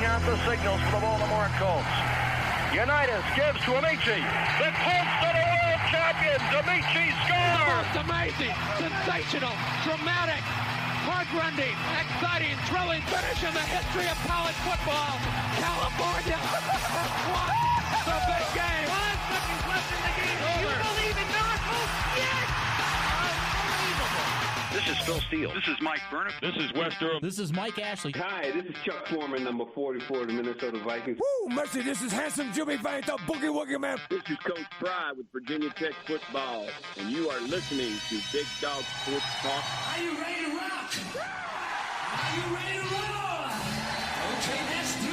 out the signals for the Baltimore Colts. Unitas gives to Amici. The Colts are the world champions. Amici scores. It's amazing, sensational, dramatic, heart-rending, exciting, thrilling finish in the history of college football. California won the big game. 5 seconds left in the game. You believe in miracles? Yes! Unbelievable. This is Phil Steele. This is Mike Burnham. This is Wes Durham. This is Mike Ashley. Hi, this is Chuck Foreman, number 44 of the Minnesota Vikings. Woo, mercy, this is handsome Jimmy Vine, the Boogie Woogie Man. This is Coach Fry with Virginia Tech Football, and you are listening to Big Dog Sports Talk. Are you ready to rock? Are you ready to roll? Okay, let's do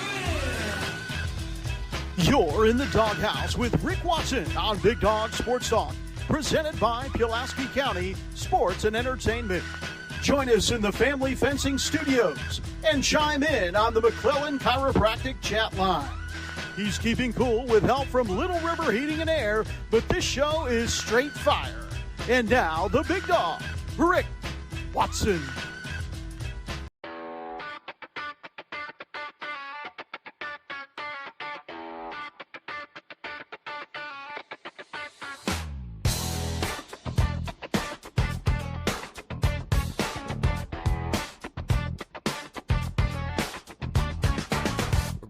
it. You're in the doghouse with Rick Watson on Big Dog Sports Talk, presented by Pulaski County Sports and Entertainment. Join us in the Family Fencing Studios and chime in on the McClellan Chiropractic chat line. He's keeping cool with help from Little River Heating and Air, but this show is straight fire. And now, the big dog, Rick Watson.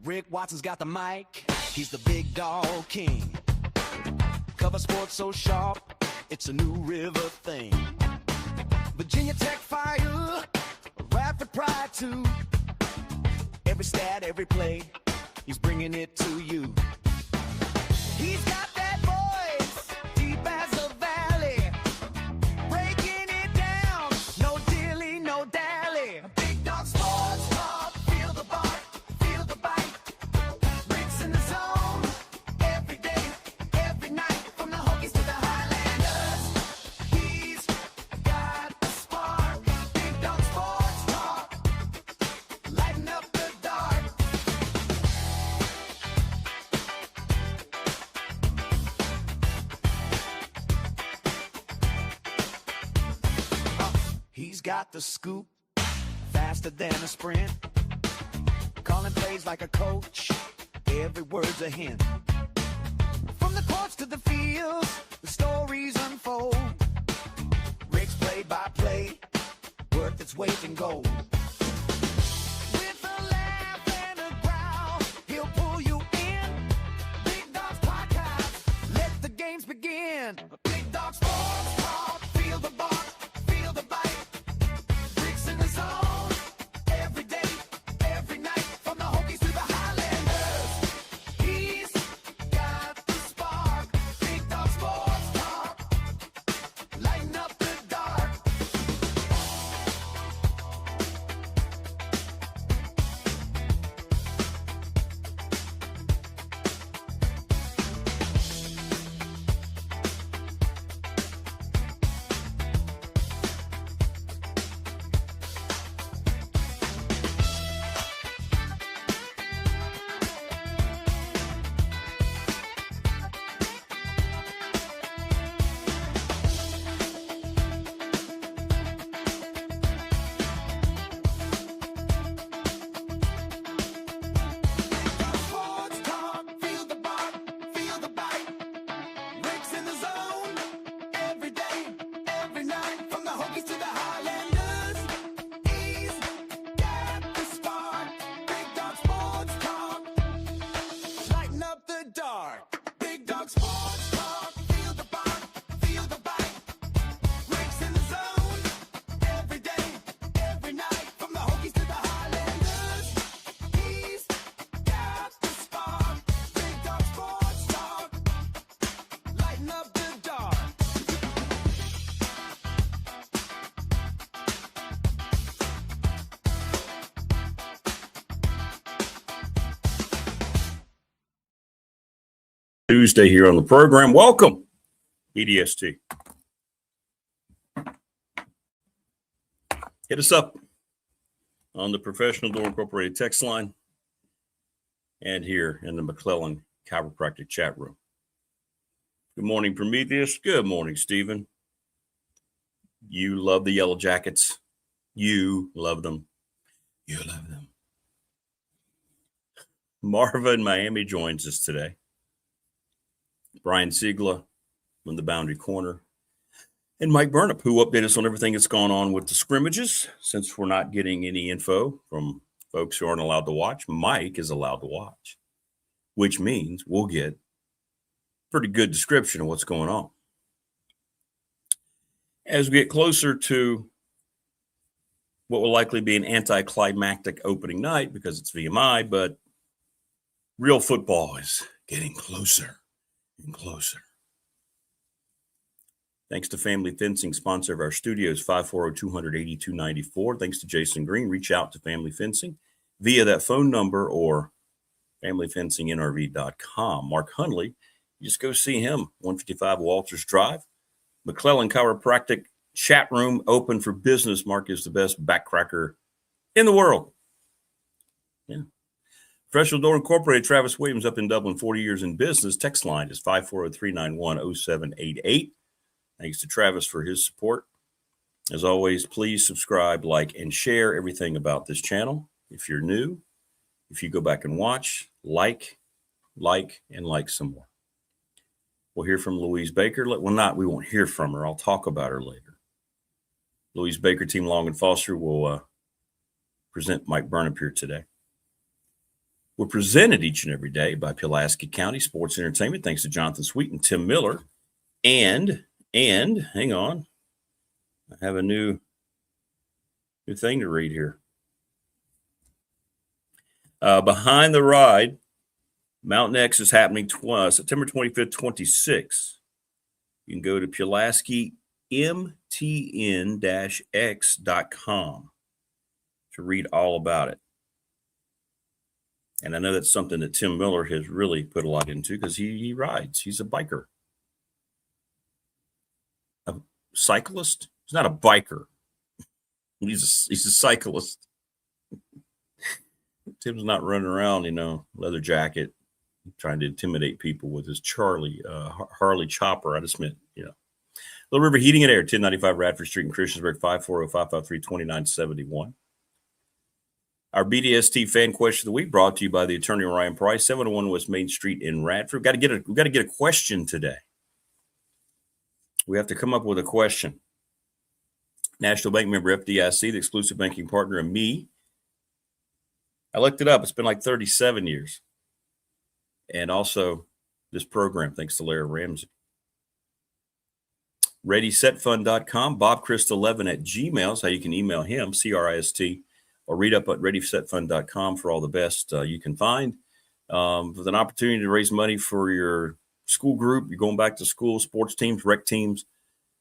Rick Watson's got the mic, he's the big dog king. Cover sports so sharp, it's a New River thing. Virginia Tech fire, rapid pride too. Every stat, every play, he's bringing it to you. He's got that voice, deep as a valley, breaking it down, no dilly, no dally. Big dog sports talk, feel the bark. Got the scoop, faster than a sprint, calling plays like a coach, every word's a hint. From the courts to the fields, the stories unfold. Rick's play-by-play, worth its weight in gold. With a laugh and a growl, he'll pull you in. Big Dog's podcast, let the games begin. Big Dog Sports Talk, feel the bark, feel the bite. Every day, every night, from the Hokies to the Highlanders, he's got the spark. Big Dog Sports Talk, lighten up the dark. Tuesday here on the program. Welcome, EDST. Hit us up on the Professional Door Incorporated text line and here in the McClellan Chiropractic chat room. Good morning, Prometheus. Good morning, Stephen. You love the Yellow Jackets. You love them. You love them. Marva in Miami joins us today. Brian Siegler from the Boundary Corner. And Mike Burnip, who updated us on everything that's gone on with the scrimmages. Since we're not getting any info from folks who aren't allowed to watch, Mike is allowed to watch, which means we'll get pretty good description of what's going on. As we get closer to what will likely be an anticlimactic opening night because it's VMI, but real football is getting closer and closer. Thanks to Family Fencing, sponsor of our studios, 540-200-8294. Thanks to Jason Green. Reach out to Family Fencing via that phone number or familyfencingnrv.com. Mark Hundley, you just go see him, 155 Walters Drive. McClellan Chiropractic chat room open for business. Mark is the best backcracker in the world. Yeah. Professional Door Incorporated, Travis Williams up in Dublin, 40 years in business. Text line is 540-391-0788. Thanks to Travis for his support. As always, please subscribe, like, and share everything about this channel. If you're new, if you go back and watch, like, and like some more. We'll hear from Louise Baker. We won't hear from her. I'll talk about her later. Louise Baker, Team Long and Foster, will present Mike Burnip here today. We're presented each and every day by Pulaski County Sports Entertainment. Thanks to Jonathan Sweet and Tim Miller. And hang on, I have a new thing to read here. Behind the Ride, Mountain X is happening September 25th, 26. You can go to PulaskiMTN-X.com to read all about it. And I know that's something that Tim Miller has really put a lot into because he rides. He's a biker. A cyclist? He's not a biker. He's a cyclist. Tim's not running around, leather jacket, trying to intimidate people with his Harley Chopper. I just meant, Little River Heating and Air, 1095 Radford Street in Christiansburg, 540-553-2971. Our BDST fan question of the week brought to you by the attorney Ryan Price, 701 West Main Street in Radford. We've got to get a question today. We have to come up with a question. National Bank member FDIC, the exclusive banking partner of me. I looked it up. It's been like 37 years. And also this program, thanks to Larry Ramsey. ReadySetFund.com, BobChrist11 @gmail is how you can email him, CRIST, or read up at ReadySetFund.com for all the best you can find. With an opportunity to raise money for your school group, you're going back to school, sports teams, rec teams.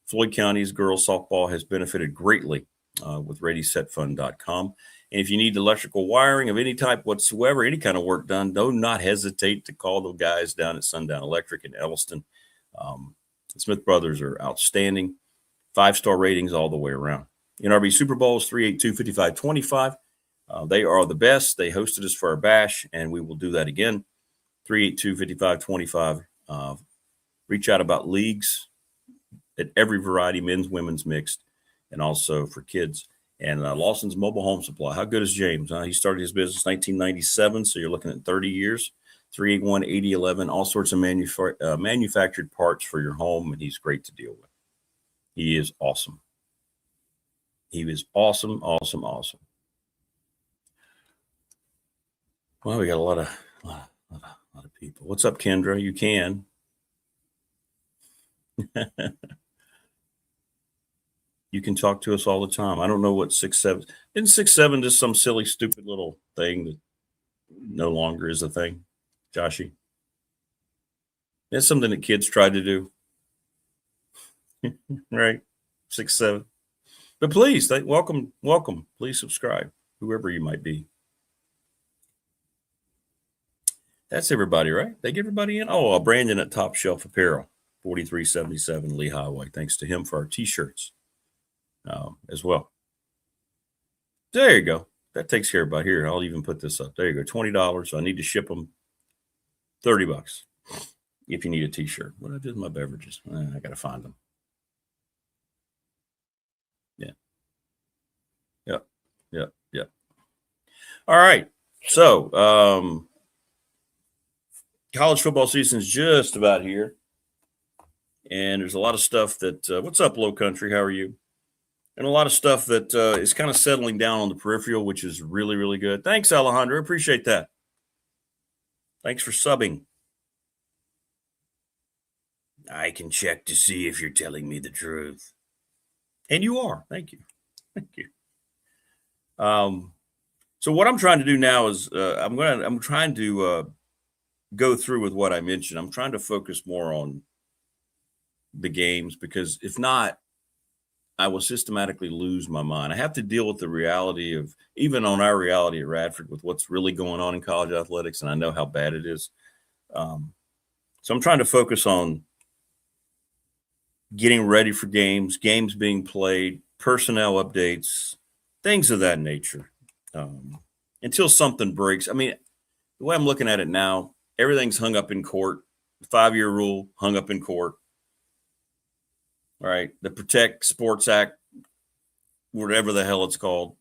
Floyd County's girls softball has benefited greatly with ReadySetFund.com. And if you need electrical wiring of any type whatsoever, any kind of work done, do not hesitate to call the guys down at Sundown Electric in Elliston. The Smith brothers are outstanding. 5-star ratings all the way around. NRB Super Bowls, 382-5525. They are the best. They hosted us for our bash, and we will do that again. 382-5525. Reach out about leagues at every variety, men's, women's, mixed, and also for kids. And Lawson's Mobile Home Supply. How good is James? He started his business in 1997, so you're looking at 30 years. 381-8011, all sorts of manufactured parts for your home, and he's great to deal with. He is awesome. He is awesome. Well, we got a lot of people. What's up, Kendra? You can. You can talk to us all the time. I don't know what 6'7". Isn't 6'7" just some silly, stupid little thing that no longer is a thing, Joshy? It's something that kids try to do. Right? 6'7". But please, welcome. Please subscribe, whoever you might be. That's everybody, right? They get everybody in? Oh, Brandon at Top Shelf Apparel, 4377 Lee Highway. Thanks to him for our T-shirts as well. There you go. That takes care of about here. I'll even put this up. There you go. $20. I need to ship them $30 if you need a T-shirt. What I did with my beverages? I got to find them. Yep. All right. So college football season is just about here. And there's a lot of stuff that, what's up, Low Country? How are you? And a lot of stuff that is kind of settling down on the peripheral, which is really, really good. Thanks, Alejandro. Appreciate that. Thanks for subbing. I can check to see if you're telling me the truth. And you are. Thank you. Thank you. So what I'm trying to do now is I'm trying to go through with what I mentioned. I'm trying to focus more on the games, because if not, I will systematically lose my mind. I have to deal with the reality of, even on our reality at Radford, with what's really going on in college athletics, and I know how bad it is. So I'm trying to focus on getting ready for games being played, personnel updates, things of that nature, until something breaks. I mean, the way I'm looking at it now, everything's hung up in court. The 5-year rule hung up in court. All right, the Protect Sports Act, whatever the hell it's called,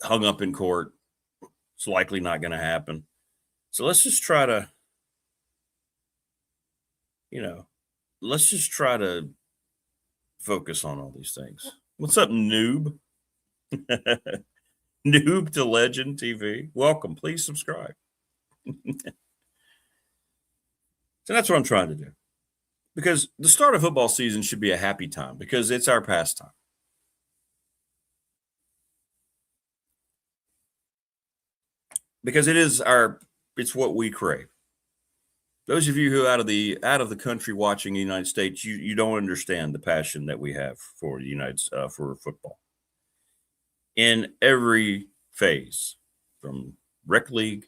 hung up in court. It's likely not going to happen. So let's just try to, let's just try to focus on all these things. What's up, noob? Noob to Legend TV. Welcome. Please subscribe. So that's what I'm trying to do. Because the start of football season should be a happy time, because it's our pastime. Because it's what we crave. Those of you who are out of the country watching the United States, you don't understand the passion that we have for for football. In every phase, from rec league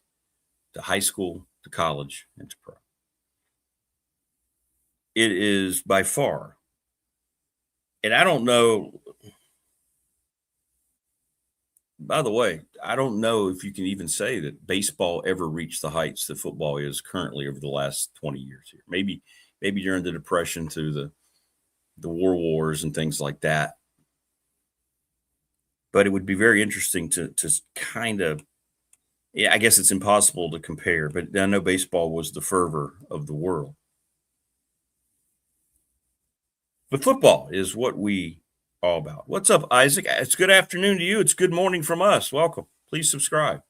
to high school to college and to pro. It is by far, and I don't know, by the way, I don't know if you can even say that baseball ever reached the heights that football is currently over the last 20 years here. Maybe during the Depression, to the war wars and things like that. But it would be very interesting to kind of, I guess it's impossible to compare, but I know baseball was the fervor of the world. But football is what we all about. What's up, Isaac? It's good afternoon to you. It's good morning from us. Welcome. Please subscribe.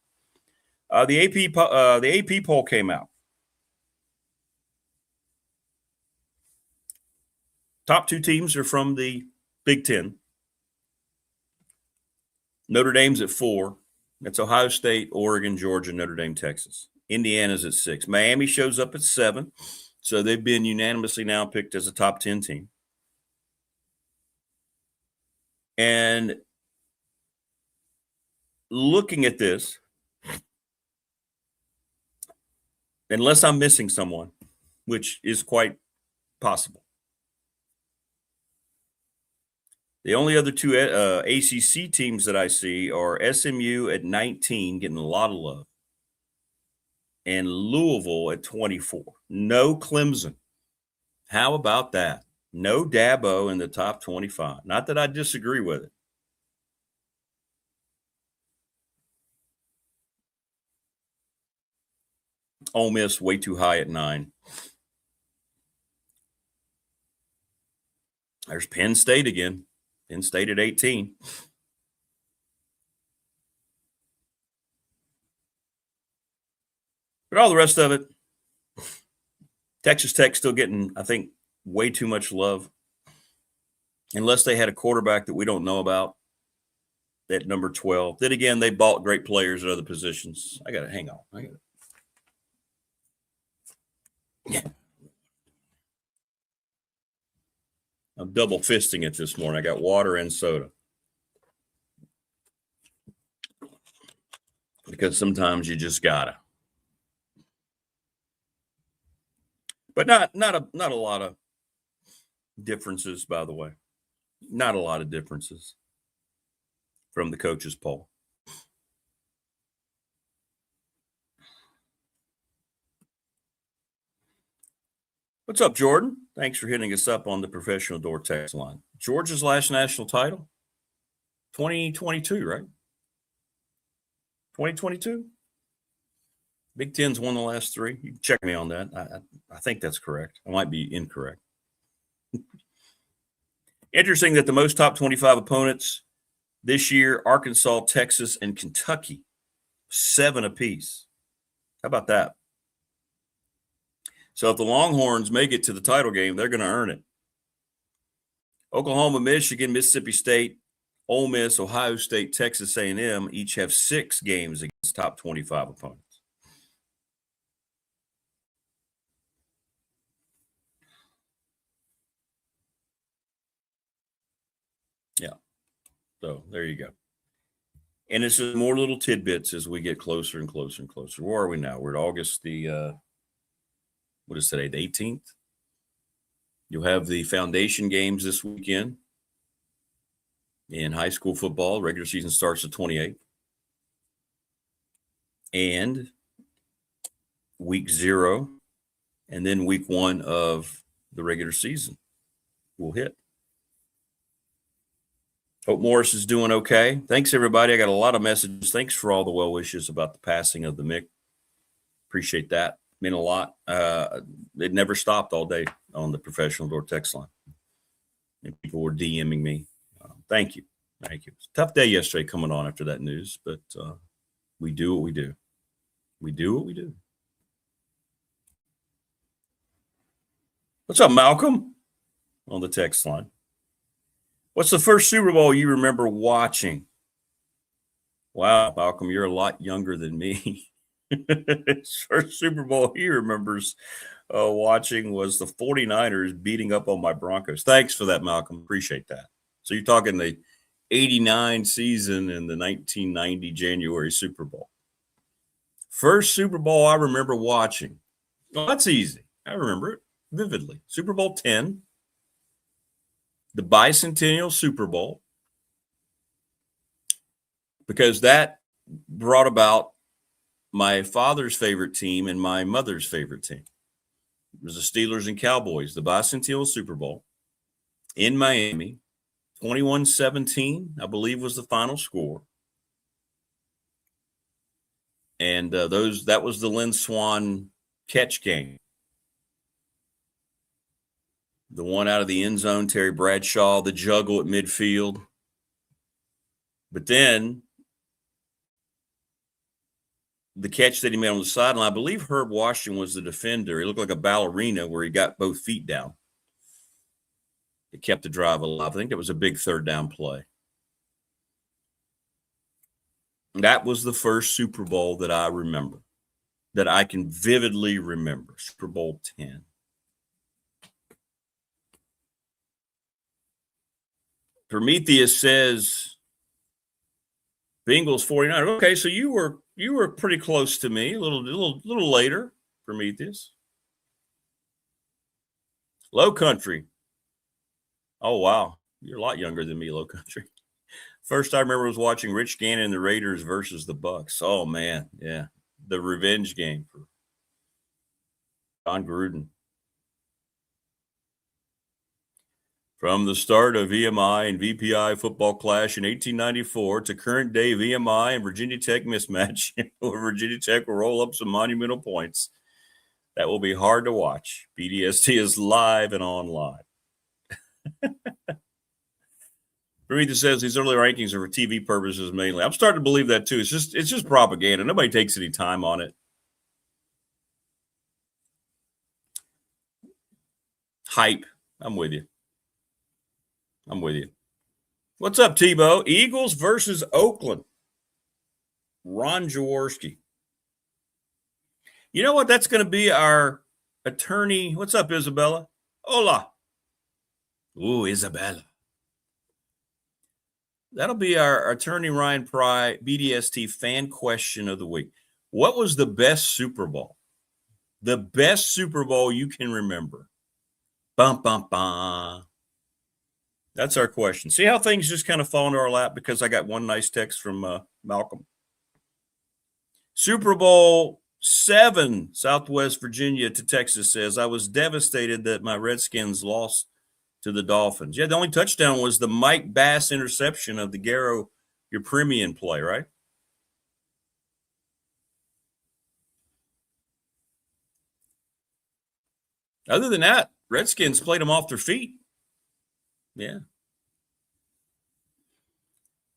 The AP poll came out. Top 2 teams are from the Big Ten. Notre Dame's at 4. That's Ohio State, Oregon, Georgia, Notre Dame, Texas. Indiana's at 6. Miami shows up at 7. So they've been unanimously now picked as a top 10 team. And looking at this, unless I'm missing someone, which is quite possible, the only other 2 ACC teams that I see are SMU at 19, getting a lot of love, and Louisville at 24. No Clemson. How about that? No Dabo in the top 25. Not that I disagree with it. Ole Miss way too high at 9. There's Penn State again. Penn State at 18. But all the rest of it, Texas Tech still getting, I think, way too much love, unless they had a quarterback that we don't know about at number 12. Then again, they bought great players at other positions. I got to hang on. Yeah. I'm double fisting it this morning. I got water and soda. Because sometimes you just gotta. But not a lot of differences, by the way. Not a lot of differences from the coaches poll. What's up, Jordan? Thanks for hitting us up on the Professional Door text line. Georgia's last national title? 2022, right? 2022? Big Ten's won the last 3. You can check me on that. I think that's correct. I might be incorrect. Interesting that the most top 25 opponents this year, Arkansas, Texas, and Kentucky, 7 apiece. How about that? So if the Longhorns make it to the title game, they're going to earn it. Oklahoma, Michigan, Mississippi State, Ole Miss, Ohio State, Texas A&M each have 6 games against top 25 opponents. Yeah. So there you go. And it's just more little tidbits as we get closer and closer and closer. Where are we now? We're at August what is today, the 18th? You'll have the foundation games this weekend in high school football. Regular season starts the 28th. And week 0, and then week 1 of the regular season will hit. Hope Morris is doing okay. Thanks, everybody. I got a lot of messages. Thanks for all the well wishes about the passing of the Mick. Appreciate that. Meant a lot. It never stopped all day on the professional door text line. And people were DMing me. Thank you. Thank you. It's a tough day yesterday coming on after that news, but we do what we do. We do what we do. What's up, Malcolm? On the text line. What's the first Super Bowl you remember watching? Wow, Malcolm, you're a lot younger than me. First Super Bowl he remembers watching was the 49ers beating up on my Broncos. Thanks for that, Malcolm. Appreciate that. So you're talking the 89 season and the 1990 January Super Bowl. First Super Bowl I remember watching. Well, that's easy. I remember it vividly. Super Bowl 10. The Bicentennial Super Bowl, because that brought about my father's favorite team and my mother's favorite team. It was the Steelers and Cowboys, the Bicentennial Super Bowl in Miami. 21-17, I believe, was the final score. And that was the Lynn Swann catch game. The one out of the end zone, Terry Bradshaw, the juggle at midfield. But then the catch that he made on the sideline, I believe Herb Washington was the defender. He looked like a ballerina where he got both feet down. It kept the drive alive. I think it was a big third down play. That was the first Super Bowl that I remember, that I can vividly remember, Super Bowl 10. Prometheus says Bengals 49. Okay, so you were pretty close to me, a little later, Prometheus. Low Country. Oh wow, you're a lot younger than me, Low Country. First I remember was watching Rich Gannon and the Raiders versus the Bucks. Oh man, yeah, the revenge game for John Gruden. From the start of VMI and VPI football clash in 1894 to current day VMI and Virginia Tech mismatch, where Virginia Tech will roll up some monumental points. That will be hard to watch. BDST is live and on live. Rita says these early rankings are for TV purposes mainly. I'm starting to believe that too. It's just propaganda. Nobody takes any time on it. Hype. I'm with you. What's up, Tebow? Eagles versus Oakland. Ron Jaworski. You know what? That's going to be our attorney. What's up, Isabella? Hola. Ooh, Isabella. That'll be our attorney Ryan Pry, BDST fan question of the week. What was the best Super Bowl? The best Super Bowl you can remember. Bum, bum, bum. That's our question. See how things just kind of fall into our lap because I got one nice text from Malcolm. Super Bowl 7, Southwest Virginia to Texas says, I was devastated that my Redskins lost to the Dolphins. Yeah, the only touchdown was the Mike Bass interception of the Garo Yepremian play, right? Other than that, Redskins played them off their feet. Yeah.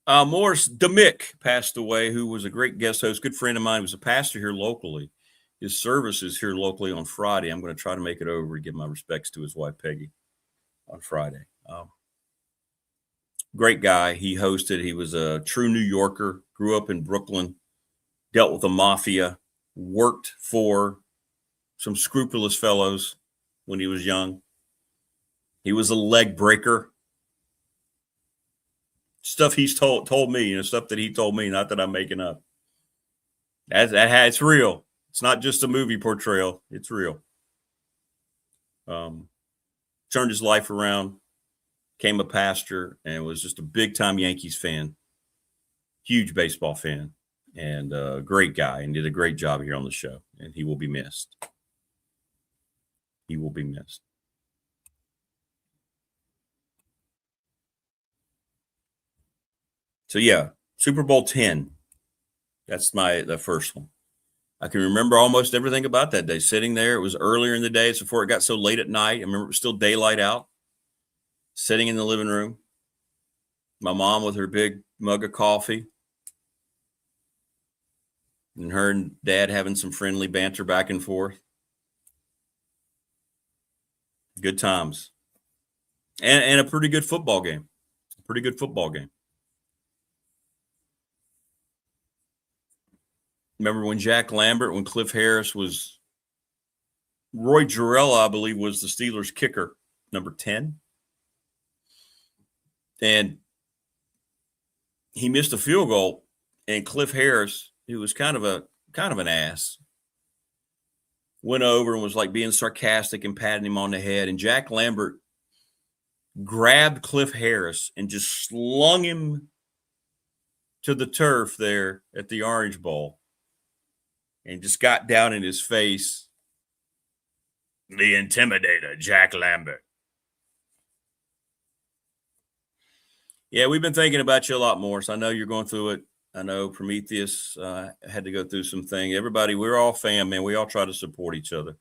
Morris DeMick passed away, who was a great guest host, good friend of mine. He was a pastor here locally. His service is here locally on Friday. I'm going to try to make it over and give my respects to his wife, Peggy, on Friday. Great guy. He hosted. He was a true New Yorker, grew up in Brooklyn, dealt with the mafia, worked for some scrupulous fellows when he was young. He was a leg breaker. Stuff he's told me, stuff that he told me, not that I'm making up. It's real. It's not just a movie portrayal. It's real. Turned his life around, became a pastor, and was just a big-time Yankees fan. Huge baseball fan, and a great guy, and did a great job here on the show. And he will be missed. He will be missed. So, yeah, Super Bowl 10. That's the first one. I can remember almost everything about that day. Sitting there, it was earlier in the day. It's before it got so late at night. I remember it was still daylight out. Sitting in the living room. My mom with her big mug of coffee. And her and Dad having some friendly banter back and forth. Good times. And a pretty good football game. Remember when Jack Lambert, when Cliff Harris was, Roy Jarrella, I believe, was the Steelers kicker, number 10. And he missed a field goal, and Cliff Harris, who was kind of an ass, went over and was like being sarcastic and patting him on the head. And Jack Lambert grabbed Cliff Harris and just slung him to the turf there at the Orange Bowl. And just got down in his face. The Intimidator, Jack Lambert. Yeah, we've been thinking about you a lot more. So I know you're going through it. I know Prometheus had to go through some things. Everybody, we're all fam, man. We all try to support each other.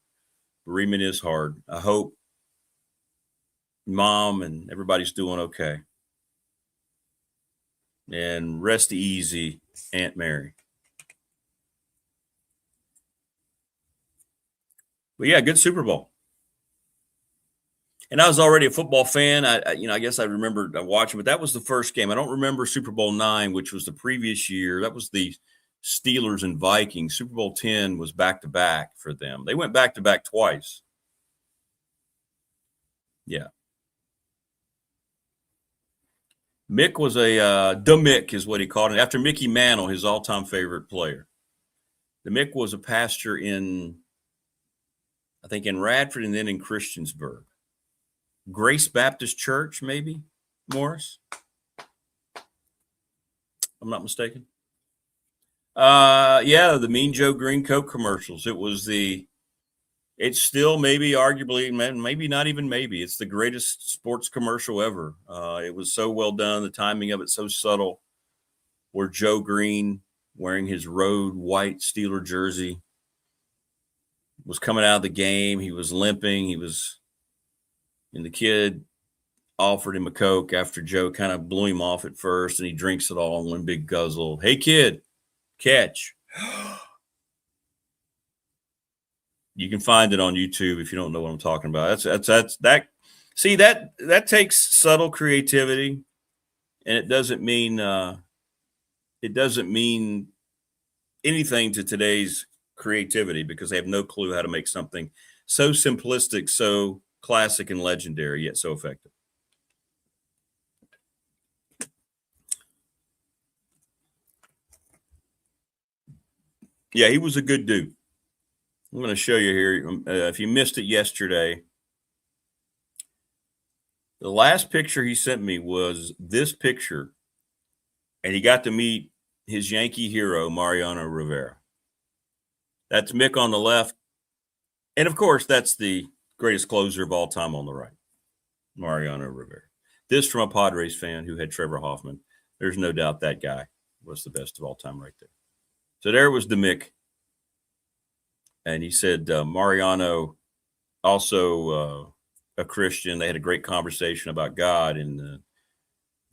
Bereavement is hard. I hope Mom and everybody's doing okay. And rest easy, Aunt Mary. But yeah, good Super Bowl. And I was already a football fan. I guess I remember watching, but that was the first game. I don't remember Super Bowl 9, which was the previous year. That was the Steelers and Vikings. Super Bowl 10 was back-to-back for them. They went back-to-back twice. Yeah. Mick was Mick is what he called it, after Mickey Mantle, his all-time favorite player. The Mick was a pastor in Radford and then in Christiansburg. Grace Baptist Church, maybe, Morris? I'm not mistaken. Yeah, the Mean Joe Green Coke commercials. It's still maybe arguably, maybe not even maybe, it's the greatest sports commercial ever. It was so well done. The timing of it so subtle, where Joe Green wearing his road white Steeler jersey was coming out of the game. He was limping. And the kid offered him a Coke after Joe kind of blew him off at first, and he drinks it all in one big guzzle. Hey, kid, catch. You can find it on YouTube if you don't know what I'm talking about. See, that takes subtle creativity, and it doesn't mean anything to today's creativity, because they have no clue how to make something so simplistic, so classic and legendary, yet so effective. Yeah, he was a good dude. I'm going to show you here. If you missed it yesterday, the last picture he sent me was this picture, and he got to meet his Yankee hero, Mariano Rivera. That's Mick on the left. And, of course, that's the greatest closer of all time on the right, Mariano Rivera. This from a Padres fan who had Trevor Hoffman. There's no doubt that guy was the best of all time right there. So there was the Mick. And he said, Mariano also a Christian. They had a great conversation about God, and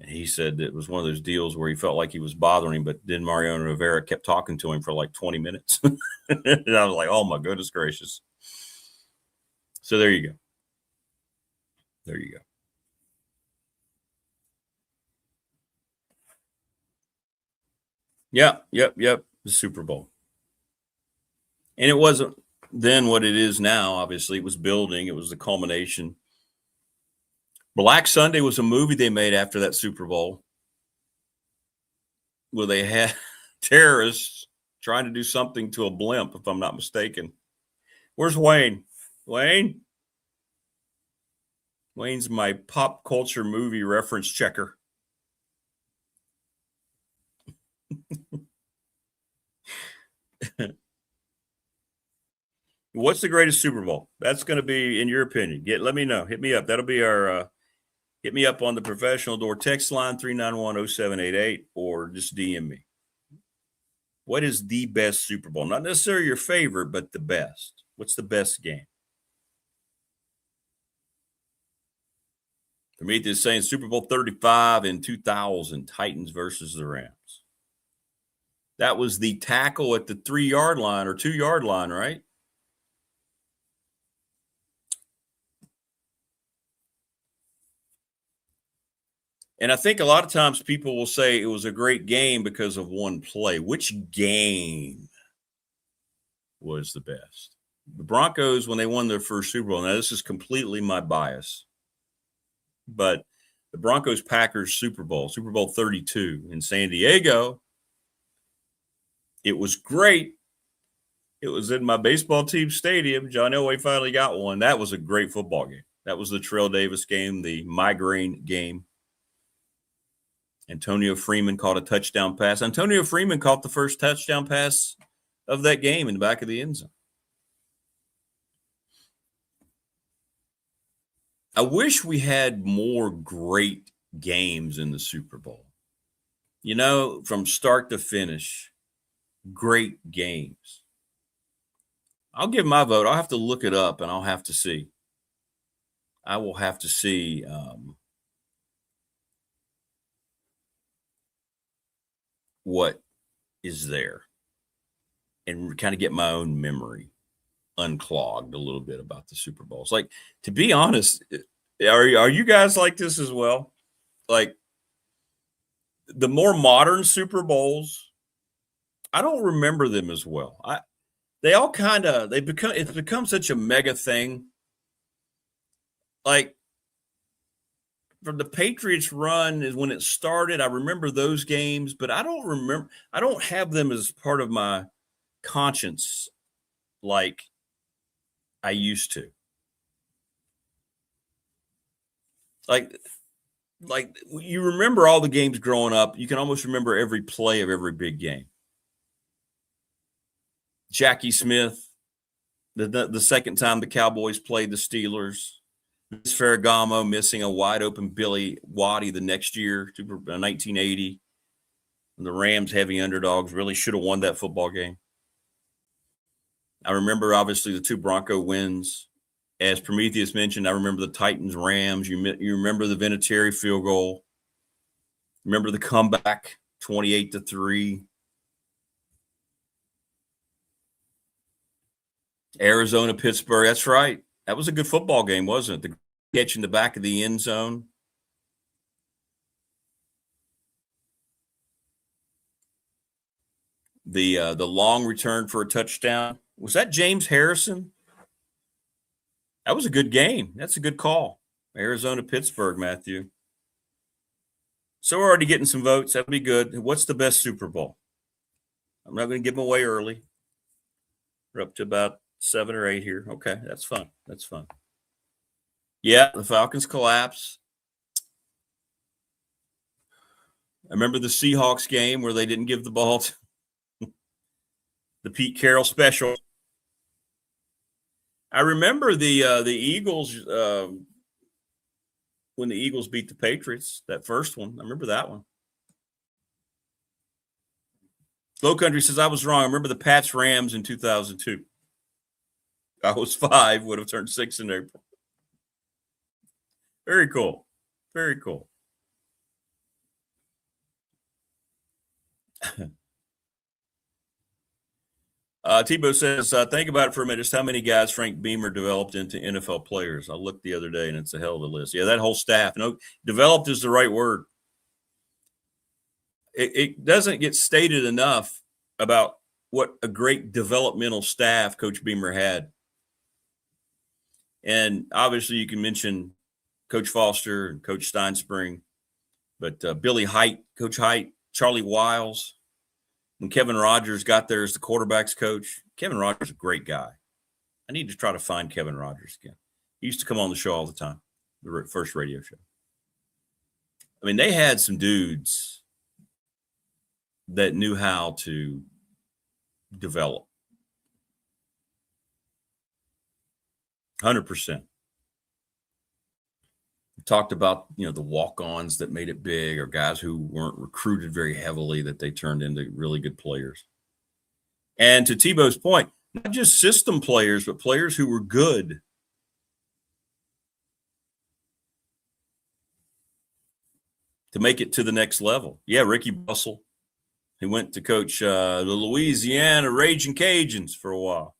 he said it was one of those deals where he felt like he was bothering him, but then Mariano Rivera kept talking to him for like 20 minutes. And I was like, oh, my goodness gracious. So there you go. There you go. Yep. The Super Bowl. And it wasn't then what it is now. Obviously, it was building. It was the culmination. Black Sunday was a movie they made after that Super Bowl where they had terrorists trying to do something to a blimp, if I'm not mistaken. Where's Wayne? Wayne's my pop culture movie reference checker. What's the greatest Super Bowl? That's going to be, in your opinion. Let me know. Hit me up. That'll be our hit me up on the Professional Door text line 391-0788 or just DM me. What is the best Super Bowl? Not necessarily your favorite, but the best. What's the best game? Prometheus is saying Super Bowl 35 in 2000, Titans versus the Rams. That was the tackle at the 3-yard line or 2-yard line, right? And I think a lot of times people will say it was a great game because of one play. Which game was the best? The Broncos, when they won their first Super Bowl, now this is completely my bias, but the Broncos-Packers Super Bowl 32 in San Diego, it was great. It was in my baseball team stadium. John Elway finally got one. That was a great football game. That was the Terrell Davis game, the migraine game. Antonio Freeman caught a touchdown pass. Antonio Freeman caught the first touchdown pass of that game in the back of the end zone. I wish we had more great games in the Super Bowl. You know, from start to finish, great games. I'll give my vote. I'll have to look it up and I'll have to see. I will have to see what is there and kind of get my own memory unclogged a little bit about the Super Bowls. Like, to be honest, are you guys like this as well? Like, the more modern Super Bowls, I don't remember them as well. It's become such a mega thing. Like, from the Patriots run is when it started. I remember those games, but I don't have them as part of my conscience like I used to. Like you remember all the games growing up. You can almost remember every play of every big game. Jackie Smith, the second time the Cowboys played the Steelers. Ferragamo missing a wide open Billy Waddy the next year, 1980. And the Rams, heavy underdogs, really should have won that football game. I remember, obviously, the 2 Bronco wins. As Prometheus mentioned, I remember the Titans-Rams. You remember the Vinatieri field goal. Remember the comeback, 28-3. Arizona-Pittsburgh, that's right. That was a good football game, wasn't it? The catch in the back of the end zone. The long return for a touchdown. Was that James Harrison? That was a good game. That's a good call. Arizona-Pittsburgh, Matthew. So we're already getting some votes. That'd be good. What's the best Super Bowl? I'm not going to give them away early. We're up to about 7 or 8 here. Okay, that's fun. That's fun. Yeah, the Falcons collapse. I remember the Seahawks game where they didn't give the ball to the Pete Carroll special. I remember the Eagles when the Eagles beat the Patriots, that first one. I remember that one. Low Country says I was wrong. I remember the Pats Rams in 2002. I was 5, would have turned 6 in April. Very cool. Very cool. Tebow says, think about it for a minute. Just how many guys Frank Beamer developed into NFL players. I looked the other day, and it's a hell of a list. Yeah, that whole staff. No, developed is the right word. It doesn't get stated enough about what a great developmental staff Coach Beamer had. And obviously you can mention Coach Foster and Coach Steinspring, but Billy Height, Coach Height, Charlie Wiles. When Kevin Rogers got there as the quarterback's coach, Kevin Rogers is a great guy. I need to try to find Kevin Rogers again. He used to come on the show all the time, the first radio show. I mean, they had some dudes that knew how to develop. 100%. Talked about, the walk-ons that made it big, or guys who weren't recruited very heavily that they turned into really good players. And to Tebow's point, not just system players, but players who were good. To make it to the next level. Yeah, Ricky Bussell. He went to coach the Louisiana Raging Cajuns for a while.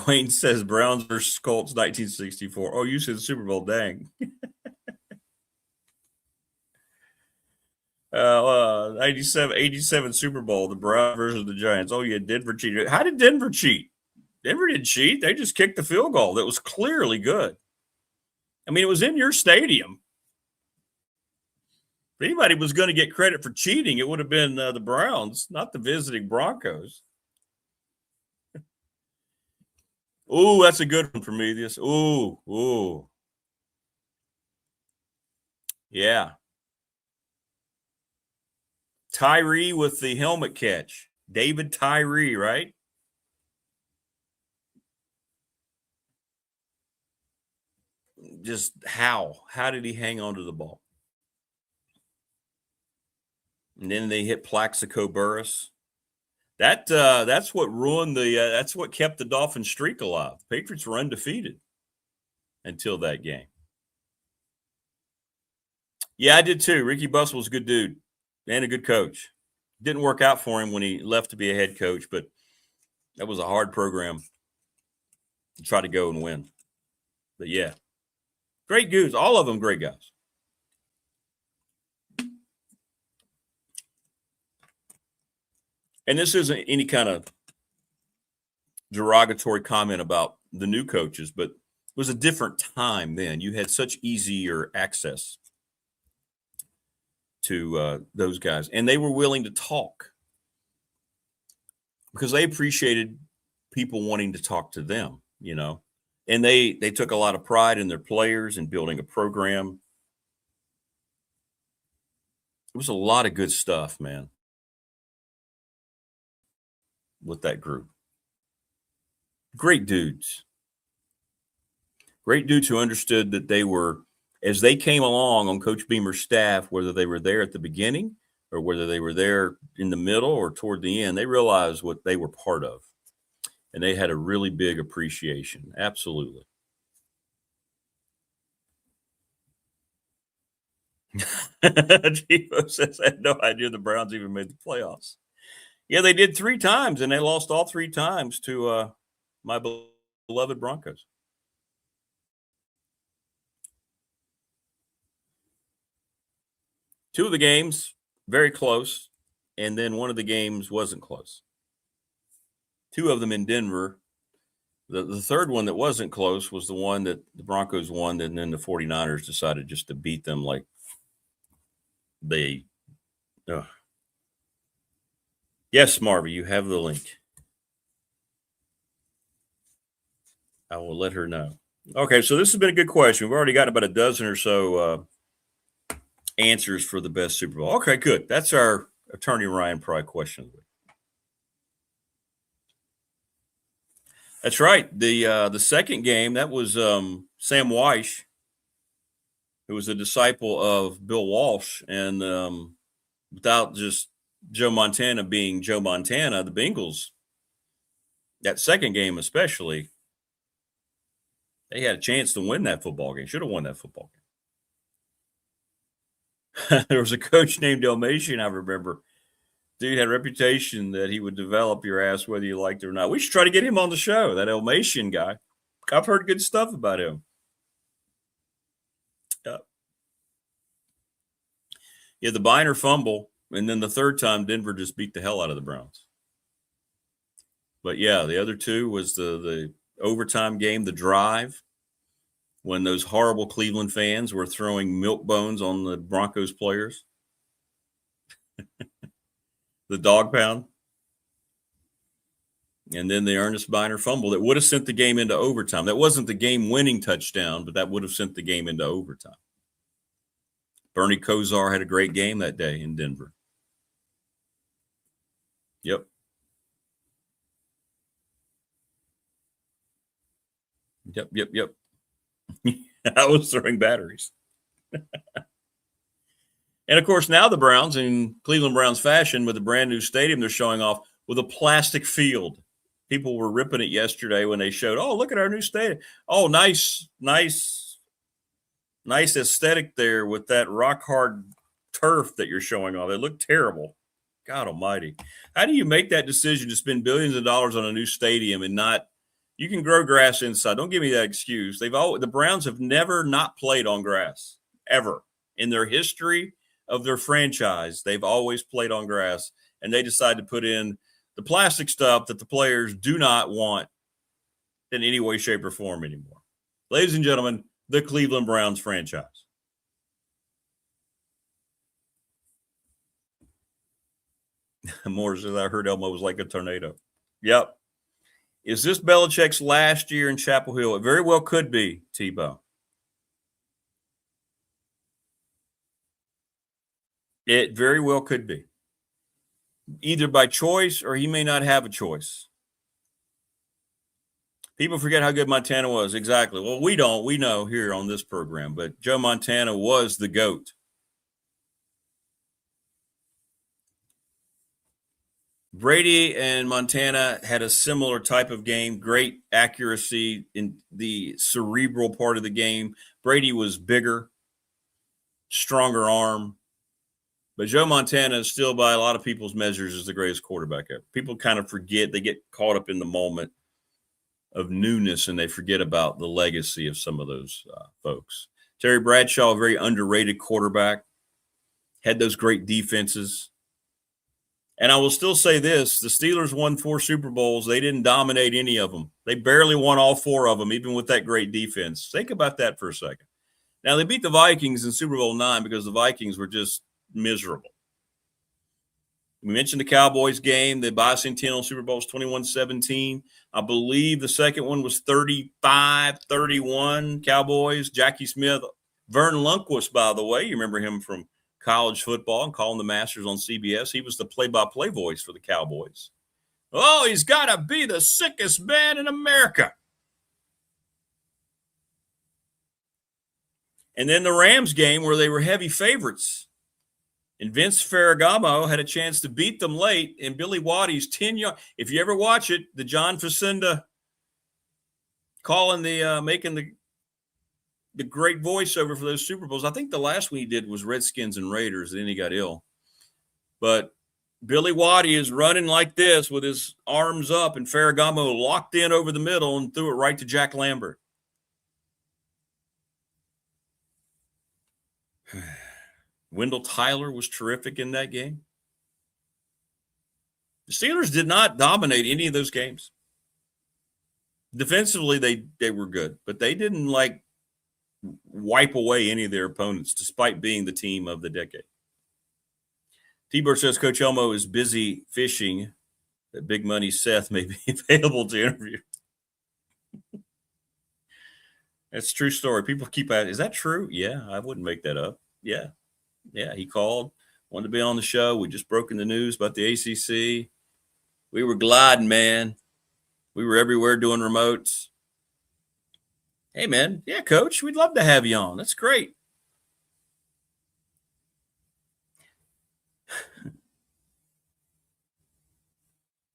Wayne says Browns versus Colts 1964. Oh, you said the Super Bowl. Dang. 87 Super Bowl, the Browns versus the Giants. Oh, yeah, Denver cheated. How did Denver cheat? Denver didn't cheat. They just kicked the field goal that was clearly good. I mean, it was in your stadium. If anybody was going to get credit for cheating, it would have been the Browns, not the visiting Broncos. Ooh, that's a good one, Prometheus. Ooh. Yeah. Tyree with the helmet catch. David Tyree, right? Just how? How did he hang on to the ball? And then they hit Plaxico Burress. That's what ruined that's what kept the Dolphins streak alive. Patriots were undefeated until that game. Yeah, I did too. Ricky Bussell was a good dude and a good coach. Didn't work out for him when he left to be a head coach, but that was a hard program to try to go and win. But yeah, great dudes. All of them great guys. And this isn't any kind of derogatory comment about the new coaches, but it was a different time then. You had such easier access to those guys, and they were willing to talk because they appreciated people wanting to talk to them, and they took a lot of pride in their players and building a program. It was a lot of good stuff, man, with that group. Great dudes who understood that they were, as they came along on Coach Beamer's staff, whether they were there at the beginning or whether they were there in the middle or toward the end, they realized what they were part of. And they had a really big appreciation. Absolutely. Chivo says, I had no idea the Browns even made the playoffs. Yeah, they did 3 times, and they lost all 3 times to my beloved Broncos. Two of the games, very close, and then one of the games wasn't close. 2 of them in Denver. The third one that wasn't close was the one that the Broncos won, and then the 49ers decided just to beat them like they Yes, Marvy, you have the link. I will let her know. Okay, so this has been a good question. We've already got about a dozen or so answers for the best Super Bowl. Okay, good. That's our Attorney Ryan Pry question. That's right. The second game, that was Sam Weish, who was a disciple of Bill Walsh, and without just Joe Montana being Joe Montana, the Bengals That second game especially, they had a chance to win that football game. Should have won that football game. There was a coach named Dalmatian, I remember. Dude had a reputation that he would develop your ass whether you liked it or not. We should try to get him on the show, that Dalmatian guy. I've heard good stuff about him. Yeah, the Biner fumble, and then the third time Denver just beat the hell out of the Browns. But yeah, the other two was the overtime game, the drive, when those horrible Cleveland fans were throwing milk bones on the Broncos players. The dog pound. And then the Ernest Biner fumble that would have sent the game into overtime. That wasn't the game-winning touchdown, but that would have sent the game into overtime. Bernie Kosar had a great game that day in Denver. Yep. Yep. I was throwing batteries. And, of course, now the Browns, in Cleveland Browns fashion, with a brand new stadium they're showing off with a plastic field. People were ripping it yesterday when they showed, oh, look at our new stadium. Oh, nice aesthetic there with that rock-hard turf that you're showing off. It looked terrible. God almighty. How do you make that decision to spend billions of dollars on a new stadium and not – you can grow grass inside. Don't give me that excuse. The Browns have never not played on grass, ever. In their history of their franchise, they've always played on grass, and they decided to put in the plastic stuff that the players do not want in any way, shape, or form anymore. Ladies and gentlemen, the Cleveland Browns franchise. More says, I heard Elmo was like a tornado. Yep. Is this Belichick's last year in Chapel Hill? It very well could be, Tebow. It very well could be. Either by choice or he may not have a choice. People forget how good Montana was. Exactly. Well, we don't. We know here on this program. But Joe Montana was the GOAT. Brady and Montana had a similar type of game, great accuracy in the cerebral part of the game. Brady was bigger, stronger arm. But Joe Montana is still, by a lot of people's measures, is the greatest quarterback ever. People kind of forget. They get caught up in the moment of newness, and they forget about the legacy of some of those folks. Terry Bradshaw, a very underrated quarterback, had those great defenses. And I will still say this, the Steelers won 4 Super Bowls. They didn't dominate any of them. They barely won all 4 of them, even with that great defense. Think about that for a second. Now, they beat the Vikings in Super Bowl 9 because the Vikings were just miserable. We mentioned the Cowboys game. The bicentennial Super Bowl was 21-17. I believe the second one was 35-31 Cowboys. Jackie Smith. Vern Lundquist, by the way, you remember him from college football and calling the Masters on CBS. He was the play-by-play voice for the Cowboys. Oh, he's got to be the sickest man in America. And then the Rams game where they were heavy favorites. And Vince Ferragamo had a chance to beat them late, and Billy Waddy's 10-yard. If you ever watch it, the John Facenda calling making the great voiceover for those Super Bowls. I think the last one he did was Redskins and Raiders, and then he got ill. But Billy Waddy is running like this with his arms up, and Ferragamo locked in over the middle and threw it right to Jack Lambert. Wendell Tyler was terrific in that game. The Steelers did not dominate any of those games. Defensively, they were good, but they didn't wipe away any of their opponents, despite being the team of the decade. T-Bird says Coach Elmo is busy fishing. That Big Money Seth may be available to interview. That's a true story. People keep asking, is that true? Yeah, I wouldn't make that up. Yeah, he called, wanted to be on the show. We just broken the news about the ACC. We were gliding, man. We were everywhere doing remotes. Hey, man. Yeah, Coach, we'd love to have you on. That's great.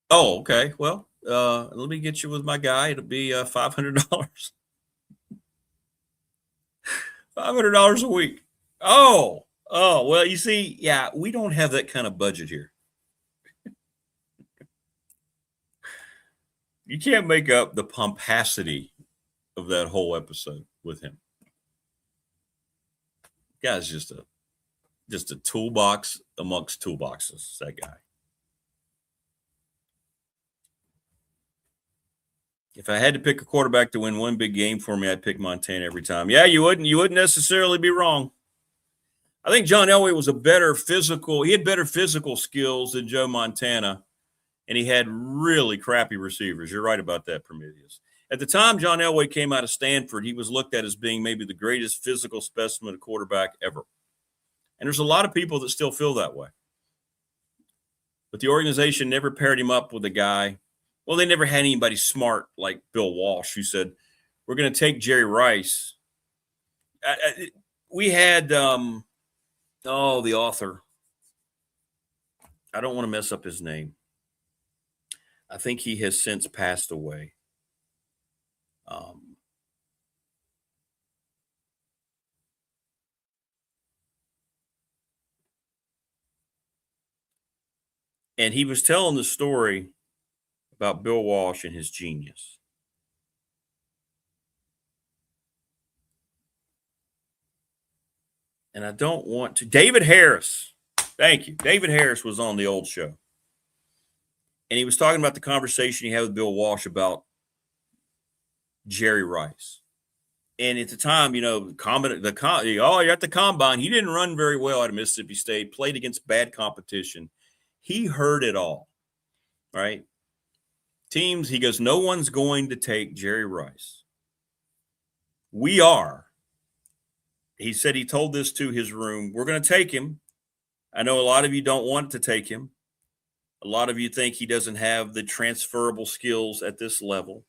Oh, okay. Well, let me get you with my guy. It'll be $500. $500 a week. Oh, well, you see, yeah, we don't have that kind of budget here. You can't make up the pomposity of that whole episode with him. Guy's just a toolbox amongst toolboxes, that guy. If I had to pick a quarterback to win one big game for me, I'd pick Montana every time. Yeah, you wouldn't necessarily be wrong. I think John Elway was he had better physical skills than Joe Montana, and he had really crappy receivers. You're right about that, Prometheus. At the time John Elway came out of Stanford, he was looked at as being maybe the greatest physical specimen of quarterback ever. And there's a lot of people that still feel that way. But the organization never paired him up with a guy. Well, they never had anybody smart like Bill Walsh, who said, we're going to take Jerry Rice. We had, the author. I don't want to mess up his name. I think he has since passed away. And he was telling the story about Bill Walsh and his genius. And I don't want to. David Harris. Thank you. David Harris was on the old show. And he was talking about the conversation he had with Bill Walsh about Jerry Rice. And at the time, you're at the combine. He didn't run very well out of Mississippi State, played against bad competition. He heard it all, right? Teams, he goes, no one's going to take Jerry Rice. We are. He said he told this to his room. We're going to take him. I know a lot of you don't want to take him. A lot of you think he doesn't have the transferable skills at this level.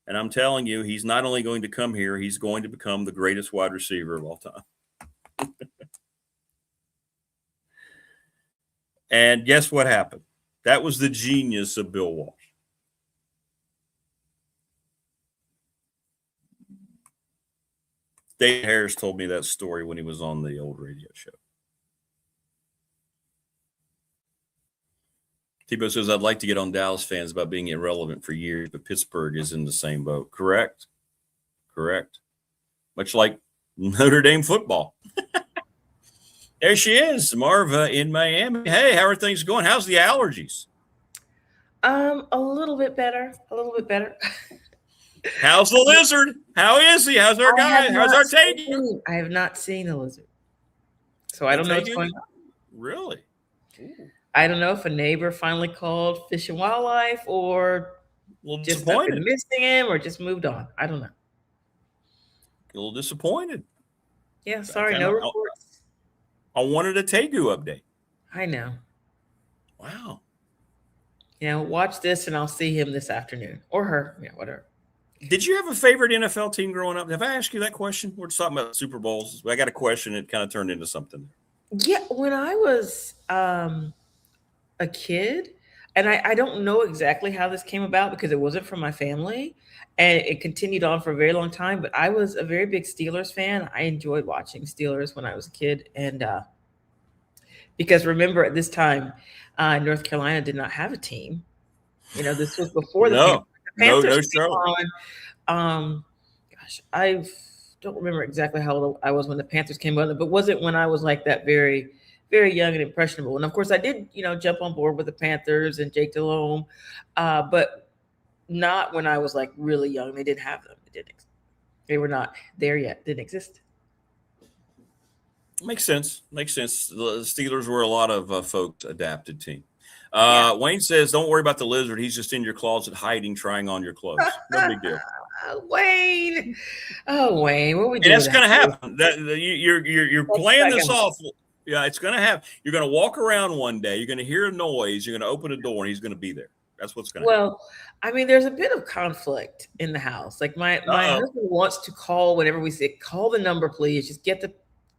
And I'm telling you, he's not only going to come here, he's going to become the greatest wide receiver of all time. And guess what happened? That was the genius of Bill Walsh. Dave Harris told me that story when he was on the old radio show. Tebow says, I'd like to get on Dallas fans about being irrelevant for years, but Pittsburgh is in the same boat. Correct. Much like Notre Dame football. There she is, Marva in Miami. Hey, how are things going? How's the allergies? A little bit better. How's the lizard? How is he? How's our guy? How's our Tagu? I have not seen the lizard. So I don't know what's going on. Really? Ooh. I don't know if a neighbor finally called Fish and Wildlife or just been missing him or just moved on. I don't know. A little disappointed. Yeah, sorry, no reports. I wanted a Tagu update. I know. Wow. Yeah, watch this and I'll see him this afternoon. Or her. Yeah, whatever. Did you have a favorite NFL team growing up? Have I asked you that question? We're just talking about Super Bowls. I got a question. It kind of turned into something. Yeah, when I was a kid, and I don't know exactly how this came about because it wasn't from my family, and it continued on for a very long time, but I was a very big Steelers fan. I enjoyed watching Steelers when I was a kid, and because remember at this time, North Carolina did not have a team. This was before the Panthers came on. Gosh, I don't remember exactly how old I was when the Panthers came on, but was it when I was like that very, very young and impressionable? And of course, I did, jump on board with the Panthers and Jake Delhomme, but not when I was like really young. They didn't have them. They were not there yet. Didn't exist. Makes sense. The Steelers were a lot of folks' adapted team. Wayne says, don't worry about the lizard. He's just in your closet hiding, trying on your clothes. No big deal. Wayne. Oh, Wayne. What we doing? That's going to happen. You're playing this off. Yeah, it's going to happen. You're going to walk around one day. You're going to hear a noise. You're going to open a door, and he's going to be there. That's what's going to happen. Well, I mean, there's a bit of conflict in the house. Like my husband wants to call whenever we say, call the number, please. Just get the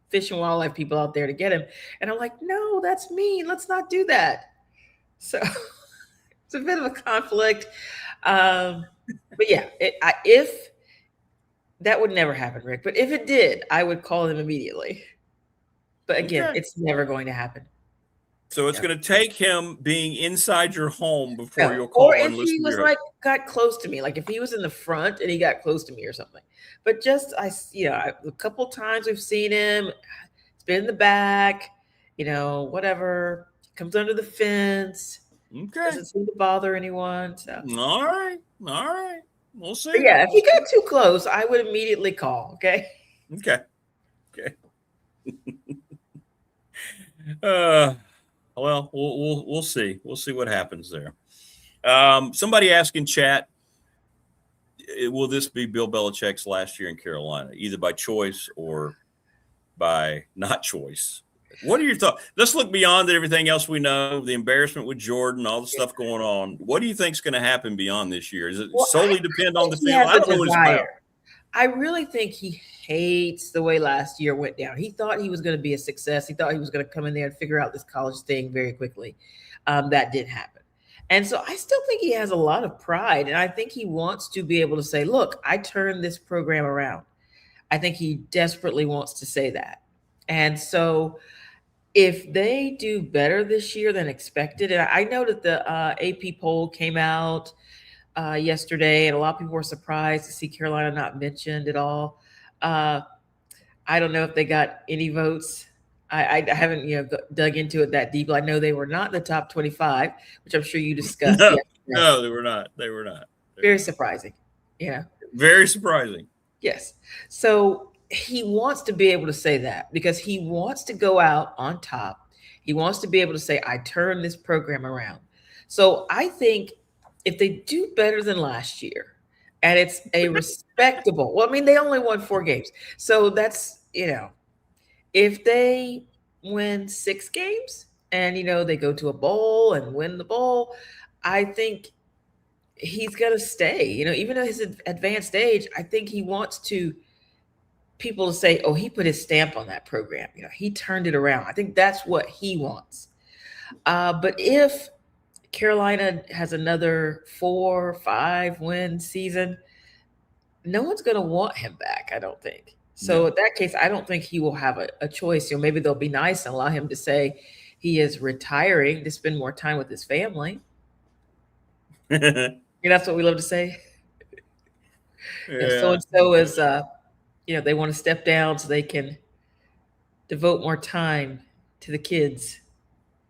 Fish and Wildlife people out there to get him. And I'm like, no, that's mean. Let's not do that. So it's a bit of a conflict. But yeah, if that would never happen, Rick. But if it did, I would call him immediately. But again, Okay. it's never going to happen. So it's going to take him being inside your home before Yeah. you'll call Or and if listen he to was your like got close to me, like if he was in the front and he got close to me or something. But just a couple times we've seen him. It's been in the back, whatever. Comes under the fence. Okay. Doesn't seem to bother anyone. So All right. We'll see. But yeah, if he got too close, I would immediately call. Okay. Okay. Well, we'll see. We'll see what happens there. Somebody asked in chat, will this be Bill Belichick's last year in Carolina, either by choice or by not choice? What are your thoughts? Let's look beyond everything else we know, the embarrassment with Jordan, all the stuff going on. What do you think is going to happen beyond this year? Is it solely depend on the field? I don't know what it's about. I really think he hates the way last year went down. He thought he was going to be a success. He thought he was going to come in there and figure out this college thing very quickly. That didn't happen. And so I still think he has a lot of pride. And I think he wants to be able to say, look, I turned this program around. I think he desperately wants to say that. And so if they do better this year than expected, and I know that the AP poll came out yesterday, and a lot of people were surprised to see Carolina not mentioned at all. I don't know if they got any votes. I haven't dug into it that deep. I know they were not in the top 25, which I'm sure you discussed. No, they were not. Very surprising. Very surprising. Yes. So he wants to be able to say that because he wants to go out on top. He wants to be able to say, I turned this program around. So I think if they do better than last year, and it's a respectable, well, I mean, they only won 4 games. So that's, if they win 6 games and, they go to a bowl and win the bowl, I think he's going to stay, even at his advanced age. I think he wants people to say, oh, he put his stamp on that program. He turned it around. I think that's what he wants. But if Carolina has another 4 or 5 win season, no one's going to want him back, I don't think. So in that case, I don't think he will have a choice. Maybe they'll be nice and allow him to say he is retiring to spend more time with his family. That's what we love to say. So-and-so is, they want to step down so they can devote more time to the kids.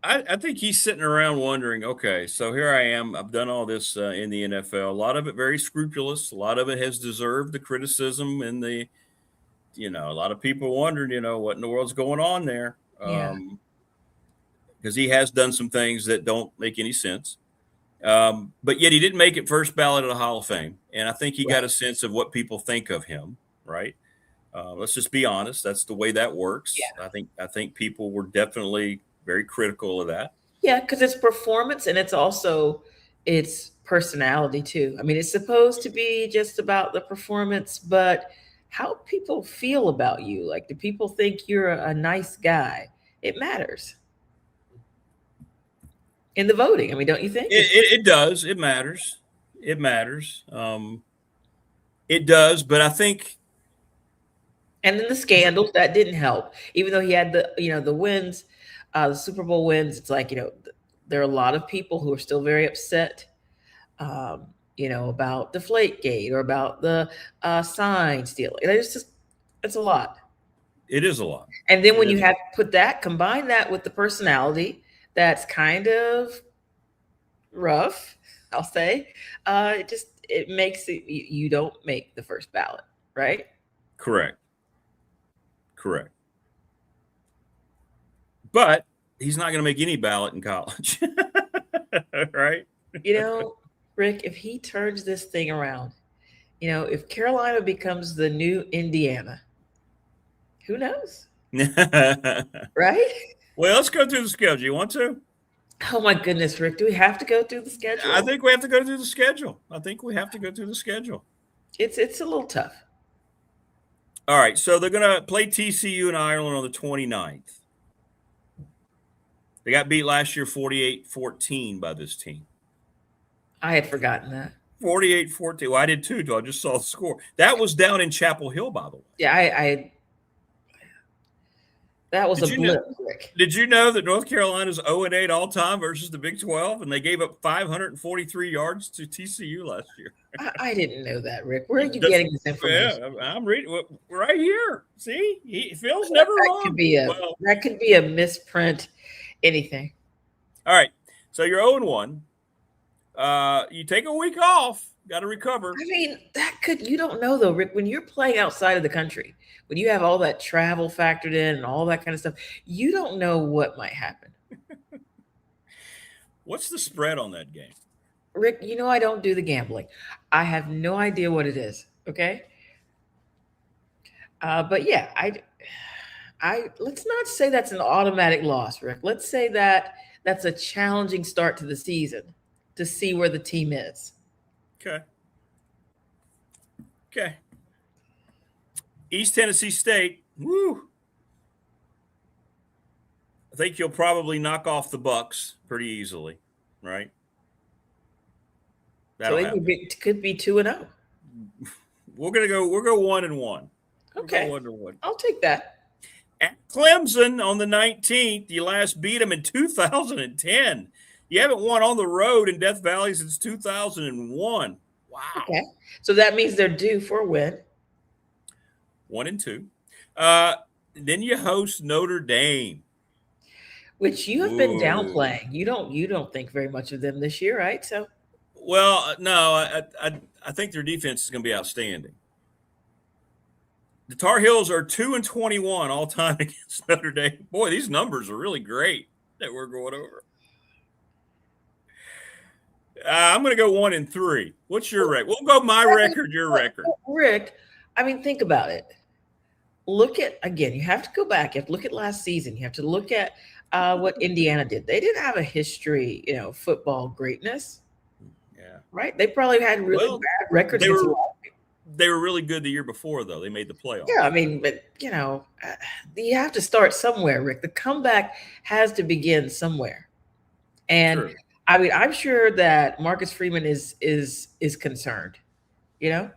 I think he's sitting around wondering, okay, so here I am. I've done all this in the NFL. A lot of it very scrupulous. A lot of it has deserved the criticism and the, a lot of people wondering, what in the world's going on there. Because he has done some things that don't make any sense. But yet he didn't make it first ballot of the Hall of Fame. And I think he got a sense of what people think of him, right? Let's just be honest. That's the way that works. Yeah. I think people were definitely very critical of that. Yeah, because it's performance and it's also its personality too. I mean, it's supposed to be just about the performance, but how people feel about you, like do people think you're a nice guy? It matters in the voting. I mean, don't you think? It does. It matters. It does, but I think. And then the scandals that didn't help, even though he had the wins. The Super Bowl wins, it's like, there are a lot of people who are still very upset, about Deflategate or about the sign stealing. It's a lot. It is a lot. And then when you have combine that with the personality that's kind of rough, I'll say, it makes it, you don't make the first ballot, right? Correct. But he's not going to make any ballot in college, right? Rick, if he turns this thing around, if Carolina becomes the new Indiana, who knows? Right? Well, let's go through the schedule. You want to? Oh, my goodness, Rick. Do we have to go through the schedule? I think we have to go through the schedule. It's a little tough. All right, so they're going to play TCU in Ireland on the 29th. They got beat last year 48-14 by this team. I had forgotten that. 48-14. Well, I did too, I just saw the score. That was down in Chapel Hill, by the way. Yeah, that was a blip, Rick. Did you know that North Carolina's 0-8 all time versus the Big 12, and they gave up 543 yards to TCU last year? I didn't know that, Rick. Where are you getting this information? Yeah, I'm reading right here. See, Phil's never wrong. That could be a misprint. Anything. All right, so you're 0-1. You take a week off. Got to recover. I mean, you don't know though, Rick, when you're playing outside of the country, when you have all that travel factored in and all that kind of stuff, you don't know what might happen. What's the spread on that game? Rick, I don't do the gambling. I have no idea what it is. Okay. But yeah, I let's not say that's an automatic loss, Rick. Let's say that's a challenging start to the season to see where the team is. Okay. East Tennessee State. Woo. I think you'll probably knock off the Bucks pretty easily, right? So it could be 2-0. We'll go 1-1. Okay. We'll go 1-1. I'll take that. At Clemson on the 19th, you last beat them in 2010. You haven't won on the road in Death Valley since 2001. Wow. Okay. So that means they're due for a win. 1-2. Then you host Notre Dame, which you have been downplaying. You don't think very much of them this year, right? So, well, no, I think their defense is going to be outstanding. The Tar Heels are 2-21 all time against Notre Dame. Boy, these numbers are really great that we're going over. I'm going to go 1-3. What's your record? We'll go my record, your record. Rick, I mean, think about it. Look at, again, you have to go back. You have to look at last season. You have to look at what Indiana did. They didn't have a history, football greatness. Yeah. Right? They probably had really bad records. They were really good the year before, though. They made the playoffs. Yeah, I mean, but, you have to start somewhere, Rick. The comeback has to begin somewhere. And True. I mean, I'm sure that Marcus Freeman is concerned, Yeah,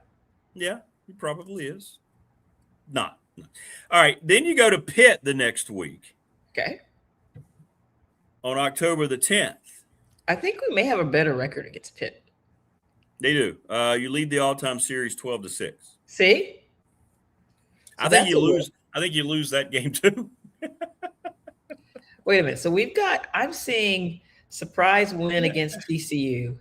he probably is. Not. All right. Then you go to Pitt the next week. Okay. On October the 10th. I think we may have a better record against Pitt. They do. You lead the all-time series 12-6. See? I think you lose. I think you lose that game too. Wait a minute. So I'm seeing surprise win against TCU.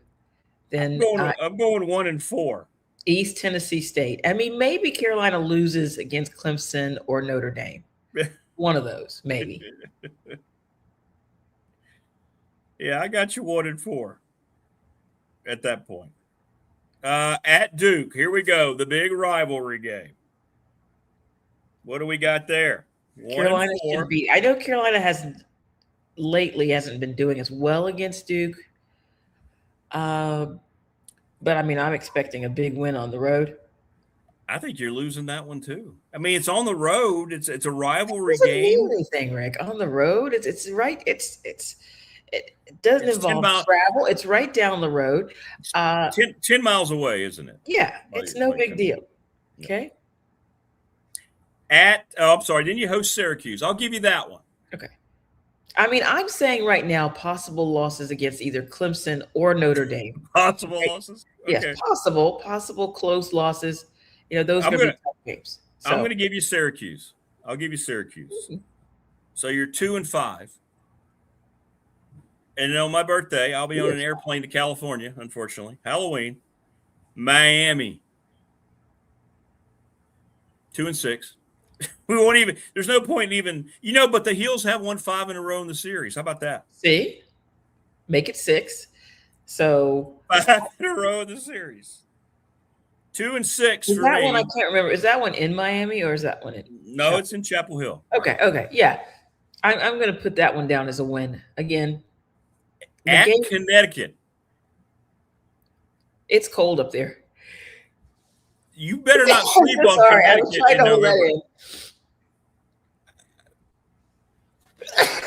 Then I'm going 1-4. East Tennessee State. I mean, maybe Carolina loses against Clemson or Notre Dame. One of those, maybe. Yeah, I got you 1-4 at that point. At Duke, here we go. The big rivalry game. What do we got there? Carolina should be. I know Carolina hasn't been doing as well against Duke. But I mean, I'm expecting a big win on the road. I think you're losing that one too. I mean, it's on the road. It's a rivalry game. It doesn't mean anything, Rick. On the road, it's right. It doesn't involve travel. It's right down the road. 10 miles away, isn't it? Yeah, it's no big deal. Okay. I'm sorry. Didn't you host Syracuse? I'll give you that one. Okay. I mean, I'm saying right now, possible losses against either Clemson or Notre Dame. Possible losses? Okay. Yes, possible close losses. Those are going to be tough games. So. I'm going to give you Syracuse. I'll give you Syracuse. Mm-hmm. So you're 2-5. And on my birthday, I'll be on an airplane to California, unfortunately. Halloween. Miami. 2-6. We won't even, there's no point in even, but the Heels have won 5 in a row in the series. How about that? See? Make it 6. So 5 in a row in the series. 2-6 is for that me. One I can't remember. Is that one in Miami or is that one in? No, it's in Chapel Hill. Okay. Yeah. I'm going to put that one down as a win. Again. At Connecticut. It's cold up there. You better not sleep on Connecticut in November.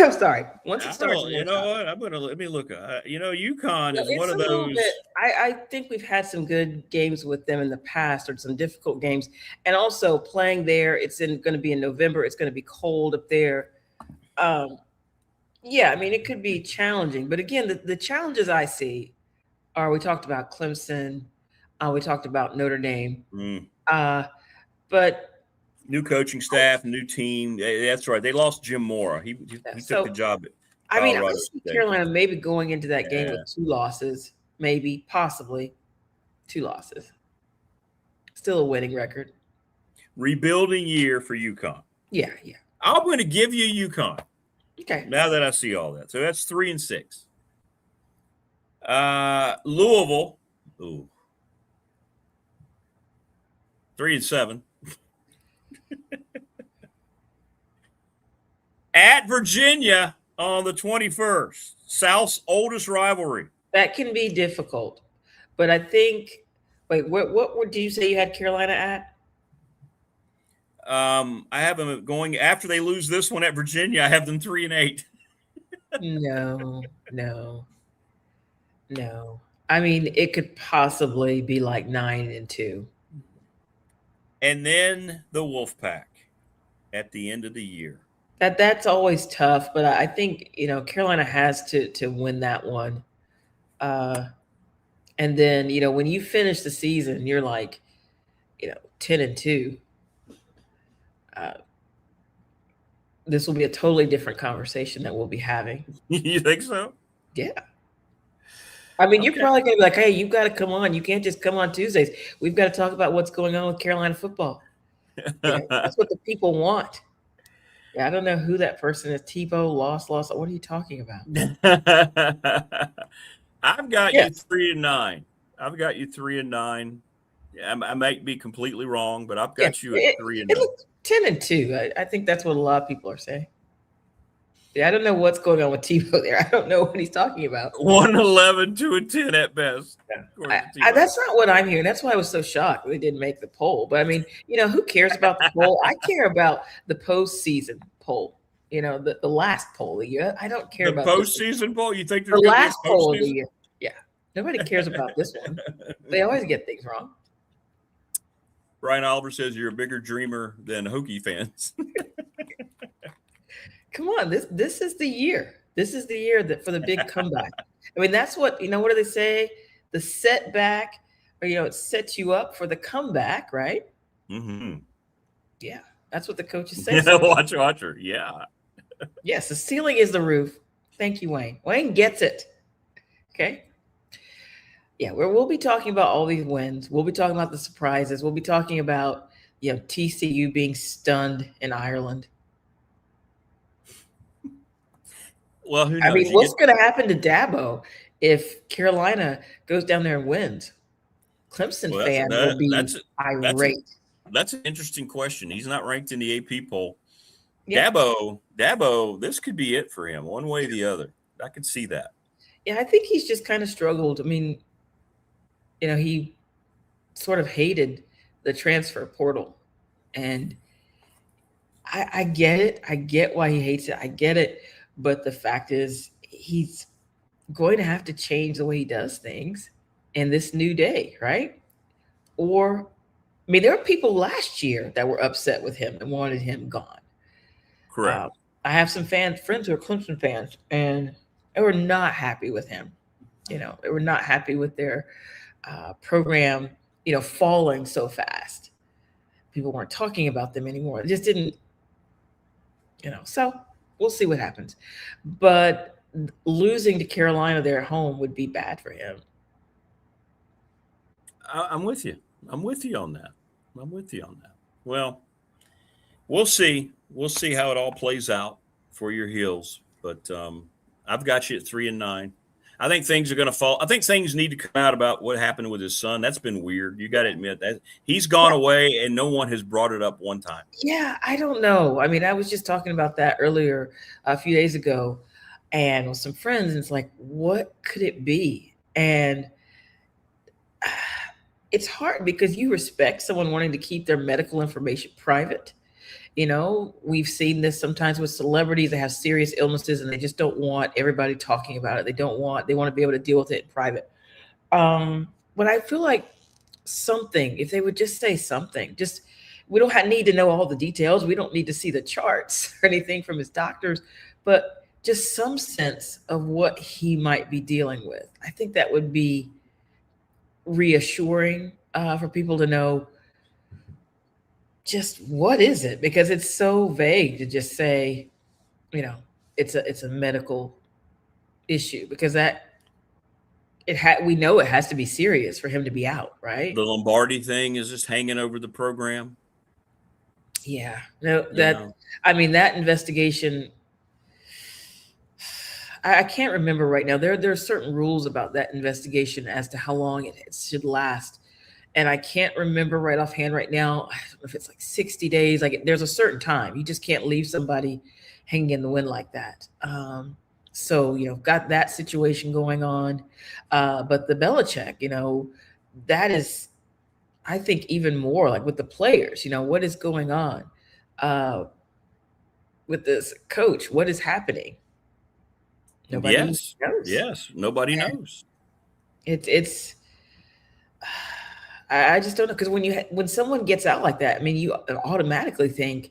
I'm sorry. Once it starts, You know what? Let me look. UConn is one of those. I think we've had some good games with them in the past, or some difficult games, and also playing there. It's going to be in November. It's going to be cold up there. Yeah, I mean, it could be challenging, but again, the challenges I see are, we talked about Clemson, we talked about Notre Dame, but new coaching staff, new team. That's right. They lost Jim Mora. He took the job. I see Carolina maybe going into that game with 2 losses, maybe, possibly 2 losses. Still a winning record. Rebuilding year for UConn. Yeah. I'm going to give you UConn. Okay. Now that I see all that. So that's 3-6. Louisville. 3-7. At Virginia on the 21st, South's oldest rivalry. That can be difficult, but I think. Wait, what did you say you had Carolina at? I have them going after they lose this one at Virginia. I have them 3-8. No. I mean, it could possibly be like 9-2. And then the Wolfpack at the end of the year. That's always tough, but I think, Carolina has to win that one. And then, when you finish the season, you're like, 10-2. This will be a totally different conversation that we'll be having. You think so? Yeah. I mean, You're probably going to be like, hey, you've got to come on. You can't just come on Tuesdays. We've got to talk about what's going on with Carolina football. That's what the people want. Yeah, I don't know who that person is. Tebow lost. What are you talking about? I've got you 3-9. I've got you 3-9. I might be completely wrong, but I've got you at 3-9. 10-2. I think that's what a lot of people are saying. Yeah, I don't know what's going on with Tebow there. I don't know what he's talking about. 1-11, 2-10 at best. That's not what I'm hearing. That's why I was so shocked they didn't make the poll. But I mean, who cares about the poll? I care about the postseason poll. The last poll of the year. I don't care about the postseason poll. You think the last poll of the year? Yeah, nobody cares about this one. They always get things wrong. Brian Oliver says you're a bigger dreamer than Hokie fans. Come on, this is the year. This is the year for the big comeback. I mean, that's what what do they say? The setback, or it sets you up for the comeback, right? Mm-hmm. Yeah, that's what the coaches say. Watch her. Yeah. Yes, the ceiling is the roof. Thank you, Wayne. Wayne gets it. Okay. Yeah, we'll be talking about all these wins. We'll be talking about the surprises. We'll be talking about TCU being stunned in Ireland. Well, who knows? I mean, what's going to happen to Dabo if Carolina goes down there and wins? Clemson fan will be irate. That's an interesting question. He's not ranked in the AP poll. Yeah. Dabo, this could be it for him, one way or the other. I could see that. Yeah, I think he's just kind of struggled. I mean, he sort of hated the transfer portal, and I get it. I get why he hates it. I get it. But the fact is, he's going to have to change the way he does things in this new day, right? Or, I mean, there were people last year that were upset with him and wanted him gone. Correct. I have some friends who are Clemson fans, and they were not happy with him. They were not happy with their program, falling so fast. People weren't talking about them anymore. It just didn't, so we'll see what happens. But losing to Carolina there at home would be bad for him. I'm with you. I'm with you on that. Well, we'll see. We'll see how it all plays out for your Heels. But I've got you at 3-9. I think things are going to fall. I think things need to come out about what happened with his son. That's been weird. You got to admit that he's gone away and no one has brought it up one time. Yeah, I don't know. I mean, I was just talking about that earlier a few days ago and with some friends, and it's like, what could it be? And it's hard because you respect someone wanting to keep their medical information private, You know, we've seen this sometimes with celebrities that have serious illnesses and they just don't want everybody talking about it. They want to be able to deal with it in private. But I feel like if they would just say something, we don't need to know all the details. We don't need to see the charts or anything from his doctors, but just some sense of what he might be dealing with. I think that would be reassuring for people to know just what is it, because it's so vague to just say, you know, it's a medical issue, because we know it has to be serious for him to be out, right? The Lombardi thing is just hanging over the program. Yeah, no, I mean, that investigation, I can't remember right now. There are certain rules about that investigation as to how long it should last. And I can't remember right offhand right now. I don't know if it's like 60 days. Like, there's a certain time. You just can't leave somebody hanging in the wind like that. So, you know, got that situation going on. But the Belichick, you know, that is, I think, even more like with the players, you know, what is going on with this coach? What is happening? Nobody knows. Yes, nobody knows. It's I just don't know, because when someone gets out like that, I mean, you automatically think,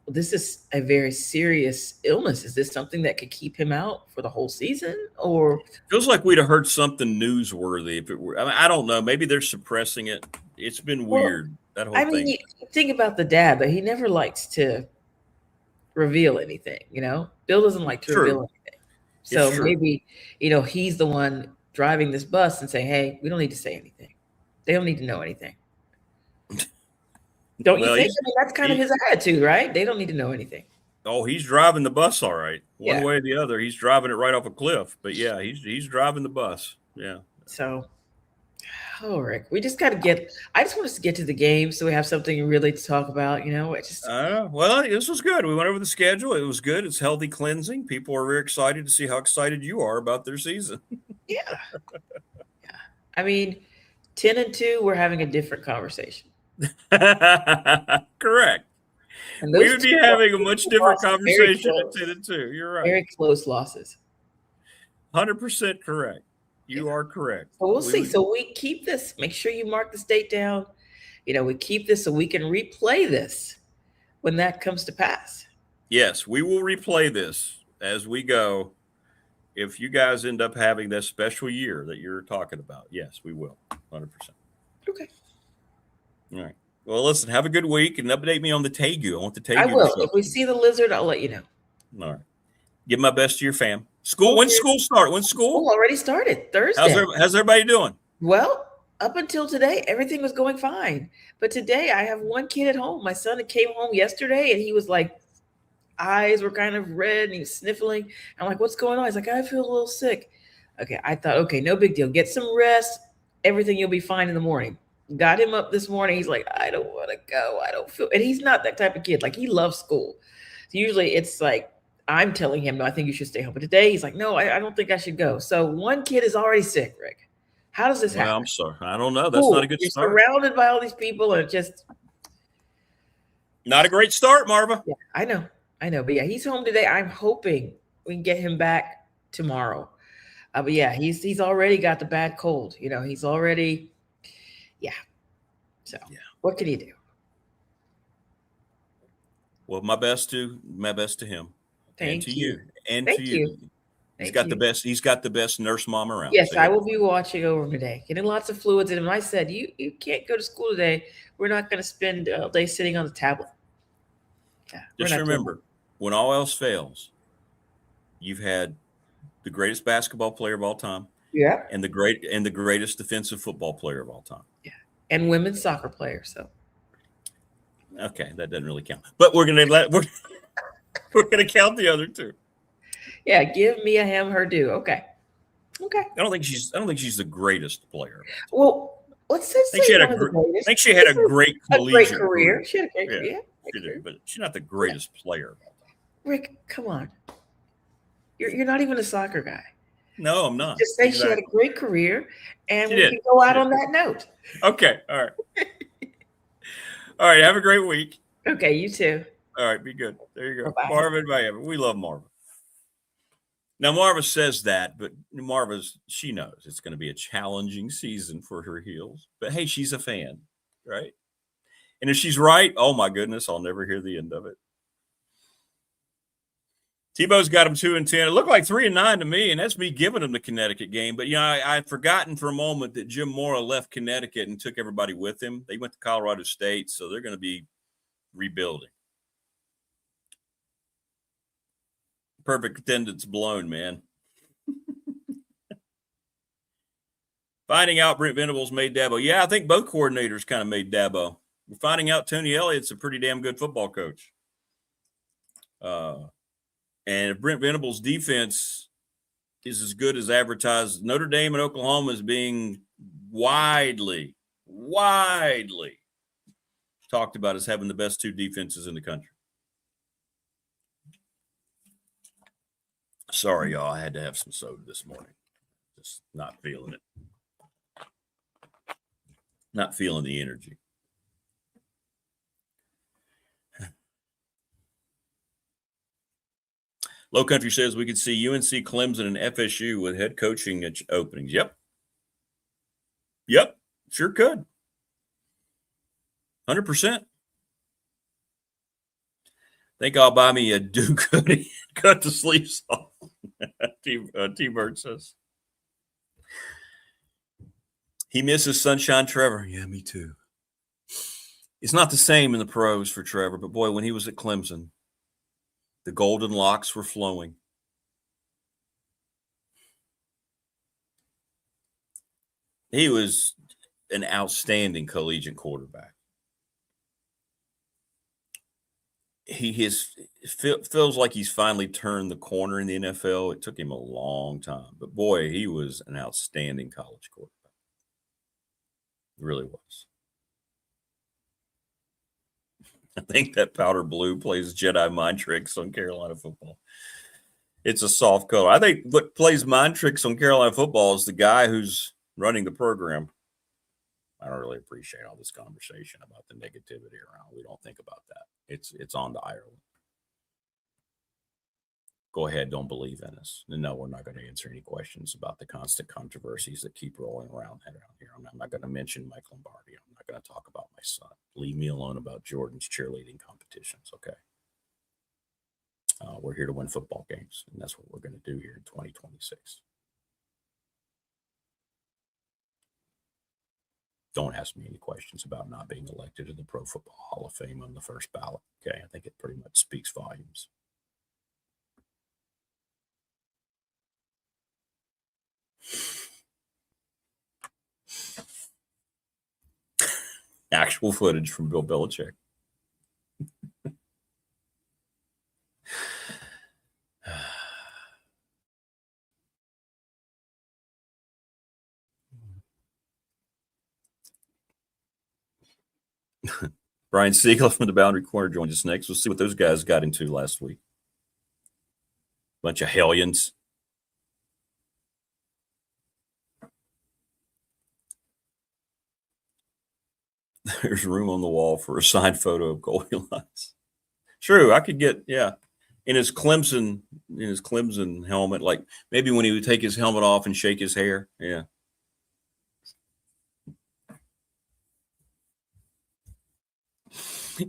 well, this is a very serious illness. Is this something that could keep him out for the whole season? Or feels like we'd have heard something newsworthy if it were. I mean, I don't know. Maybe they're suppressing it. It's been weird, that whole thing. You think about the dad, but he never likes to reveal anything. You know, Bill doesn't like to reveal anything. So maybe, you know, he's the one driving this bus and saying, "Hey, we don't need to say anything. They don't need to know anything." Don't you think? I mean, that's kind of his attitude, right? They don't need to know anything. Oh, he's driving the bus, all right. One way or the other. He's driving it right off a cliff. But yeah, he's driving the bus. Yeah. So, Rick, we just got to I just want us to get to the game so we have something really to talk about. You know, well, this was good. We went over the schedule. It was good. It's healthy cleansing. People are very excited to see how excited you are about their season. Yeah. I mean, 10-2, we're having a different conversation. Correct. We would be having a much different conversation at 10-2. You're right. Very close losses. 100% correct. You are correct. So we'll see. So we keep this. Make sure you mark this date down. You know, we keep this so we can replay this when that comes to pass. Yes, we will replay this as we go. If you guys end up having this special year that you're talking about, yes, we will. 100%. Okay. All right. Well, listen, have a good week and update me on the Tegu. I want the Tegu. I will. If we see the lizard, I'll let you know. All right. Give my best to your fam. When's school start? When's school? Already started. Thursday. How's everybody doing? Well, up until today, everything was going fine. But today I have one kid at home. My son came home yesterday and he was like, eyes were kind of red and he was sniffling. I'm like, what's going on? He's like, I feel a little sick. Okay. I thought, okay, no big deal. Get some rest. Everything, you'll be fine in the morning. Got him up this morning. He's like, I don't want to go. I don't feel, and he's not that type of kid. Like, he loves school. So usually it's like, I'm telling him, no, I think you should stay home. But today he's like, no, I don't think I should go. So one kid is already sick, Rick. How does this happen? Well, I'm sorry. I don't know. That's not a good start. You're surrounded by all these people and just. Not a great start, Marva. Yeah, I know. But yeah, he's home today. I'm hoping we can get him back tomorrow. But yeah, he's already got the bad cold. You know, he's already, So what can you do? Well, my best to him. Thank you. And to you. He's got the best nurse mom around. Yes, I will be watching over him today. Getting lots of fluids in him. I said, you can't go to school today. We're not going to spend all day sitting on the tablet. Yeah, just remember, when all else fails, you've had the greatest basketball player of all time. Yeah. And the greatest defensive football player of all time. Yeah. And women's soccer player. So. Okay, that doesn't really count. But we're gonna count the other two. Yeah, give Mia Hamm her due. Okay. I don't think she's the greatest player. Well, let's say I think she had a great collegiate career. She had a great career. She did, but she's not the greatest player. Rick, come on. You're not even a soccer guy. No, I'm not. Just say she had a great career, and we can go out on that note. Okay. All right. All right. Have a great week. Okay. You too. All right, be good. There you go. Bye-bye. Marvin, Miami. We love Marvin. Now, Marva says that, but she knows it's going to be a challenging season for her Heels. But hey, she's a fan, right? And if she's right, oh my goodness, I'll never hear the end of it. Tebow's got him 2-10. It looked like 3-9 to me, and that's me giving him the Connecticut game. But, I'd forgotten for a moment that Jim Mora left Connecticut and took everybody with him. They went to Colorado State, so they're going to be rebuilding. Perfect attendance blown, man. Finding out Brent Venables made Dabo. Yeah, I think both coordinators kind of made Dabo. We're finding out Tony Elliott's a pretty damn good football coach. And if Brent Venables' defense is as good as advertised, Notre Dame and Oklahoma is being widely talked about as having the best two defenses in the country. Sorry, y'all. I had to have some soda this morning. Just not feeling it. Not feeling the energy. Low Country says we could see UNC, Clemson, and FSU with head coaching openings. Yep. Sure could. 100%. Think I'll buy me a Duke hoodie, cut the sleeves off. T-Bird says. He misses Sunshine Trevor. Yeah, me too. It's not the same in the pros for Trevor, but boy, when he was at Clemson, the golden locks were flowing. He was an outstanding collegiate quarterback. He feels like he's finally turned the corner in the NFL. It took him a long time, but boy, he was an outstanding college quarterback. It really was. I think that powder blue plays Jedi mind tricks on Carolina football. It's a soft color. I think what plays mind tricks on Carolina football is the guy who's running the program. I don't really appreciate all this conversation about the negativity around. We don't think about that. It's on to Ireland. Go ahead, don't believe in us. No, we're not going to answer any questions about the constant controversies that keep rolling around here. I'm not going to mention Mike Lombardi. I'm not going to talk about my son. Leave me alone about Jordan's cheerleading competitions, okay? We're here to win football games, and that's what we're going to do here in 2026. Don't ask me any questions about not being elected to the Pro Football Hall of Fame on the first ballot, okay? I think it pretty much speaks volumes. Actual footage from Bill Belichick. Brian Siegel from the Boundary Corner joins us next. We'll see what those guys got into last week. Bunch of hellions. There's room on the wall for a signed photo of Goldilocks. True, I could get, in his Clemson helmet, like maybe when he would take his helmet off and shake his hair. Yeah.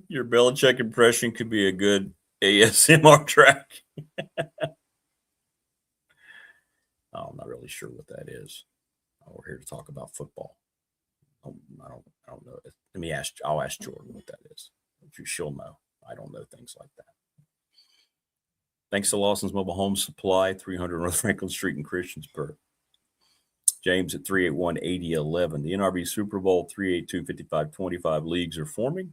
Your Belichick impression could be a good ASMR track. I'm not really sure what that is. We're here to talk about football. I don't know. I'll ask Jordan what that is. She'll know. I don't know things like that. Thanks to Lawson's Mobile Home Supply, 300 North Franklin Street in Christiansburg. James at 381-8011. The NRB Super Bowl 382-5525 leagues are forming.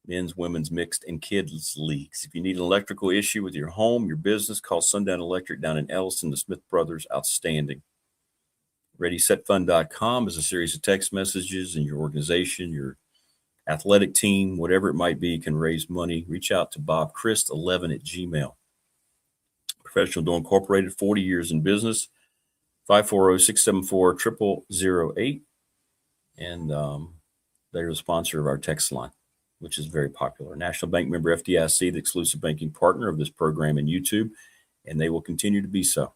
Men's, women's, mixed, and kids leagues. If you need an electrical issue with your home, your business, call Sundown Electric down in Elliston. The Smith Brothers, outstanding. ReadySetFund.com is a series of text messages, and your organization, your athletic team, whatever it might be, can raise money. Reach out to Bob Christ 11 at Gmail. Professional Door Incorporated, 40 years in business. 540-674-0008. And they're the sponsor of our text line. which is very popular. National Bank member FDIC, the exclusive banking partner of this program and YouTube, and they will continue to be so.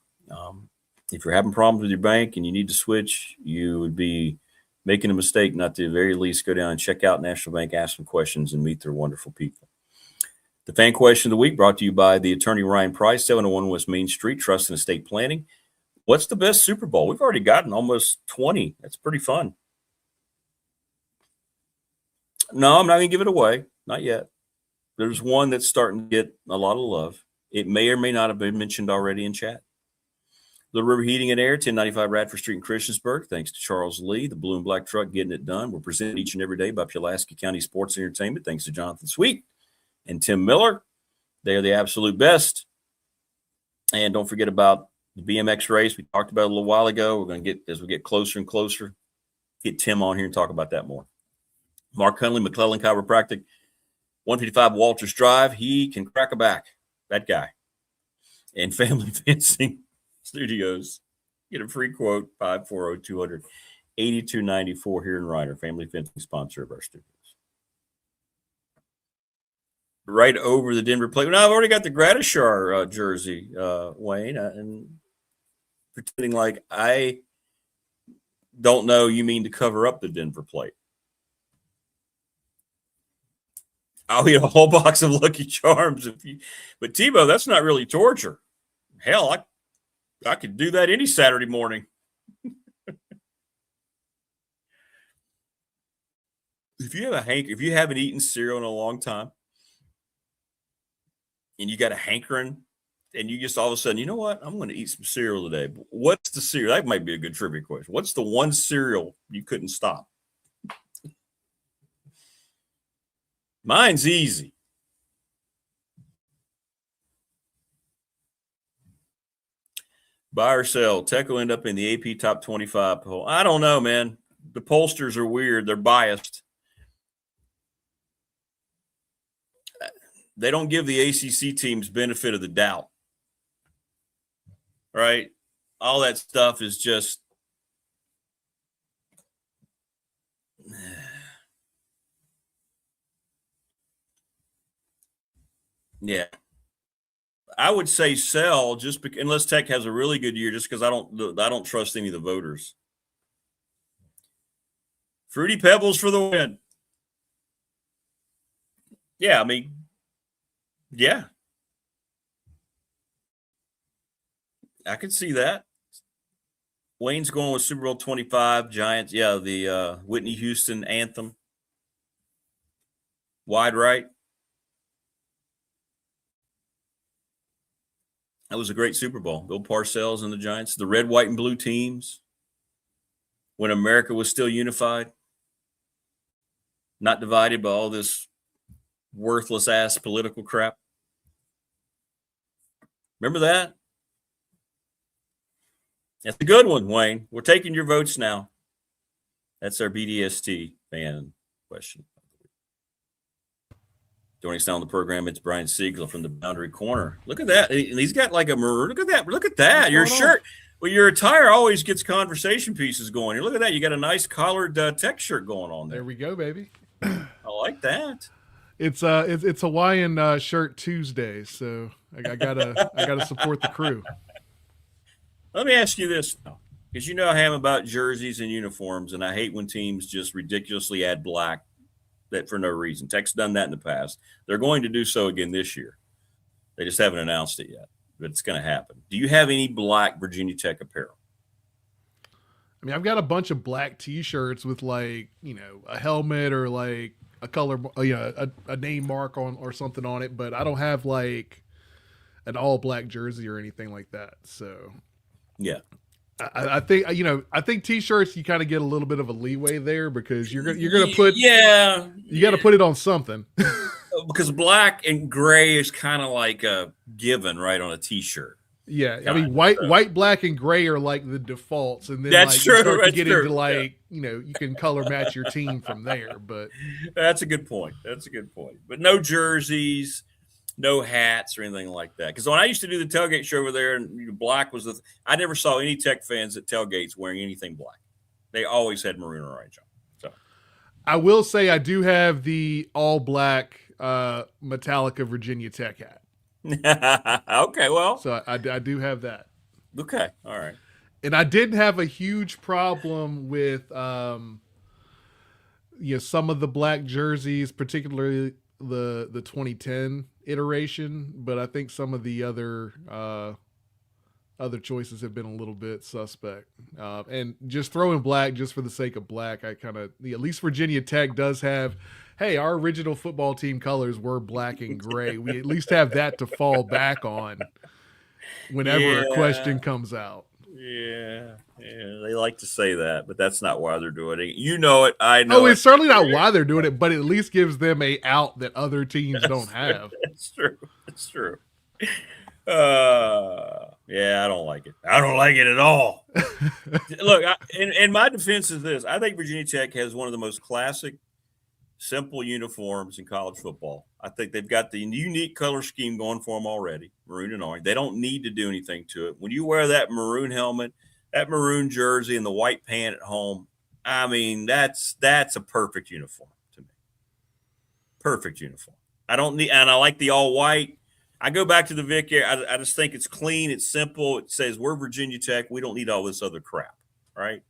If you're having problems with your bank and you need to switch, you would be making a mistake not to, at the very least, go down and check out National Bank, ask some questions, and meet their wonderful people. The fan question of the week brought to you by the attorney Ryan Price, 701 West Main Street, Trust and Estate Planning. What's the best Super Bowl? We've already gotten almost 20. That's pretty fun. No, I'm not going to give it away. Not yet. There's one that's starting to get a lot of love. It may or may not have been mentioned already in chat. Little River Heating and Air, 1095 Radford Street in Christiansburg. Thanks to Charles Lee, the blue and black truck, getting it done. We're presented each and every day by Pulaski County Sports and Entertainment. Thanks to Jonathan Sweet and Tim Miller. They are the absolute best. And don't forget about the BMX race we talked about a little while ago. We're going to get, as we get closer and closer, get Tim on here and talk about that more. Mark Hunley, McClellan Chiropractic, 155 Walters Drive. He can crack a back, that guy. And Family Fencing Studios. Get a free quote, 540-200-8294 here in Ryder. Family Fencing, sponsor of our studios. Right over the Denver plate. Now, I've already got the Gradishar jersey, Wayne, and pretending like I don't know you mean to cover up the Denver plate. I'll eat a whole box of Lucky Charms if you. But Tebow, that's not really torture. Hell, I could do that any Saturday morning. If you haven't eaten cereal in a long time, and you got a hankering, and you just all of a sudden, you know what? I'm going to eat some cereal today. What's the cereal? That might be a good trivia question. What's the one cereal you couldn't stop? Mine's easy. Buy or sell. Tech will end up in the AP top 25 poll. I don't know, man. The pollsters are weird. They're biased. They don't give the ACC teams benefit of the doubt. Right? All that stuff is just yeah. I would say sell just because, unless Tech has a really good year, just because I don't trust any of the voters. Fruity Pebbles for the win. Yeah, I mean, yeah. I could see that. Wayne's going with Super Bowl 25, Giants. Yeah, the Whitney Houston anthem. Wide right. That was a great Super Bowl. Bill Parcells and the Giants. The red, white, and blue teams. When America was still unified. Not divided by all this worthless-ass political crap. Remember that? That's a good one, Wayne. We're taking your votes now. That's our BDST fan question. Joining us now on the program, it's Brian Siegel from the Boundary Corner. Look at that. He's got like a maroon. Look at that. Look at that. Your shirt. Well, your attire always gets conversation pieces going. Look at that. You got a nice collared Tech shirt going on there. There we go, baby. I like that. It's Hawaiian shirt Tuesday, so I gotta support the crew. Let me ask you this now, because you know how I am about jerseys and uniforms, and I hate when teams just ridiculously add black that for no reason. Tech's done that in the past. They're going to do so again this year. They just haven't announced it yet, but it's going to happen. Do you have any black Virginia Tech apparel? I mean, I've got a bunch of black T-shirts with like, a helmet or like a color, a name mark on or something on it, but I don't have like an all black jersey or anything like that. So yeah. I think T-shirts you kind of get a little bit of a leeway there because you're gonna put you got to put it on something because black and gray is kind of like a given right on a T-shirt. Yeah, I mean white, black, and gray are like the defaults, and then that's true. You start to that's get true. into like you can color match your team from there. But that's a good point. But no jerseys. No hats or anything like that. Because when I used to do the tailgate show over there, and black was I never saw any Tech fans at tailgates wearing anything black. They always had maroon or orange on. So I will say I do have the all black Metallica Virginia Tech hat. Okay, well. So I do have that. Okay, all right. And I didn't have a huge problem with some of the black jerseys, particularly the 2010 iteration, but I think some of the other choices have been a little bit suspect. And just throwing black just for the sake of black, I kind of, at least Virginia Tech does have, hey, our original football team colors were black and gray. We at least have that to fall back on whenever a question comes out. Yeah, they like to say that, but that's not why they're doing it. You know it, I know. Oh, it's certainly not why they're doing it, but at least gives them a out that other teams don't have. That's true. That's true. Yeah, I don't like it. I don't like it at all. Look, in my defense is this: I think Virginia Tech has one of the most classic, simple uniforms in college football. I think they've got the unique color scheme going for them already, maroon and orange. They don't need to do anything to it. When you wear that maroon helmet, that maroon jersey, and the white pant at home, I mean, that's a perfect uniform to me. Perfect uniform. I don't need, and I like the all white. I go back to the Vic Air. I just think it's clean. It's simple. It says we're Virginia Tech. We don't need all this other crap, right?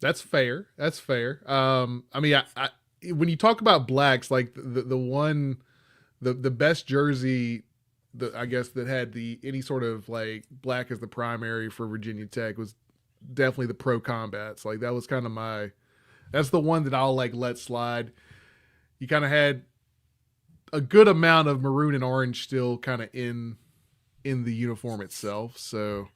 That's fair. That's fair. I mean, I when you talk about blacks, like the best jersey, I guess that had any sort of like black as the primary for Virginia Tech was definitely the Pro Combats. Like that was kind of that's the one that I'll like let slide. You kind of had a good amount of maroon and orange still kind of in the uniform itself. So,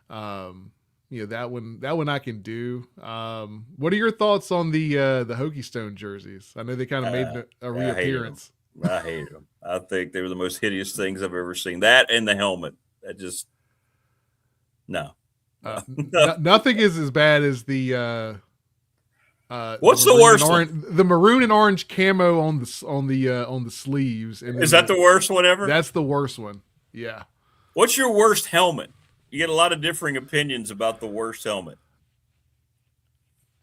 that one I can do. What are your thoughts on the Hokie Stone jerseys? I know they kind of made a reappearance. I hate them. I think they were the most hideous things I've ever seen. That and the helmet. That just no. Nothing is as bad as the. What's the worst one? The maroon and orange camo on the sleeves. And is that the worst one ever? That's the worst one. Yeah. What's your worst helmet? You get a lot of differing opinions about the worst helmet.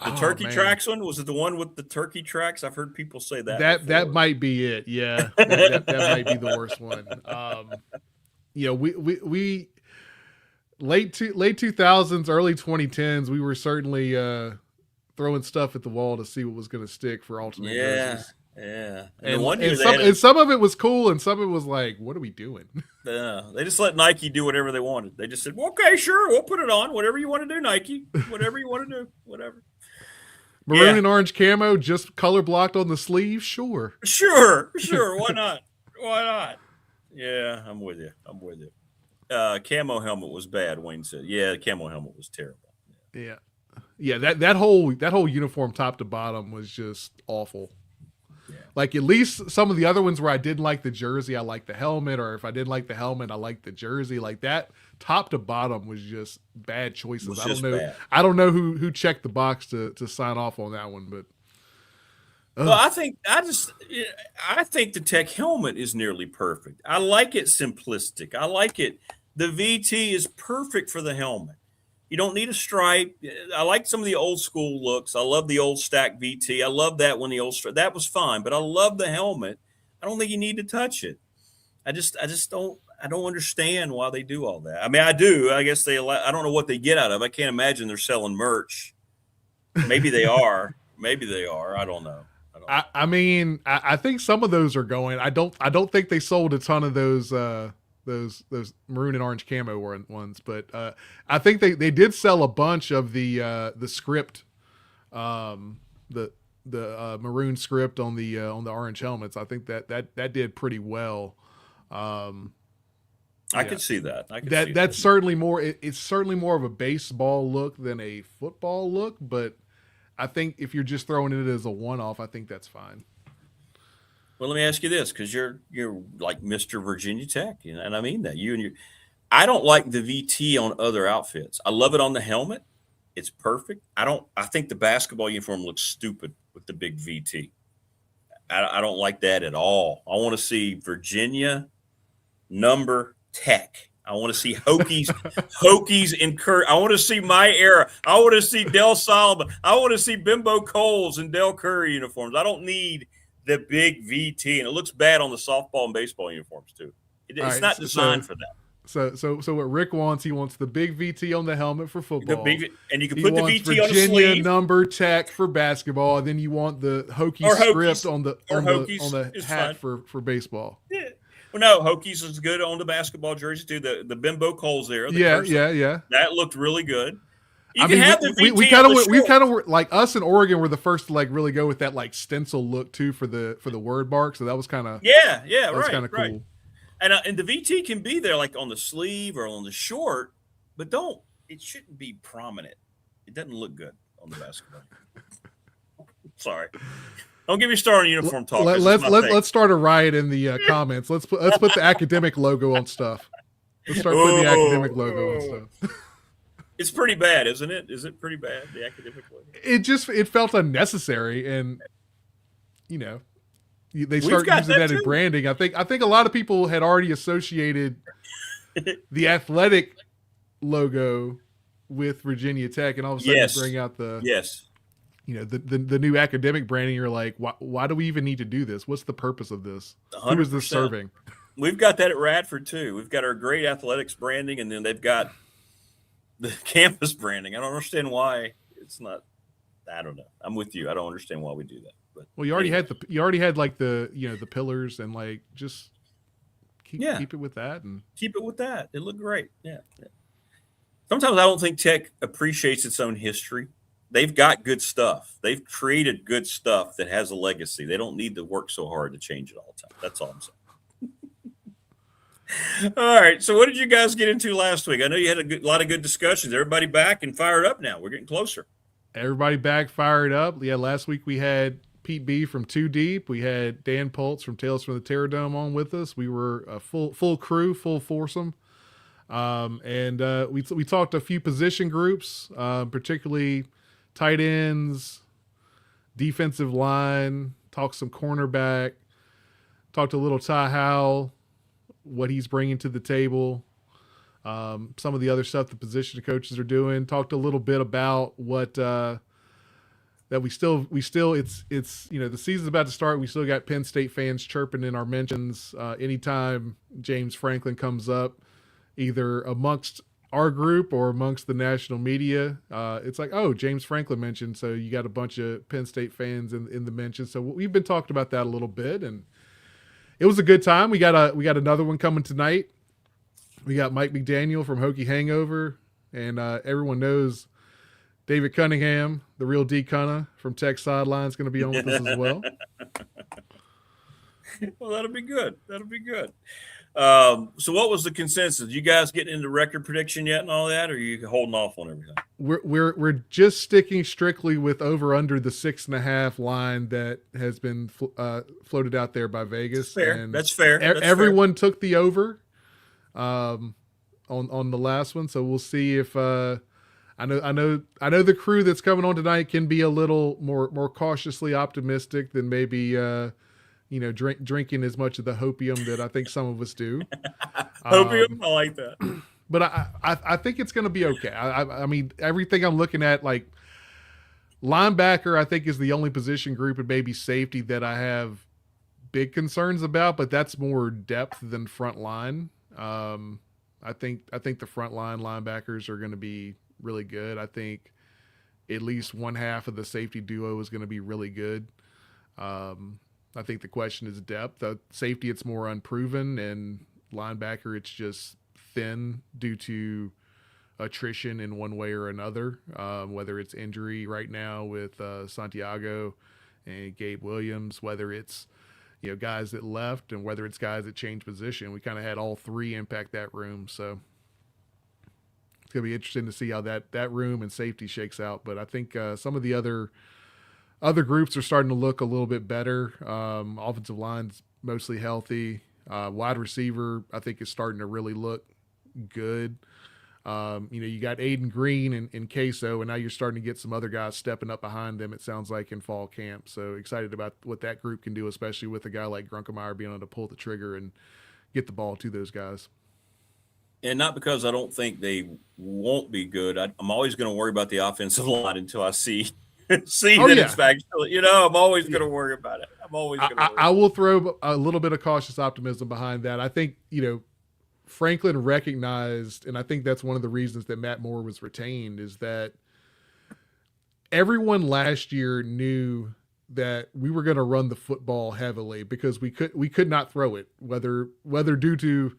The turkey tracks one? Was it the one with the turkey tracks? I've heard people say that. That might be it. Yeah. that might be the worst one. We late 2000s, early 2010s, we were certainly throwing stuff at the wall to see what was going to stick for alternate jerseys. Yeah. And some of it was cool, and some of it was like, what are we doing? They just let Nike do whatever they wanted. They just said, well, okay, sure, we'll put it on. Whatever you want to do, Nike. Whatever you want to do. Whatever. Maroon and orange camo, just color blocked on the sleeve? Sure. Sure. Why not? Yeah, I'm with you. Camo helmet was bad, Wayne said. Yeah, the camo helmet was terrible. Yeah, that whole uniform top to bottom was just awful. Yeah. Like at least some of the other ones where I didn't like the jersey, I liked the helmet, or if I didn't like the helmet, I liked the jersey. Like that top to bottom was just bad choices. I don't know who checked the box to sign off on that one, but well, I think the Tech helmet is nearly perfect. I like it simplistic. I like it. The VT is perfect for the helmet. You don't need a stripe. I like some of the old school looks. I love the old stack VT. I love that one. That was fine, but I love the helmet. I don't think you need to touch it. I just don't. I don't understand why they do all that. I mean, I do. I guess I don't know what they get out of it. I can't imagine they're selling merch. Maybe they are. I don't know. I mean, I think some of those are going. I don't think they sold a ton of those maroon and orange camo ones, but I think they did sell a bunch of the script, the maroon script on the orange helmets. I think that did pretty well. I could see that. That's certainly more. It's certainly more of a baseball look than a football look, but I think if you're just throwing it as a one-off, I think that's fine. Well, let me ask you this, because you're like Mr. Virginia Tech, and I mean that. I don't like the VT on other outfits. I love it on the helmet. It's perfect. I think the basketball uniform looks stupid with the big VT. I don't like that at all. I want to see Virginia number Tech I want to see Hokies incur. I want to see my era. I want to see Del Solomon. I want to see Bimbo Coles and Del Curry uniforms. I don't need the big VT, and it looks bad on the softball and baseball uniforms too. It's not designed for that. So what Rick wants, he wants the big VT on the helmet for football. And you can put the VT Virginia on the sleeve. number Tech for basketball, and then you want the Hokies script on the hat for baseball. Yeah. Well, no, Hokies is good on the basketball jersey too. The Bimbo Coles there. Yeah. That looked really good. We kind of like us in Oregon were the first to like really go with that like stencil look too for the word mark. So that was kind of cool. And the VT can be there like on the sleeve or on the short, but it shouldn't be prominent. It doesn't look good on the basketball. Sorry. Don't get me started on uniform talk. Let's start a riot in the comments. Let's put the academic logo on stuff. Let's start putting the academic logo on stuff. It's pretty bad, isn't it? Is it pretty bad, the academic logo? It felt unnecessary, and they start using that in branding. I think a lot of people had already associated the athletic logo with Virginia Tech, and all of a sudden you bring out the new academic branding. You're like, why do we even need to do this? What's the purpose of this? 100%. Who is this serving? We've got that at Radford too. We've got our great athletics branding, and then they've got the campus branding. I don't understand why it's not. I don't know. I'm with you. I don't understand why we do that. But well, you already had like the pillars, and like just keep it with that, and keep it with that. It looked great. Yeah. Sometimes I don't think Tech appreciates its own history. They've got good stuff. They've created good stuff that has a legacy. They don't need to work so hard to change it all the time. That's all I'm saying. All right. So what did you guys get into last week? I know you had a lot of good discussions. Everybody back and fired up now. We're getting closer. Everybody back fired up. Yeah, last week we had Pete B from Too Deep. We had Dan Pultz from Tales from the Terror Dome on with us. We were a full crew, full foursome. And we talked a few position groups, particularly tight ends, defensive line, talked some cornerback, talked a little Ty Howell, what he's bringing to the table, some of the other stuff the position coaches are doing, talked a little bit about what that we still it's the season's about to start. We still got Penn State fans chirping in our mentions anytime James Franklin comes up, either amongst our group or amongst the national media. It's like, oh, James Franklin mentioned, so you got a bunch of Penn State fans in the mention. So we've been talking about that a little bit, and it was a good time. We got another one coming tonight. We got Mike McDaniel from Hokie Hangover, and everyone knows David Cunningham, the real D Cunna from Tech Sideline, is going to be on with us as well. Well, that'll be good. So what was the consensus? You guys getting into record prediction yet and all that, or are you holding off on everything? We're just sticking strictly with over under the 6.5 line that has been floated out there by Vegas. That's fair. Everyone took the over on the last one, so we'll see if I know the crew that's coming on tonight can be a little more cautiously optimistic than maybe drinking as much of the hopium that I think some of us do. Hopium, I like that. But I think it's going to be okay. I mean, everything I'm looking at, like linebacker, I think is the only position group, and maybe safety, that I have big concerns about. But that's more depth than front line. I think the front line linebackers are going to be really good. I think at least one half of the safety duo is going to be really good. I think the question is depth. The safety, it's more unproven, and linebacker, it's just thin due to attrition in one way or another, whether it's injury right now with Santiago and Gabe Williams, whether it's guys that left, and whether it's guys that changed position. We kind of had all three impact that room, so it's going to be interesting to see how that room and safety shakes out. But I think some of the other groups are starting to look a little bit better. Offensive line's mostly healthy. Wide receiver, I think, is starting to really look good. You got Aiden Green and Queso, and now you're starting to get some other guys stepping up behind them, it sounds like, in fall camp. So excited about what that group can do, especially with a guy like Grunkemeyer being able to pull the trigger and get the ball to those guys. And not because I don't think they won't be good. I'm always going to worry about the offensive line until I see it's actually, I'm always going to worry about it. I'm always going to I will throw a little bit of cautious optimism behind that. I think, Franklin recognized, and I think that's one of the reasons that Matt Moore was retained, is that everyone last year knew that we were going to run the football heavily because we could not throw it, whether due to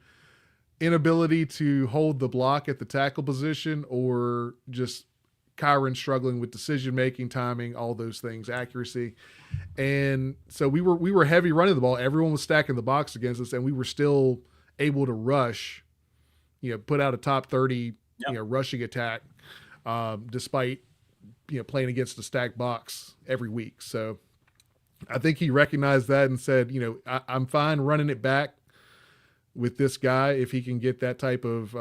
inability to hold the block at the tackle position or just Kyron struggling with decision making, timing, all those things, accuracy. And so we were heavy running the ball. Everyone was stacking the box against us, and we were still able to rush, put out a top 30 rushing attack, despite playing against a stacked box every week. So I think he recognized that and said, I'm fine running it back with this guy if he can get that type of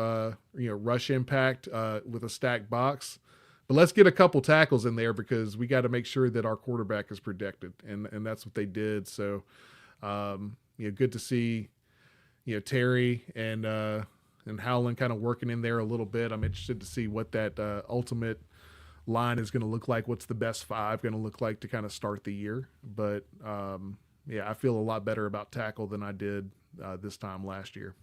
rush impact with a stacked box. But let's get a couple tackles in there because we got to make sure that our quarterback is protected, and that's what they did. So good to see Terry and Howland kind of working in there a little bit. I'm interested to see what that ultimate line is going to look like. What's the best five going to look like to kind of start the year? But I feel a lot better about tackle than I did this time last year.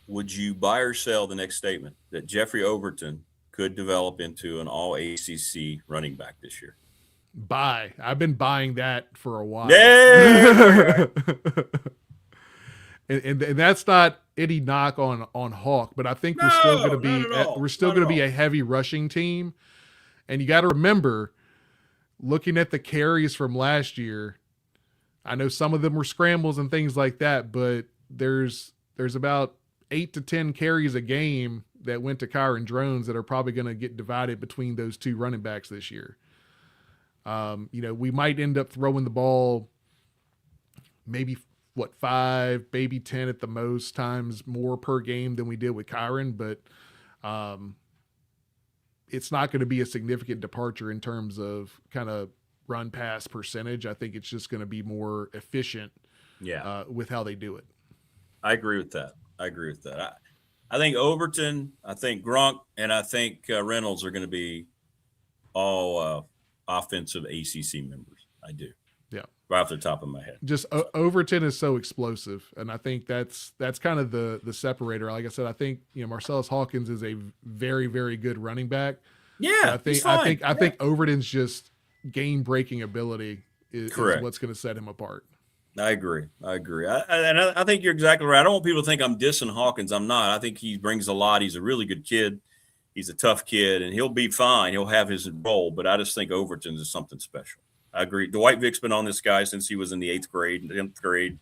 Would you buy or sell the next statement that Jeffrey Overton could develop into an all ACC running back this year? Buy. I've been buying that for a while. Yeah. and that's not any knock on Hawk, but I think we're still going to be a heavy rushing team. And you got to remember, looking at the carries from last year, I know some of them were scrambles and things like that, but there's about 8 to 10 carries a game that went to Kyron Drones that are probably going to get divided between those two running backs this year. We might end up throwing the ball maybe 5, maybe 10 at the most times more per game than we did with Kyron, but it's not going to be a significant departure in terms of kind of run pass percentage. I think it's just going to be more efficient with how they do it. I agree with that. I think Overton, I think Gronk, and I think Reynolds are going to be all offensive ACC members. I do. Yeah. Right off the top of my head. Just Overton is so explosive, and I think that's kind of the separator. Like I said, I think Marcellus Hawkins is a very, very good running back. Yeah, I think Overton's just game-breaking ability is what's going to set him apart. I agree. I think you're exactly right. I don't want people to think I'm dissing Hawkins. I'm not. I think he brings a lot. He's a really good kid. He's a tough kid, and he'll be fine. He'll have his role, but I just think Overton is something special. I agree. Dwight Vick's been on this guy since he was in the 8th grade, 10th grade.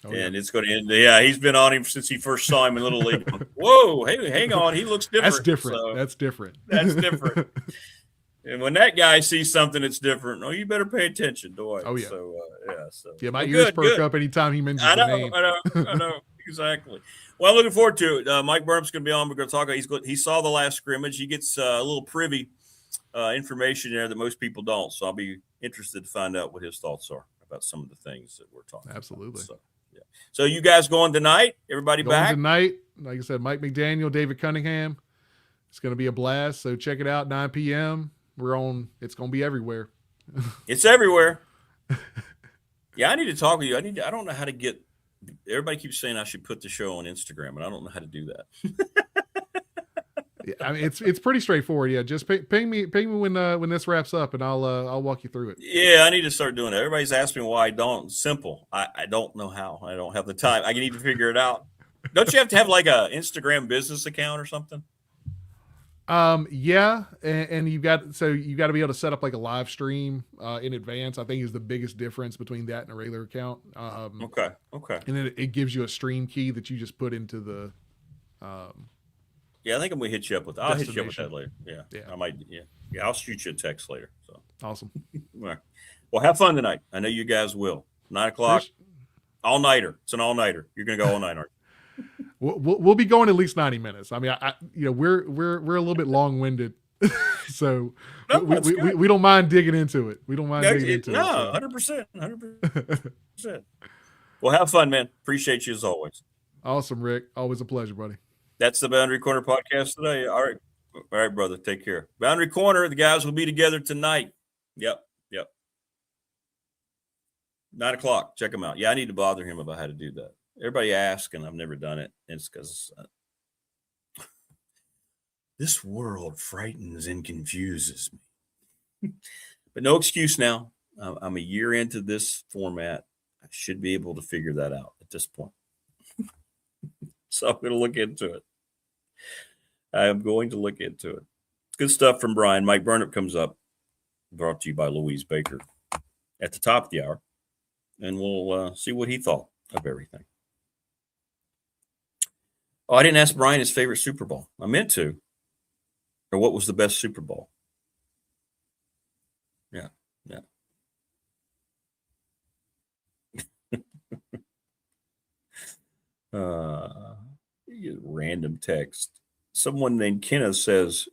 And it's going to end. Yeah, he's been on him since he first saw him in Little League. Whoa, hey, hang on. He looks different. That's different. That's different. And when that guy sees something that's different, you better pay attention, Dwight. Oh, yeah. So, my ears perk up anytime he mentions the name. I know. Exactly. Well, I'm looking forward to it. Mike Burnham's going to be on. We're going to talk. He saw the last scrimmage. He gets a little privy information there that most people don't. So I'll be interested to find out what his thoughts are about some of the things that we're talking Absolutely. about. So you guys going tonight? Everybody back? Tonight. Like I said, Mike McDaniel, David Cunningham. It's going to be a blast. So check it out, 9 p.m. We're on. It's going to be everywhere. It's everywhere. Yeah, I need to talk with you. I don't know how to get. Everybody keeps saying I should put the show on Instagram, and I don't know how to do that. Yeah, I mean, it's pretty straightforward. Yeah, just ping me when this wraps up, and I'll walk you through it. Yeah, I need to start doing it. Everybody's asking me why I don't. Simple. I don't know how. I don't have the time. I need to figure it out. Don't you have to have like a Instagram business account or something? Yeah, and you got to be able to set up like a live stream in advance. I think is the biggest difference between that and a regular account. Okay. And then it gives you a stream key that you just put into the. Yeah, I think I'm gonna hit you up with. I'll hit you up with that later. Yeah, I might. Yeah, I'll shoot you a text later. So awesome. Well, have fun tonight. I know you guys will. 9 o'clock, all nighter. It's an all nighter. You're gonna go all night, aren't you? We'll be going at least 90 minutes. I mean, we're a little bit long winded, so we don't mind digging into it. We don't mind digging into it. No, 100%. Well, have fun, man. Appreciate you as always. Awesome, Rick. Always a pleasure, buddy. That's the Boundary Corner podcast today. All right, brother. Take care. Boundary Corner, the guys will be together tonight. Yep. 9:00. Check them out. Yeah, I need to bother him about how to do that. Everybody asks, and I've never done it. It's because this world frightens and confuses me. But no excuse now. I'm a year into this format. I should be able to figure that out at this point. So I'm going to look into it. I am going to look into it. Good stuff from Brian. Mike Burnip comes up, brought to you by Louise Baker at the top of the hour. And we'll see what he thought of everything. Oh, I didn't ask Brian his favorite Super Bowl. I meant to. Or what was the best Super Bowl? Yeah. Random text. Someone named Kenneth says,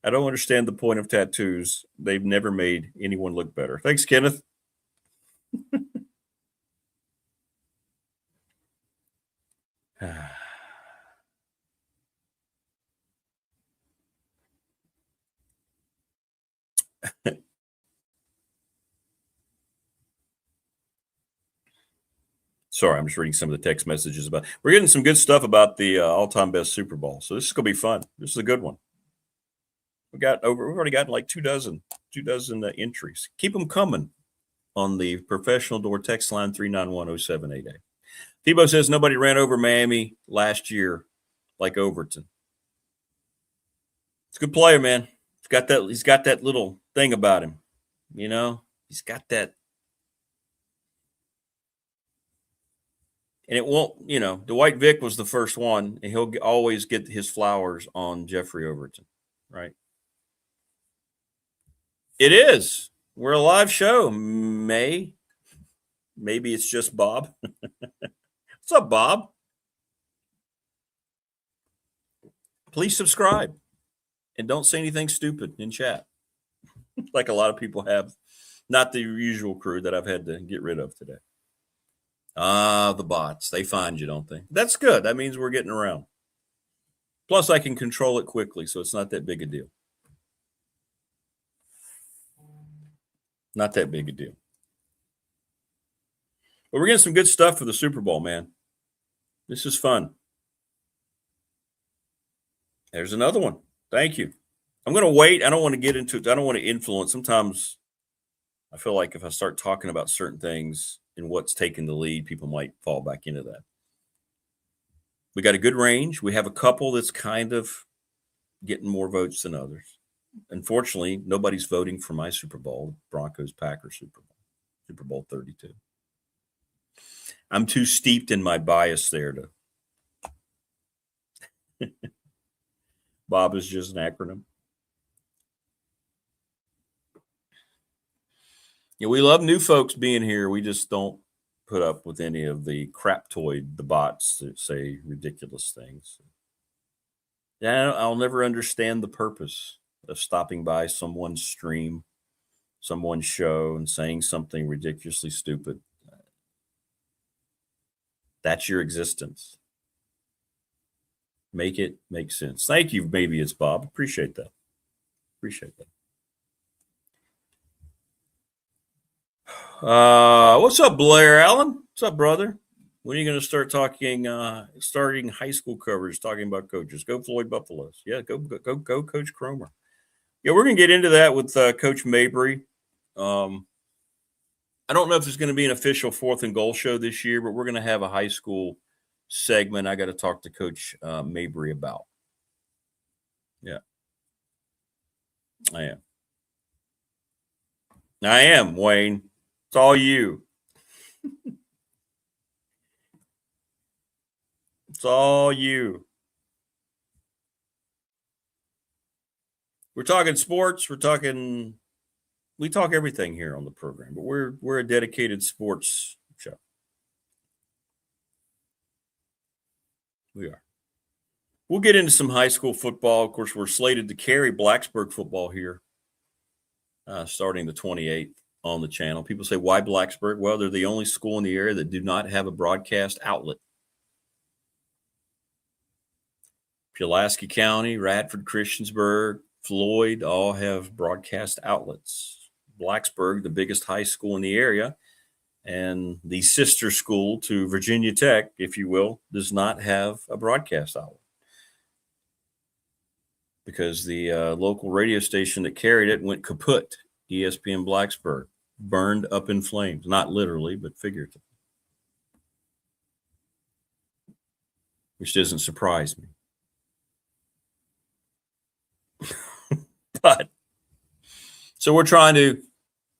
I don't understand the point of tattoos. They've never made anyone look better. Thanks, Kenneth. Sorry, I'm just reading some of the text messages about. We're getting some good stuff about the all-time best Super Bowl. So this is going to be fun. This is a good one. We've already gotten like two dozen entries. Keep them coming on the professional door text line 3910788. Tebow says nobody ran over Miami last year like Overton. It's a good player, man. He's got that little thing about him. You know, he's got that. And it won't, Dwight Vick was the first one, and he'll always get his flowers on Jeffrey Overton, right? It is. We're a live show, Maybe it's just Bob. What's up, Bob? Please subscribe and don't say anything stupid in chat like a lot of people have. Not the usual crew that I've had to get rid of today. The bots. They find you, don't they? That's good. That means we're getting around. Plus, I can control it quickly, so it's not that big a deal. Not that big a deal. But we're getting some good stuff for the Super Bowl, man. This is fun. There's another one. Thank you. I'm going to wait. I don't want to get into it. I don't want to influence. Sometimes I feel like if I start talking about certain things and what's taking the lead, people might fall back into that. We got a good range. We have a couple that's kind of getting more votes than others. Unfortunately, nobody's voting for my Super Bowl, Broncos-Packers Super Bowl 32. I'm too steeped in my bias there to. Bob is just an acronym. Yeah, we love new folks being here. We just don't put up with any of the craptoid, the bots that say ridiculous things. Yeah, I'll never understand the purpose of stopping by someone's stream, someone's show, and saying something ridiculously stupid. That's your existence. Make it make sense. Thank you. Maybe it's Bob. Appreciate that. What's up, Blair Allen? What's up, brother? When are you going to start starting high school coverage, talking about coaches? Go Floyd Buffaloes. Yeah, go Coach Cromer. Yeah, we're going to get into that with Coach Mabry. I don't know if there's going to be an official 4th and Goal show this year, but we're going to have a high school segment I got to talk to Coach Mabry about. Yeah. I am, Wayne. It's all you. It's all you. We're talking sports. We talk everything here on the program, but we're a dedicated sports show. We are. We'll get into some high school football. Of course, we're slated to carry Blacksburg football here starting the 28th. on the channel. People say, why Blacksburg? Well, they're the only school in the area that do not have a broadcast outlet. Pulaski County, Radford, Christiansburg, Floyd all have broadcast outlets. Blacksburg, the biggest high school in the area, and the sister school to Virginia Tech, if you will, does not have a broadcast outlet because the local radio station that carried it went kaput. ESPN Blacksburg burned up in flames, not literally, but figuratively, which doesn't surprise me. But so we're trying to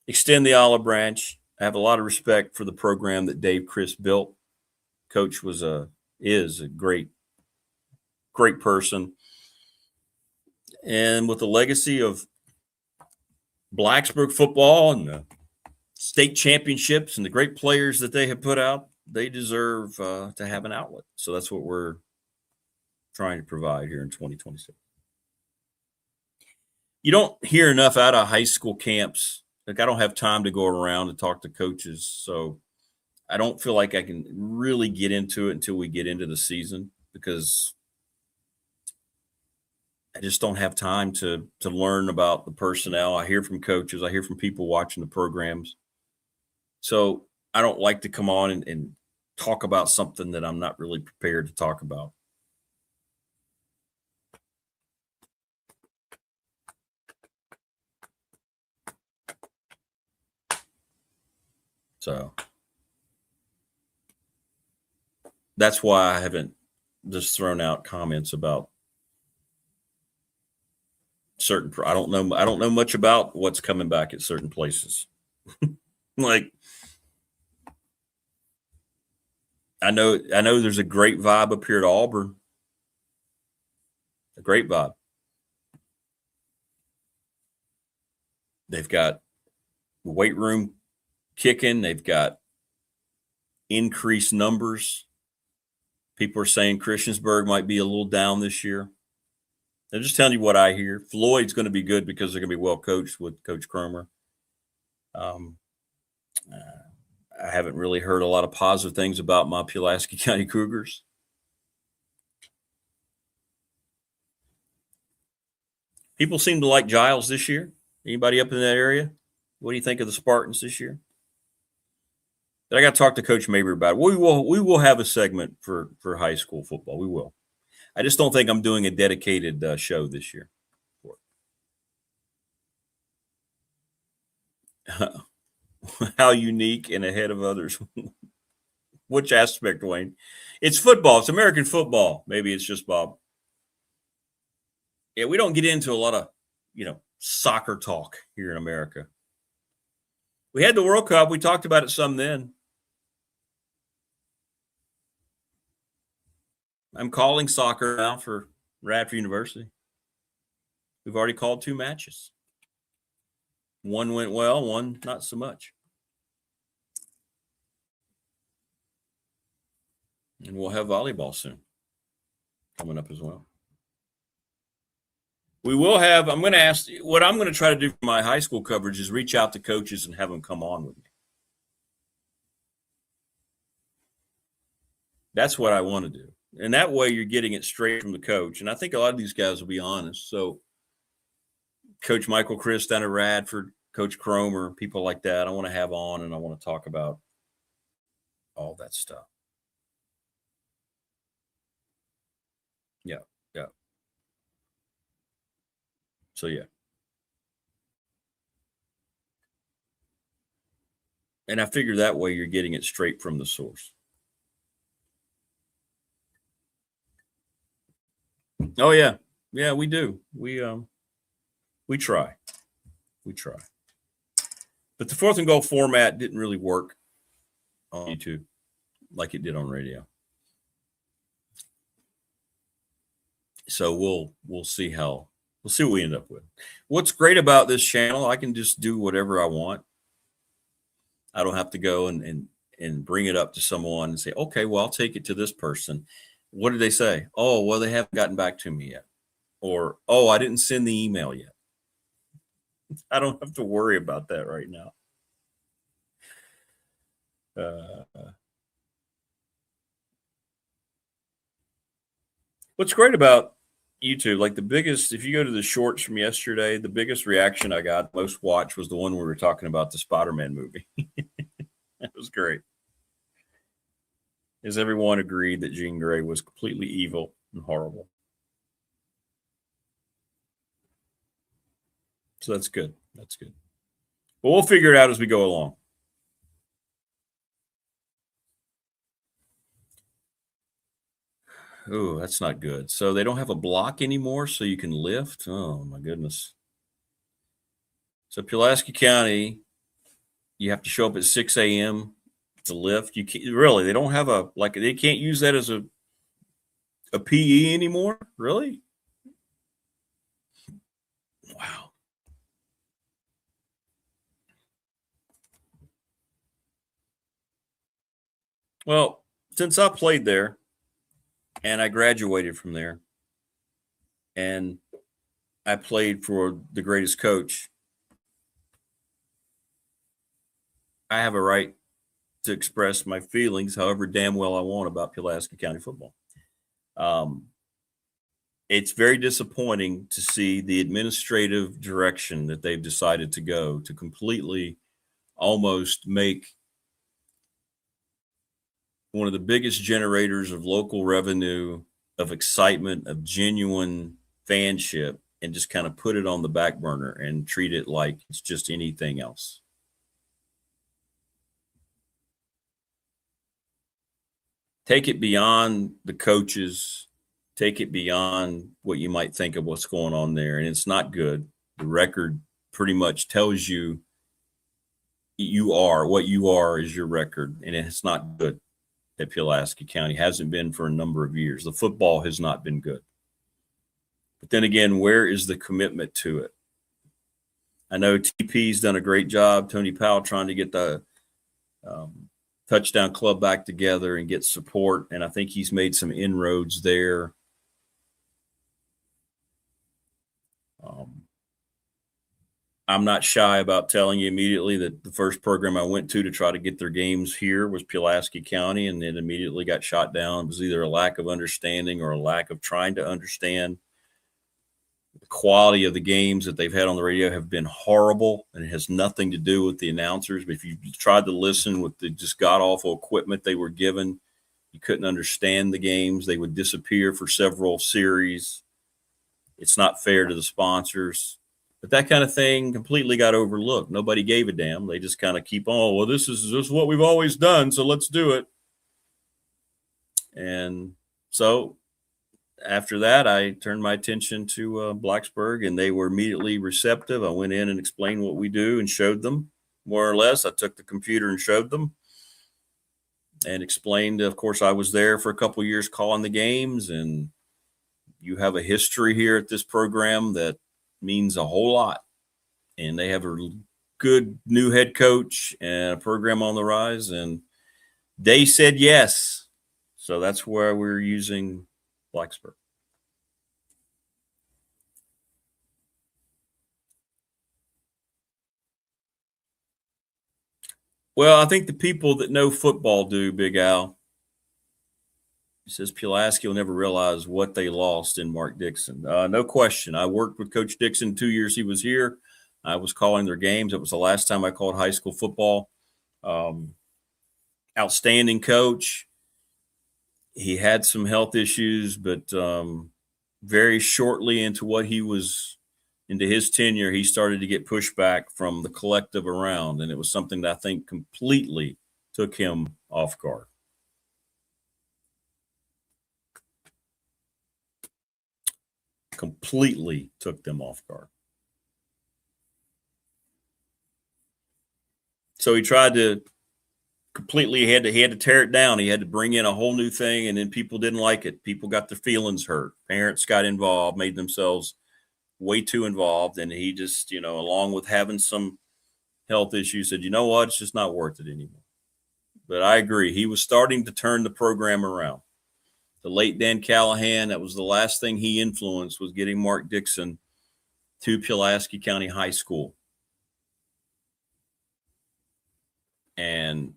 extend the olive branch. I have a lot of respect for the program that Dave Chris built. Coach is a great person. And with the legacy of Blacksburg football and the state championships and the great players that they have put out, they deserve to have an outlet. So that's what we're trying to provide here in 2026. You don't hear enough out of high school camps. Like, I don't have time to go around and talk to coaches, so I don't feel like I can really get into it until we get into the season because I just don't have time to learn about the personnel. I hear from coaches. I hear from people watching the programs. So I don't like to come on and talk about something that I'm not really prepared to talk about. So that's why I haven't just thrown out comments about certain. I don't know much about what's coming back at certain places. Like, I know there's a great vibe up here at Auburn. A great vibe. They've got the weight room kicking. They've got increased numbers. People are saying Christiansburg might be a little down this year. I'm just telling you what I hear. Floyd's going to be good because they're going to be well coached with Coach Cromer. I haven't really heard a lot of positive things about my Pulaski County Cougars. People seem to like Giles this year. Anybody up in that area? What do you think of the Spartans this year? I got to talk to Coach Mabry about it. We will have a segment for high school football. We will. I just don't think I'm doing a dedicated show this year. How unique and ahead of others. Which aspect, Wayne? It's football. It's American football. Maybe it's just Bob. Yeah, we don't get into a lot of, soccer talk here in America. We had the World Cup. We talked about it some then. I'm calling soccer now for Radford University. We've already called 2 matches. One went well, one not so much. And we'll have volleyball soon coming up as well. We will have, I'm going to ask, what I'm going to try to do for my high school coverage is reach out to coaches and have them come on with me. That's what I want to do. And that way you're getting it straight from the coach. And I think a lot of these guys will be honest. So Coach Michael Chris down at Radford, Coach Cromer, people like that, I want to have on and I want to talk about all that stuff. Yeah. So, yeah. And I figure that way you're getting it straight from the source. Oh, yeah. Yeah, we do. We try. We try. But the 4th and goal format didn't really work on YouTube like it did on radio. So we'll see what we end up with. What's great about this channel, I can just do whatever I want. I don't have to go and bring it up to someone and say, okay, well, I'll take it to this person. What did they say? Oh, well, they haven't gotten back to me yet. Or, I didn't send the email yet. I don't have to worry about that right now. What's great about YouTube, like the biggest, if you go to the shorts from yesterday, the biggest reaction I got, most watched, was the one we were talking about, the Spider-Man movie. That was great. As everyone agreed that Jean Grey was completely evil and horrible. So that's good. That's good. But we'll figure it out as we go along. Oh, that's not good. So they don't have a block anymore so you can lift? Oh, my goodness. So Pulaski County, you have to show up at 6 a.m. to lift. You can't, really, they don't have a, like, they can't use that as a PE anymore? Really? Wow. Well, since I played there, and I graduated from there, and I played for the greatest coach, I have a right to express my feelings however damn well I want about Pulaski County football. It's very disappointing to see the administrative direction that they've decided to go to completely almost make one of the biggest generators of local revenue, of excitement, of genuine fanship, and just kind of put it on the back burner and treat it like it's just anything else. Take it beyond the coaches, take it beyond what you might think of what's going on there, and it's not good. The record pretty much tells you you are what you are is your record, and it's not good. At Pulaski County hasn't been for a number of years. The football has not been good. But then again, where is the commitment to it? I know TP's done a great job, Tony Powell, trying to get the touchdown club back together and get support, and I think he's made some inroads there. I'm not shy about telling you immediately that the first program I went to try to get their games here was Pulaski County, and it immediately got shot down. It was either a lack of understanding or a lack of trying to understand. The quality of the games that they've had on the radio have been horrible, and it has nothing to do with the announcers. But if you tried to listen with the just god-awful equipment they were given, you couldn't understand the games. They would disappear for several series. It's not fair to the sponsors. But that kind of thing completely got overlooked. Nobody gave a damn. They just kind of keep, oh, well, this is what we've always done, so let's do it. And so after that, I turned my attention to Blacksburg, and they were immediately receptive. I went in and explained what we do and showed them, more or less. I took the computer and showed them and explained, of course, I was there for a couple of years calling the games, and you have a history here at this program that means a whole lot, and they have a good new head coach and a program on the rise, and they said yes. So that's where we're using Blacksburg. Well, I think the people that know football do, Big Al. He says Pulaski will never realize what they lost in Mark Dixon. No question. I worked with Coach Dixon 2 years he was here. I was calling their games. It was the last time I called high school football. Outstanding coach. He had some health issues, but very shortly into his tenure, he started to get pushback from the collective around, and it was something that I think completely took him off guard. Completely took them off guard. So he tried to completely, he had to tear it down. He had to bring in a whole new thing, and then people didn't like it. People got their feelings hurt. Parents got involved, made themselves way too involved, and he just, along with having some health issues, said, you know what, it's just not worth it anymore. But I agree. He was starting to turn the program around. The late Dan Callahan, that was the last thing he influenced, was getting Mark Dixon to Pulaski County High School. And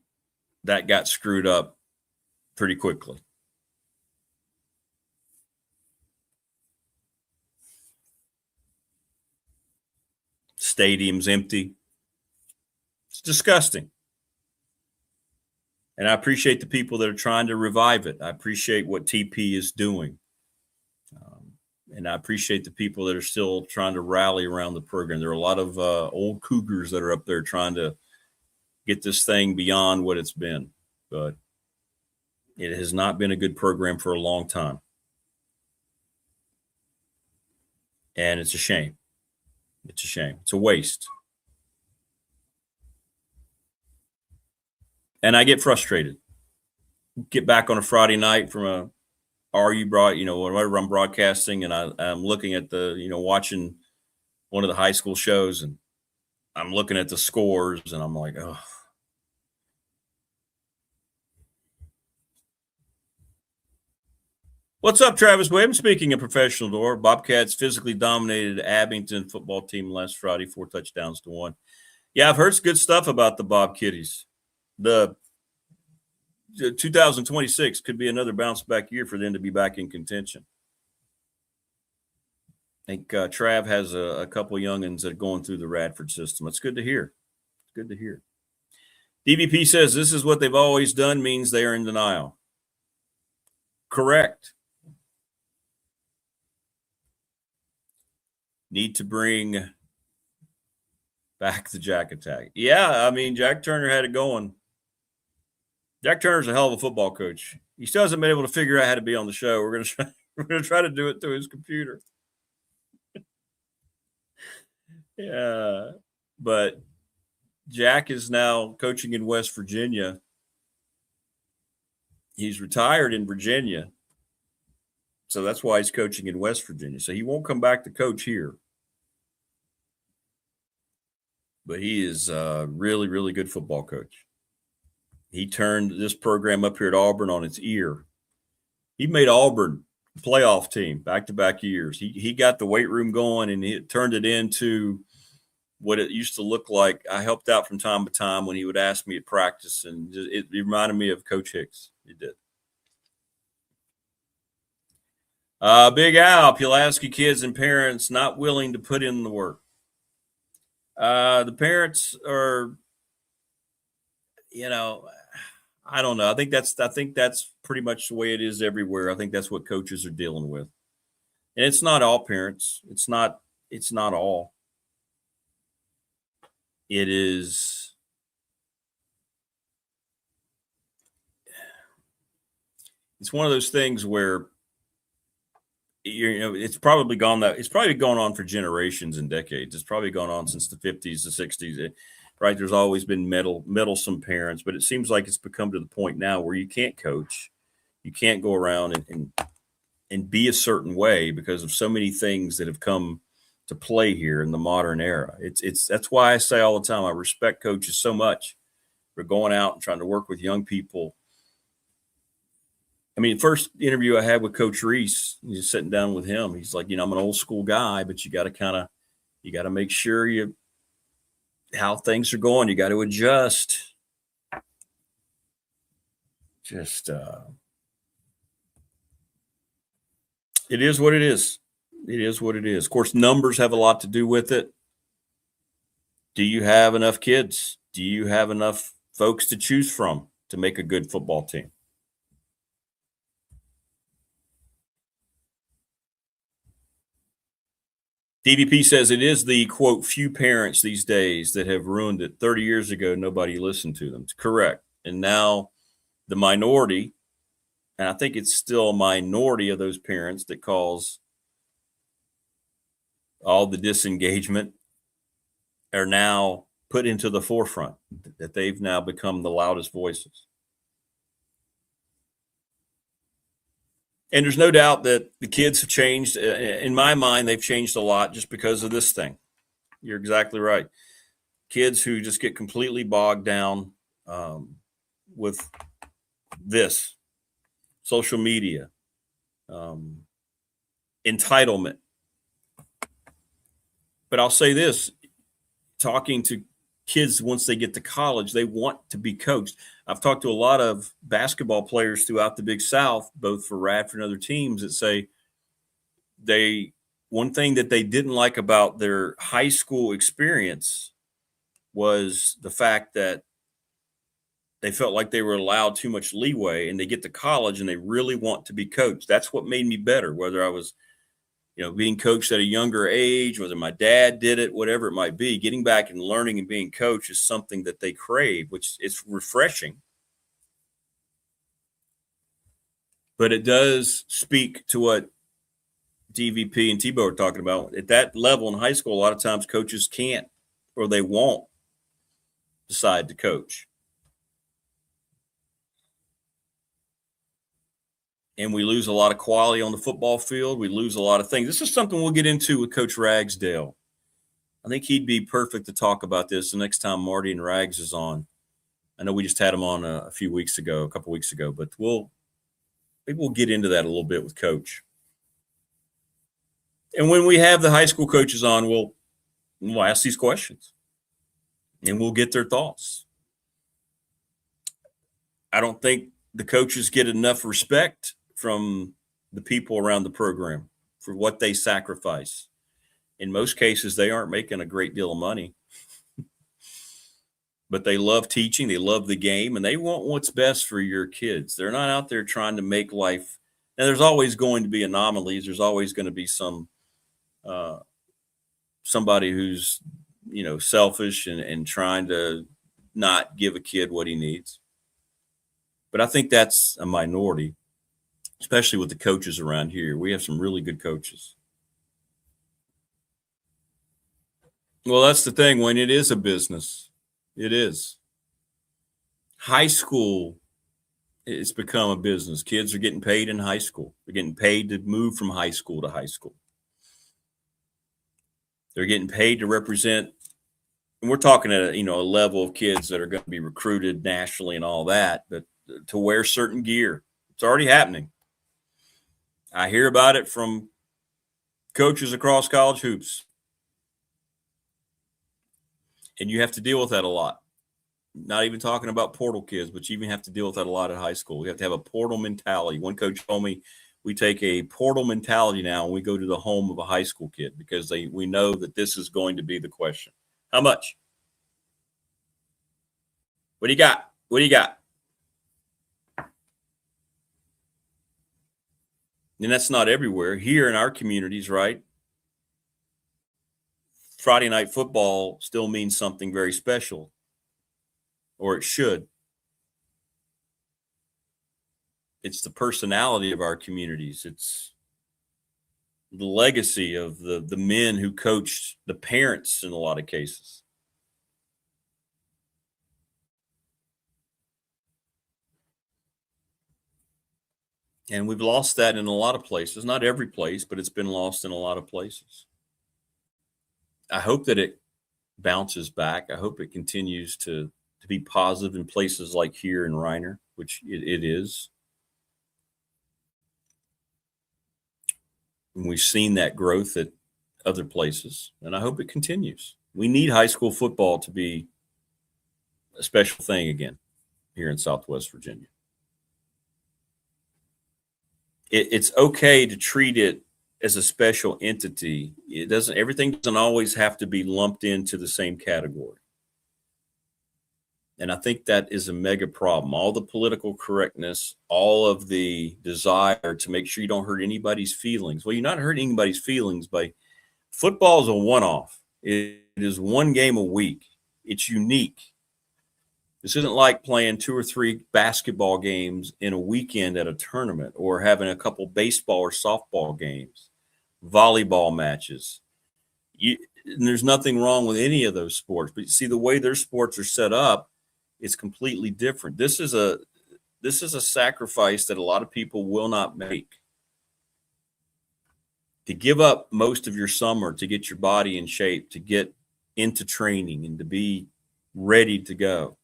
that got screwed up pretty quickly. Stadium's empty. It's disgusting. And I appreciate the people that are trying to revive it. I appreciate what TP is doing. And I appreciate the people that are still trying to rally around the program. There are a lot of old Cougars that are up there trying to get this thing beyond what it's been. But it has not been a good program for a long time. And it's a shame. It's a shame. It's a waste. And I get frustrated. Get back on a Friday night from a whatever I'm broadcasting, and I'm looking at watching one of the high school shows, and I'm looking at the scores, and I'm like, oh. What's up, Travis Webb? Speaking of professional door, Bobcats physically dominated Abington football team last Friday, 4 touchdowns to 1. Yeah, I've heard some good stuff about the Bob Kitties. The 2026 could be another bounce back year for them to be back in contention. I think Trav has a couple youngins that are going through the Radford system. It's good to hear. It's good to hear. DVP says this is what they've always done, means they are in denial. Correct. Need to bring back the Jack Attack. Yeah, I mean, Jack Turner had it going. Jack Turner's a hell of a football coach. He still hasn't been able to figure out how to be on the show. We're gonna try to do it through his computer. Yeah, but Jack is now coaching in West Virginia. He's retired in Virginia, so that's why he's coaching in West Virginia. So he won't come back to coach here. But he is a really, really good football coach. He turned this program up here at Auburn on its ear. He made Auburn a playoff team back-to-back years. He got the weight room going, and he turned it into what it used to look like. I helped out from time to time when he would ask me at practice, and it reminded me of Coach Hicks. It did. Big Al, Pulaski kids and parents not willing to put in the work. The parents are, I don't know. I think that's pretty much the way it is everywhere. I think that's what coaches are dealing with. And it's not all parents. It's not all. It is. It's one of those things where it's probably gone on for generations and decades. It's probably gone on since the 50s, the 60s. Right, there's always been meddlesome parents, but it seems like it's become to the point now where you can't coach, you can't go around and be a certain way because of so many things that have come to play here in the modern era. That's why I say all the time I respect coaches so much for going out and trying to work with young people. I mean, first interview I had with Coach Reese, he's sitting down with him. He's like, I'm an old school guy, but you got to make sure how things are going. You got to adjust. It is what it is. It is what it is. Of course, numbers have a lot to do with it. Do you have enough kids? Do you have enough folks to choose from to make a good football team? DVP says it is the, quote, few parents these days that have ruined it. 30 years ago, nobody listened to them. It's correct. And now the minority, and I think it's still a minority of those parents that cause all the disengagement, are now put into the forefront, that they've now become the loudest voices. And there's no doubt that the kids have changed. In my mind, they've changed a lot just because of this thing. You're exactly right. Kids who just get completely bogged down with this, social media, entitlement. But I'll say this, talking to kids, once they get to college, they want to be coached. I've talked to a lot of basketball players throughout the Big South, both for Radford and other teams, that say one thing that they didn't like about their high school experience was the fact that they felt like they were allowed too much leeway, and they get to college and they really want to be coached. That's what made me better, whether I was being coached at a younger age, whether my dad did it, whatever it might be. Getting back and learning and being coached is something that they crave, which is refreshing. But it does speak to what DVP and Tebow are talking about. At that level in high school, a lot of times coaches can't or they won't decide to coach. And we lose a lot of quality on the football field. We lose a lot of things. This is something we'll get into with Coach Ragsdale. I think he'd be perfect to talk about this the next time Marty and Rags is on. I know we just had him on a couple weeks ago, but maybe we'll get into that a little bit with Coach. And when we have the high school coaches on, we'll ask these questions and we'll get their thoughts. I don't think the coaches get enough respect from the people around the program for what they sacrifice. In most cases, they aren't making a great deal of money, but they love teaching. They love the game, and they want what's best for your kids. They're not out there trying to make life. Now, there's always going to be anomalies. There's always going to be somebody who's, selfish and trying to not give a kid what he needs. But I think that's a minority, especially with the coaches around here. We have some really good coaches. Well, that's the thing. When it is a business, it is. High school, it's become a business. Kids are getting paid in high school. They're getting paid to move from high school to high school. They're getting paid to represent. And we're talking at a level of kids that are going to be recruited nationally and all that, but to wear certain gear. It's already happening. I hear about it from coaches across college hoops. And you have to deal with that a lot. Not even talking about portal kids, but you even have to deal with that a lot at high school. We have to have a portal mentality. One coach told me we take a portal mentality now and we go to the home of a high school kid because we know that this is going to be the question. How much? What do you got? What do you got? And that's not everywhere. Here in our communities, right? Friday night football still means something very special, or it should. It's the personality of our communities. It's the legacy of the men who coached the parents in a lot of cases. And we've lost that in a lot of places. Not every place, but it's been lost in a lot of places. I hope that it bounces back. I hope it continues to be positive in places like here in Reiner, which it is. And we've seen that growth at other places, and I hope it continues. We need high school football to be a special thing again here in Southwest Virginia. It's okay to treat it as a special entity. Everything doesn't always have to be lumped into the same category. And I think that is a mega problem. All the political correctness, all of the desire to make sure you don't hurt anybody's feelings. Well, you're not hurting anybody's feelings by football is a one-off. It is one game a week. It's unique. This isn't like playing 2 or 3 basketball games in a weekend at a tournament or having a couple baseball or softball games, volleyball matches. And there's nothing wrong with any of those sports. But you see, the way their sports are set up, it's completely different. This is a sacrifice that a lot of people will not make. To give up most of your summer to get your body in shape, to get into training and to be ready to go.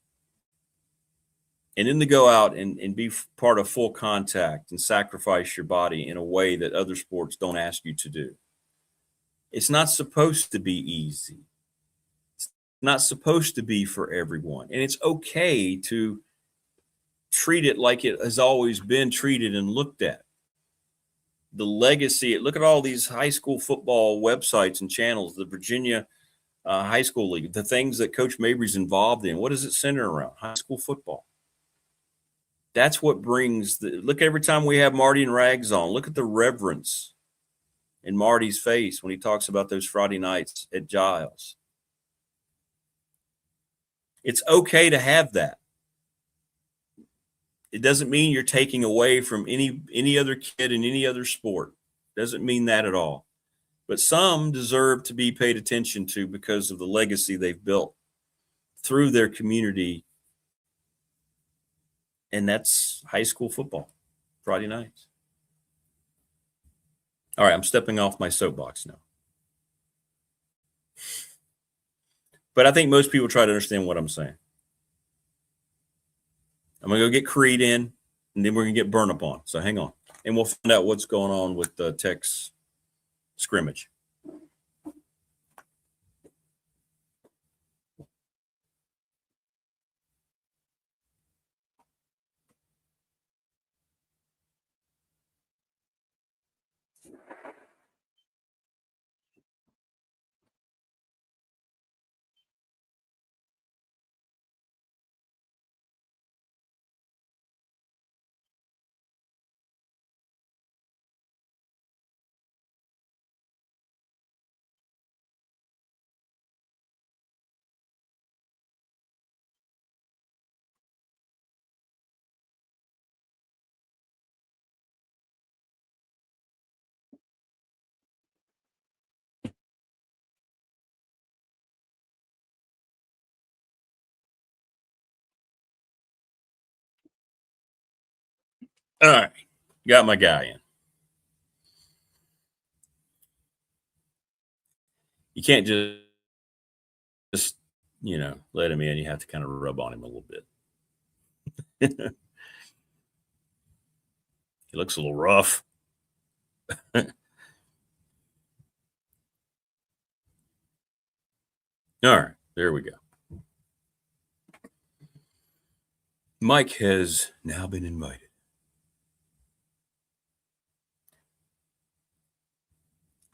And then to go out and be part of full contact and sacrifice your body in a way that other sports don't ask you to do. It's not supposed to be easy. It's not supposed to be for everyone. And it's okay to treat it like it has always been treated and looked at. The legacy, look at all these high school football websites and channels, the Virginia High School League, the things that Coach Mabry's involved in. What does it center around? High school football. That's what brings look, every time we have Marty and Rags on, look at the reverence in Marty's face when he talks about those Friday nights at Giles. It's okay to have that. It doesn't mean you're taking away from any other kid in any other sport. Doesn't mean that at all. But some deserve to be paid attention to because of the legacy they've built through their community. And that's high school football, Friday nights. All right, I'm stepping off my soapbox now. But I think most people try to understand what I'm saying. I'm going to go get Creed in, and then we're going to get Burn Up on. So hang on. And we'll find out what's going on with the Tech's scrimmage. All right, got my guy in. You can't just let him in. You have to kind of rub on him a little bit. He looks a little rough. All right, there we go. Mike has now been invited.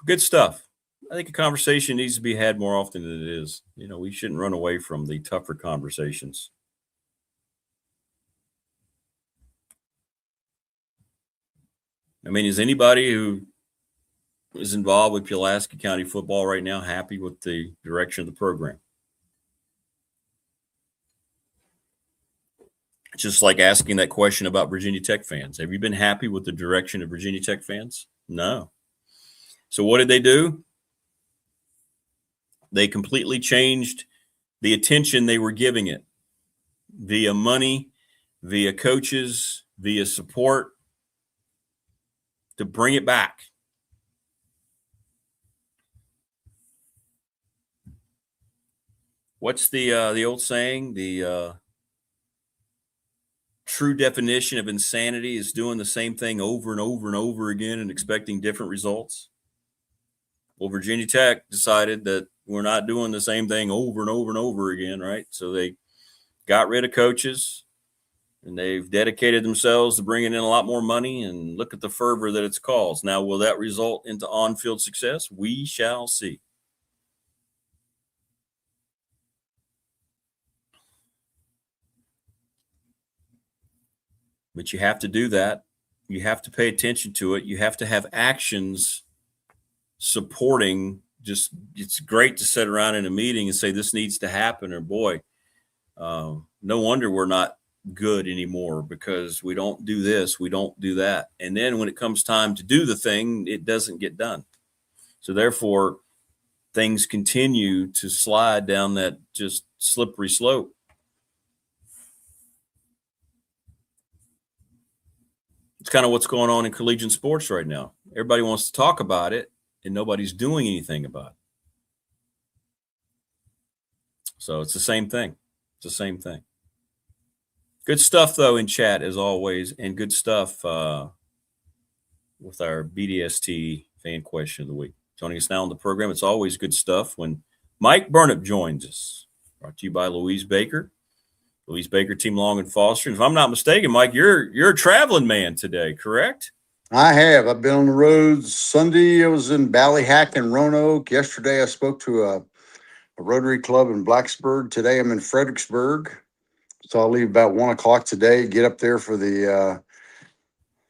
Good stuff. I think a conversation needs to be had more often than it is. We shouldn't run away from the tougher conversations. I mean, is anybody who is involved with Pulaski County football right now happy with the direction of the program? It's just like asking that question about Virginia Tech fans. Have you been happy with the direction of Virginia Tech fans? No. So what did they do? They completely changed the attention they were giving it via money, via coaches, via support to bring it back. What's the old saying? The true definition of insanity is doing the same thing over and over and over again and expecting different results. Well, Virginia Tech decided that we're not doing the same thing over and over and over again, right? So they got rid of coaches, and they've dedicated themselves to bringing in a lot more money, and look at the fervor that it's caused. Now, will that result into on-field success? We shall see. But you have to do that. You have to pay attention to it. You have to have actions supporting. Just, it's great to sit around in a meeting and say this needs to happen, or boy, no wonder we're not good anymore because we don't do this, we don't do that. And then when it comes time to do the thing, it doesn't get done. So therefore, things continue to slide down that just slippery slope. It's kind of what's going on in collegiate sports right now. Everybody wants to talk about it, and nobody's doing anything about it. So it's the same thing. It's the same thing. Good stuff, though, in chat, as always, and good stuff with our BDST fan question of the week. Joining us now on the program, it's always good stuff when Mike Burnip joins us. Brought to you by Louise Baker. Louise Baker, Team Long and Foster. And if I'm not mistaken, Mike, you're a traveling man today, correct? I have. I've been on the roads. Sunday, I was in Ballyhack and Roanoke. Yesterday, I spoke to a Rotary Club in Blacksburg. Today, I'm in Fredericksburg. So I'll leave about 1 o'clock today, get up there for the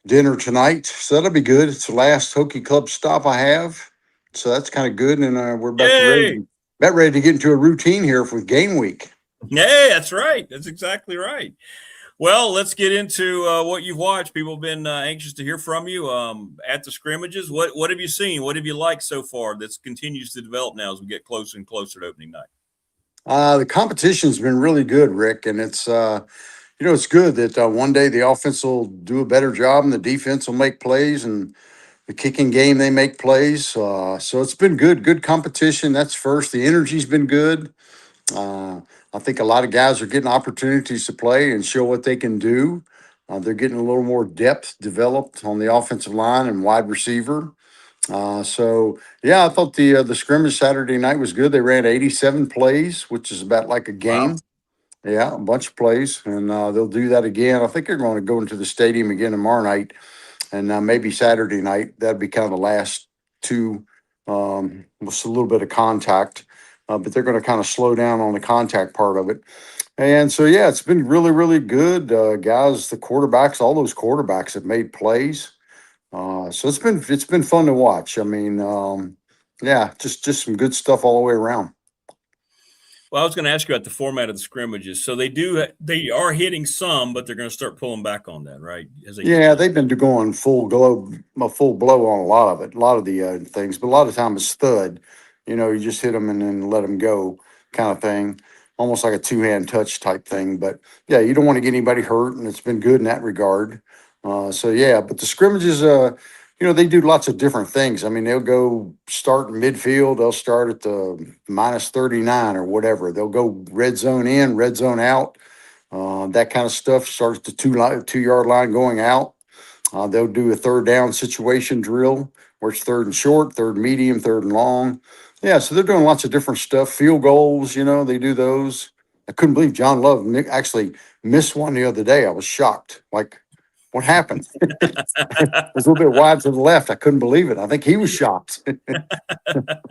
dinner tonight. So that'll be good. It's the last Hokie Club stop I have. So that's kind of good. And we're about ready to get into a routine here with game week. Yeah, that's right. That's exactly right. Well, let's get into what you've watched. People have been anxious to hear from you at the scrimmages. What have you seen? What have you liked so far that continues to develop now as we get closer and closer to opening night? The competition's been really good, Rick, and it's it's good that one day the offense will do a better job and the defense will make plays, and the kicking game they make plays. So it's been good competition. That's first. The energy's been good. I think a lot of guys are getting opportunities to play and show what they can do. They're getting a little more depth developed on the offensive line and wide receiver. I thought the scrimmage Saturday night was good. They ran 87 plays, which is about like a game. Wow. Yeah, a bunch of plays, and they'll do that again. I think they're going to go into the stadium again tomorrow night, and maybe Saturday night. That'd be kind of the last two with a little bit of contact. But they're going to kind of slow down on the contact part of it. And so, yeah, it's been really, really good. Guys, the quarterbacks, all those quarterbacks have made plays. So it's been fun to watch. I mean, just some good stuff all the way around. Well, I was going to ask you about the format of the scrimmages. So they are hitting some, but they're going to start pulling back on that, right? They've been going full blow on a lot of it, a lot of the things, but a lot of times it's thud. You just hit them and then let them go kind of thing, almost like a two-hand touch type thing. But, yeah, you don't want to get anybody hurt, and it's been good in that regard. But the scrimmages, they do lots of different things. I mean, they'll go start in midfield. They'll start at the minus 39 or whatever. They'll go red zone in, red zone out, that kind of stuff. Starts at the 2-yard line going out. They'll do a third down situation drill where it's third and short, third medium, third and long. Yeah, so they're doing lots of different stuff. Field goals, they do those. I couldn't believe John Love actually missed one the other day. I was shocked. Like, what happened? It was a little bit wide to the left. I couldn't believe it. I think he was shocked. I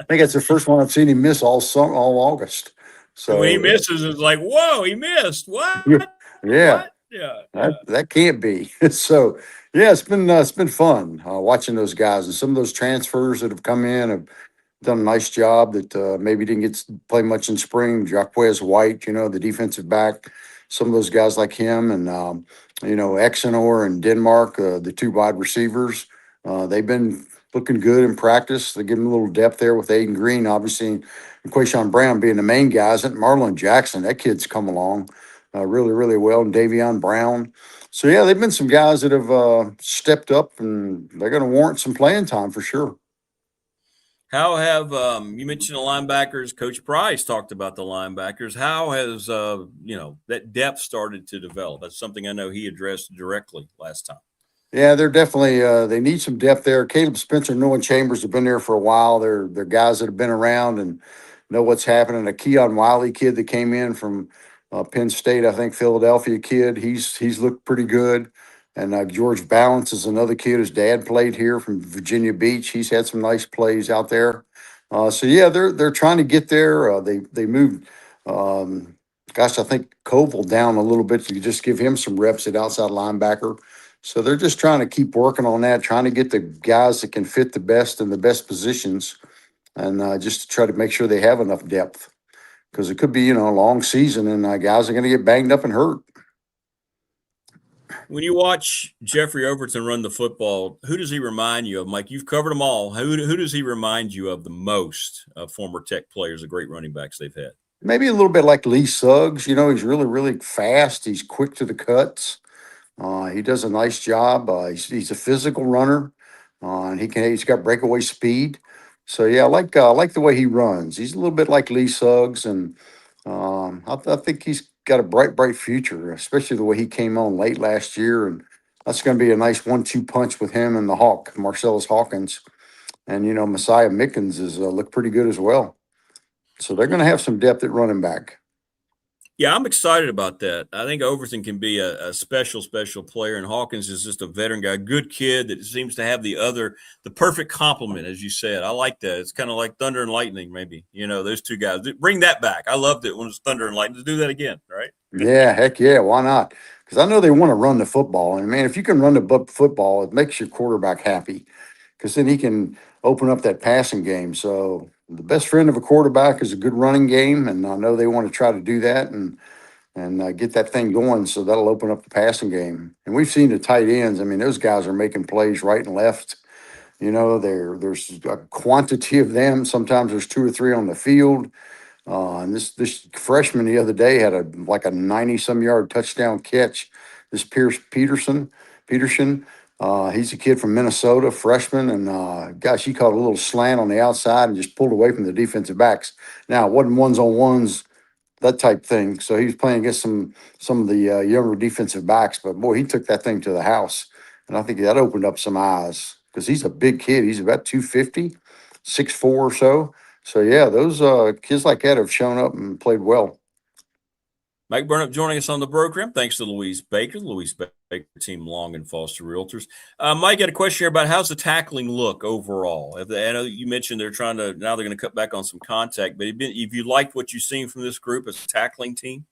think that's the first one I've seen him miss all August. So when he misses, it's like, whoa, he missed. What? Yeah. What? Yeah. That can't be. So, yeah, it's been fun watching those guys, and some of those transfers that have come in have done a nice job that maybe didn't get to play much in spring. Jaquez White, the defensive back, some of those guys like him, and Exenor and Denmark, the two wide receivers, they've been looking good in practice. They give them a little depth there with Aiden Green, obviously, and Quayshawn Brown being the main guys. And Marlon Jackson, that kid's come along really, really well, and Davion Brown. So, yeah, they've been some guys that have stepped up, and they're going to warrant some playing time for sure. How have you mentioned the linebackers? Coach Price talked about the linebackers. How has that depth started to develop? That's something I know he addressed directly last time. Yeah, they're definitely they need some depth there. Caleb Spencer, Noah Chambers have been there for a while. They're guys that have been around and know what's happening. A Keon Wiley kid that came in from Penn State, I think Philadelphia kid. He's looked pretty good. And George Balance is another kid. His dad played here from Virginia Beach. He's had some nice plays out there. They're trying to get there. They moved, I think Koval down a little bit to just give him some reps at outside linebacker. So they're just trying to keep working on that, trying to get the guys that can fit the best in the best positions, and just to try to make sure they have enough depth, because it could be a long season and guys are going to get banged up and hurt. When you watch Jeffrey Overton run the football, who does he remind you of? Mike, you've covered them all. Who does he remind you of the most former Tech players, the great running backs they've had? Maybe a little bit like Lee Suggs. He's really, really fast. He's quick to the cuts. He does a nice job. He's a physical runner, and he's got breakaway speed. So, yeah, I like the way he runs. He's a little bit like Lee Suggs, and I think he's got a bright future, especially the way he came on late last year, and that's going to be a nice 1-2 punch with him and the Hawk, Marcellus Hawkins, and Messiah Mickens is look pretty good as well. So they're going to have some depth at running back. Yeah, I'm excited about that. I think Overton can be a special player, and Hawkins is just a veteran guy, good kid that seems to have the perfect complement, as you said. I like that. It's kind of like Thunder and Lightning, maybe. Those two guys. Bring that back. I loved it when it was Thunder and Lightning. To do that again, right? Yeah, heck yeah, why not? Because I know they want to run the football, and man, if you can run the football, it makes your quarterback happy, because then he can open up that passing game. So the best friend of a quarterback is a good running game, and I know they want to try to do that and get that thing going. So that'll open up the passing game. And we've seen the tight ends. I mean, those guys are making plays right and left. There's a quantity of them. Sometimes there's 2 or 3 on the field. And this freshman the other day had a 90-some yard touchdown catch. This Peterson, he's a kid from Minnesota, freshman, and gosh, he caught a little slant on the outside and just pulled away from the defensive backs. Now, it wasn't ones-on-ones, that type thing. So he was playing against some of the younger defensive backs, but boy, he took that thing to the house, and I think that opened up some eyes because he's a big kid. He's about 250, 6'4" or so. So yeah, those kids like that have shown up and played well. Mike Burnop joining us on the program. Thanks to Louise Baker, team Long and Foster Realtors. Mike, got a question here about how's the tackling look overall? I know you mentioned they're going to cut back on some contact, but have you liked what you've seen from this group as a tackling team?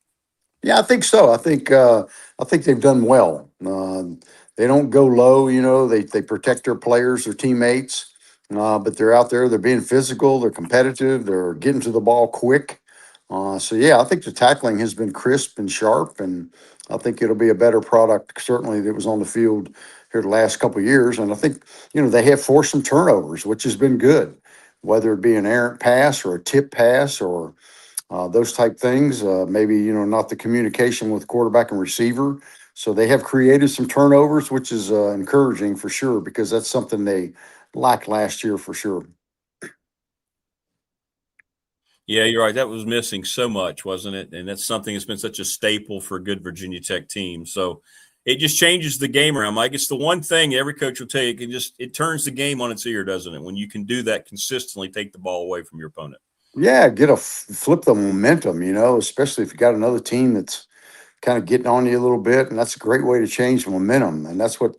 Yeah, I think so. I think they've done well. They don't go low, they protect their players, their teammates, but they're out there, they're being physical, they're competitive, they're getting to the ball quick. So yeah, I think the tackling has been crisp and sharp, and I think it'll be a better product, certainly, that was on the field here the last couple of years. And I think, they have forced some turnovers, which has been good, whether it be an errant pass or a tip pass or those type things. Maybe, not the communication with quarterback and receiver. So they have created some turnovers, which is encouraging for sure, because that's something they lacked last year for sure. Yeah, you're right. That was missing so much, wasn't it? And that's something that's been such a staple for a good Virginia Tech team. So it just changes the game around, Mike. It's the one thing every coach will tell you, it turns the game on its ear, doesn't it? When you can do that consistently, take the ball away from your opponent. Yeah, flip the momentum, especially if you got another team that's kind of getting on you a little bit. And that's a great way to change the momentum. And that's what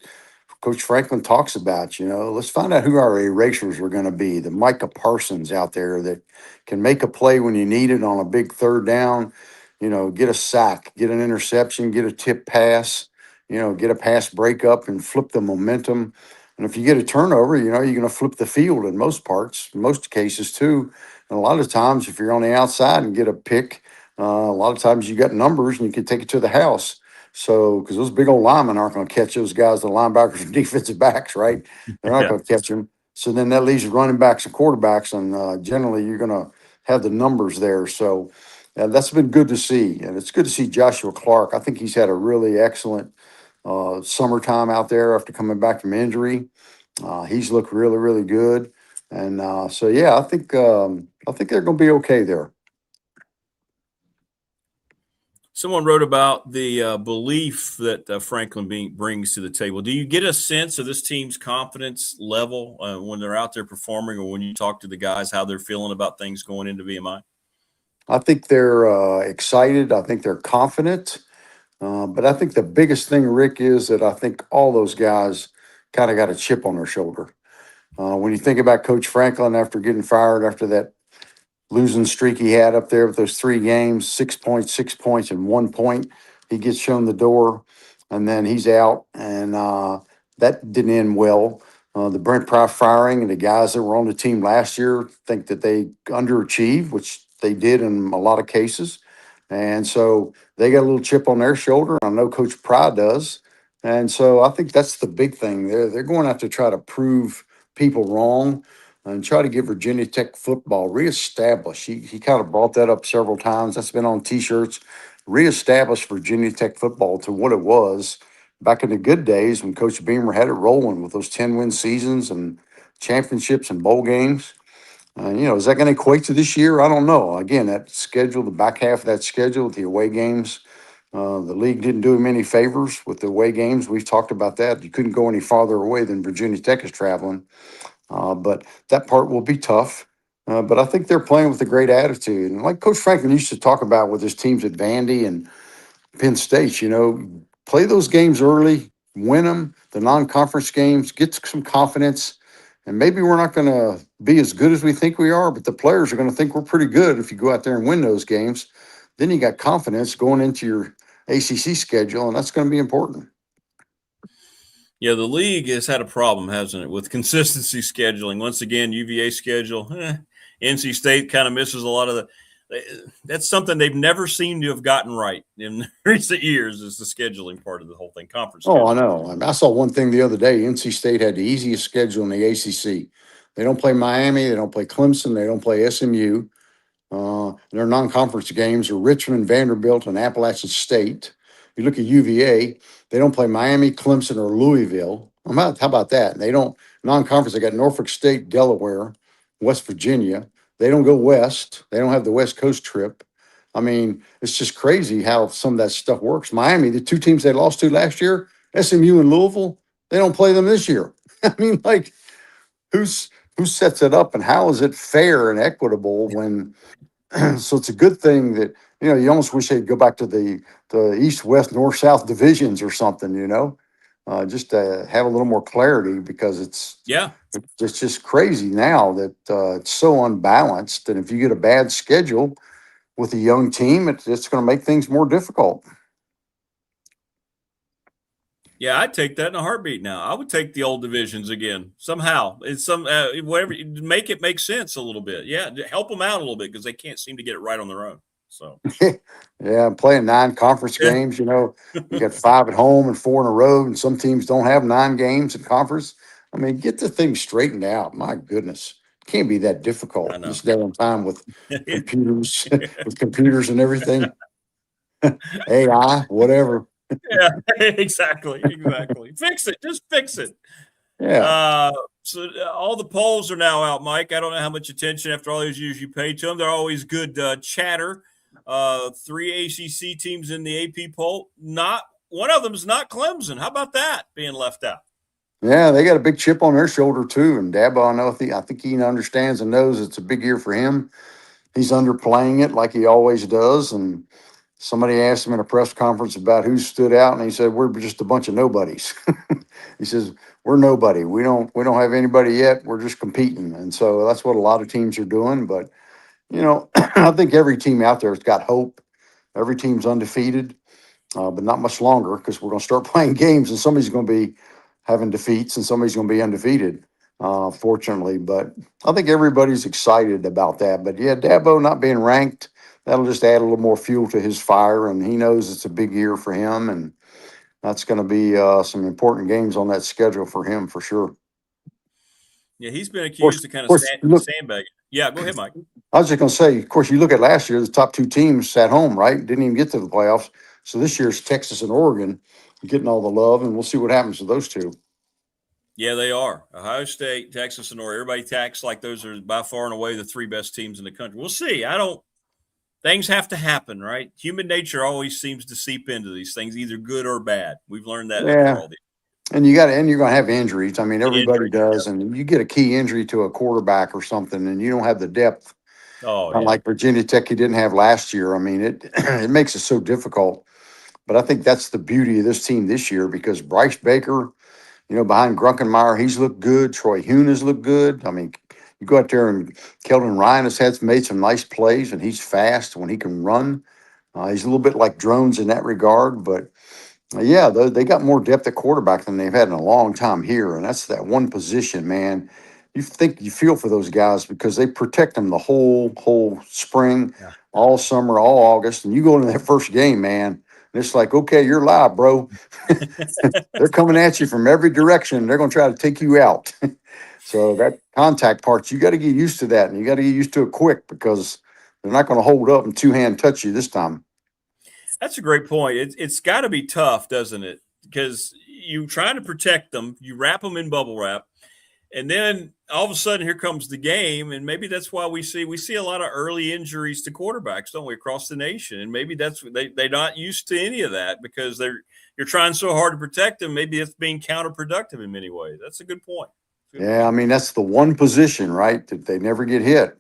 Coach Franklin talks about. Let's find out who our erasers are going to be. The Micah Parsons out there that can make a play when you need it on a big third down, get a sack, get an interception, get a tip pass, get a pass breakup and flip the momentum. And if you get a turnover, you're going to flip the field in most cases too. And a lot of times, if you're on the outside and get a pick, a lot of times you got numbers and you can take it to the house. So, because those big old linemen aren't going to catch those guys, the linebackers and defensive backs, right? They're not going to catch them. So then that leaves you running backs and quarterbacks, and generally you're going to have the numbers there. So that's been good to see. And it's good to see Joshua Clark. I think he's had a really excellent summertime out there after coming back from injury. He's looked really, really good. And so, yeah, I think they're going to be okay there. Someone wrote about the belief that Franklin brings to the table. Do you get a sense of this team's confidence level when they're out there performing, or when you talk to the guys, how they're feeling about things going into VMI? I think they're excited. I think they're confident. But I think the biggest thing, Rick, is that I think all those guys kind of got a chip on their shoulder. When you think about Coach Franklin after getting fired after that losing streak he had up there with those 3 games, 6 points, and 1 point. He gets shown the door, and then he's out, and that didn't end well. The Brent Pry firing and the guys that were on the team last year think that they underachieved, which they did in a lot of cases. And so they got a little chip on their shoulder. I know Coach Pry does. And so I think that's the big thing. They're going to have to try to prove people wrong and try to get Virginia Tech football reestablished. He kind of brought that up several times. That's been on T-shirts. Reestablish Virginia Tech football to what it was back in the good days when Coach Beamer had it rolling with those 10-win seasons and championships and bowl games. Is that going to equate to this year? I don't know. Again, that schedule, the back half of that schedule, the away games, the league didn't do him any favors with the away games. We've talked about that. You couldn't go any farther away than Virginia Tech is traveling. But that part will be tough. But I think they're playing with a great attitude. And like Coach Franklin used to talk about with his teams at Vandy and Penn State, play those games early, win them, the non-conference games, get some confidence. And maybe we're not going to be as good as we think we are, but the players are going to think we're pretty good if you go out there and win those games. Then you got confidence going into your ACC schedule, and that's going to be important. Yeah, the league has had a problem, hasn't it, with consistency scheduling. Once again, UVA schedule, NC State kind of misses a lot of that's something they've never seemed to have gotten right in recent years, is the scheduling part of the whole thing, conference. Oh, I know. I saw one thing the other day. NC State had the easiest schedule in the ACC. They don't play Miami. They don't play Clemson. They don't play SMU. Their non-conference games are Richmond, Vanderbilt, and Appalachian State. You look at UVA, they don't play Miami, Clemson, or Louisville. How about that? They don't non-conference. They got Norfolk State, Delaware, West Virginia. They don't go west. They don't have the West Coast trip. I mean, it's just crazy how some of that stuff works. Miami, the two teams they lost to last year, SMU and Louisville, they don't play them this year. I mean, like, who sets it up, and how is it fair and equitable when? So it's a good thing that you almost wish they'd go back to the East, West, North, South divisions or something. Just to have a little more clarity, because it's just crazy now that it's so unbalanced. And if you get a bad schedule with a young team, it's going to make things more difficult. Yeah, I'd take that in a heartbeat now. I would take the old divisions again somehow. It's whatever, make it make sense a little bit. Yeah, help them out a little bit, because they can't seem to get it right on their own. So yeah, playing 9 conference games. You got 5 at home and 4 in a row, and some teams don't have 9 games in conference. I mean, get the thing straightened out. My goodness, it can't be that difficult this day and time with computers and everything. AI, whatever. Yeah, exactly. Fix it. Just fix it. Yeah. So all the polls are now out, Mike. I don't know how much attention after all those years you paid to them. They're always good chatter. 3 ACC teams in the AP poll. Not one of them is not Clemson. How about that being left out? Yeah, they got a big chip on their shoulder too. And Dabo, I think he understands and knows it's a big year for him. He's underplaying it like he always does. And somebody asked him in a press conference about who stood out, and he said, "We're just a bunch of nobodies." He says, "We're nobody. We don't have anybody yet. We're just competing." And so that's what a lot of teams are doing. But I think every team out there has got hope. Every team's undefeated, but not much longer, because we're going to start playing games, and somebody's going to be having defeats, and somebody's going to be undefeated. Fortunately, but I think everybody's excited about that. But yeah, Dabo not being ranked, that'll just add a little more fuel to his fire, and he knows it's a big year for him, and that's going to be some important games on that schedule for him for sure. Yeah, he's been accused of kind of sandbagging. Yeah, go ahead, Mike. I was just going to say, of course, you look at last year, the top 2 teams sat home, right? Didn't even get to the playoffs. So this year's Texas and Oregon getting all the love, and we'll see what happens to those 2. Yeah, they are. Ohio State, Texas, and Oregon. Everybody acts like those are by far and away the 3 best teams in the country. We'll see. Things have to happen, right? Human nature always seems to seep into these things, either good or bad. We've learned that. Yeah. And you're going to have injuries. I mean, everybody does. Yeah. And you get a key injury to a quarterback or something, and you don't have the depth. Like Virginia Tech, you didn't have last year. I mean, it makes it so difficult. But I think that's the beauty of this team this year, because Bryce Baker, behind Grunkenmeyer, he's looked good. Troy Huhn has looked good. I mean, you go out there, and Keldon Ryan has made some nice plays, and he's fast when he can run. He's a little bit like drones in that regard. But, yeah, they got more depth at quarterback than they've had in a long time here, and that's that one position, man. You feel for those guys, because they protect them the whole spring, all summer, all August. And you go into that first game, man, and it's like, okay, you're live, bro. They're coming at you from every direction. They're going to try to take you out. So that contact part, you got to get used to that, and you got to get used to it quick, because they're not going to hold up and 2-hand touch you this time. That's a great point. It's got to be tough, doesn't it? Because you're trying to protect them, you wrap them in bubble wrap, and then all of a sudden here comes the game, and maybe that's why we see a lot of early injuries to quarterbacks, don't we, across the nation? And maybe that's they're not used to any of that, because you're trying so hard to protect them. Maybe it's being counterproductive in many ways. That's a good point. Yeah, I mean, that's the one position, right, that they never get hit.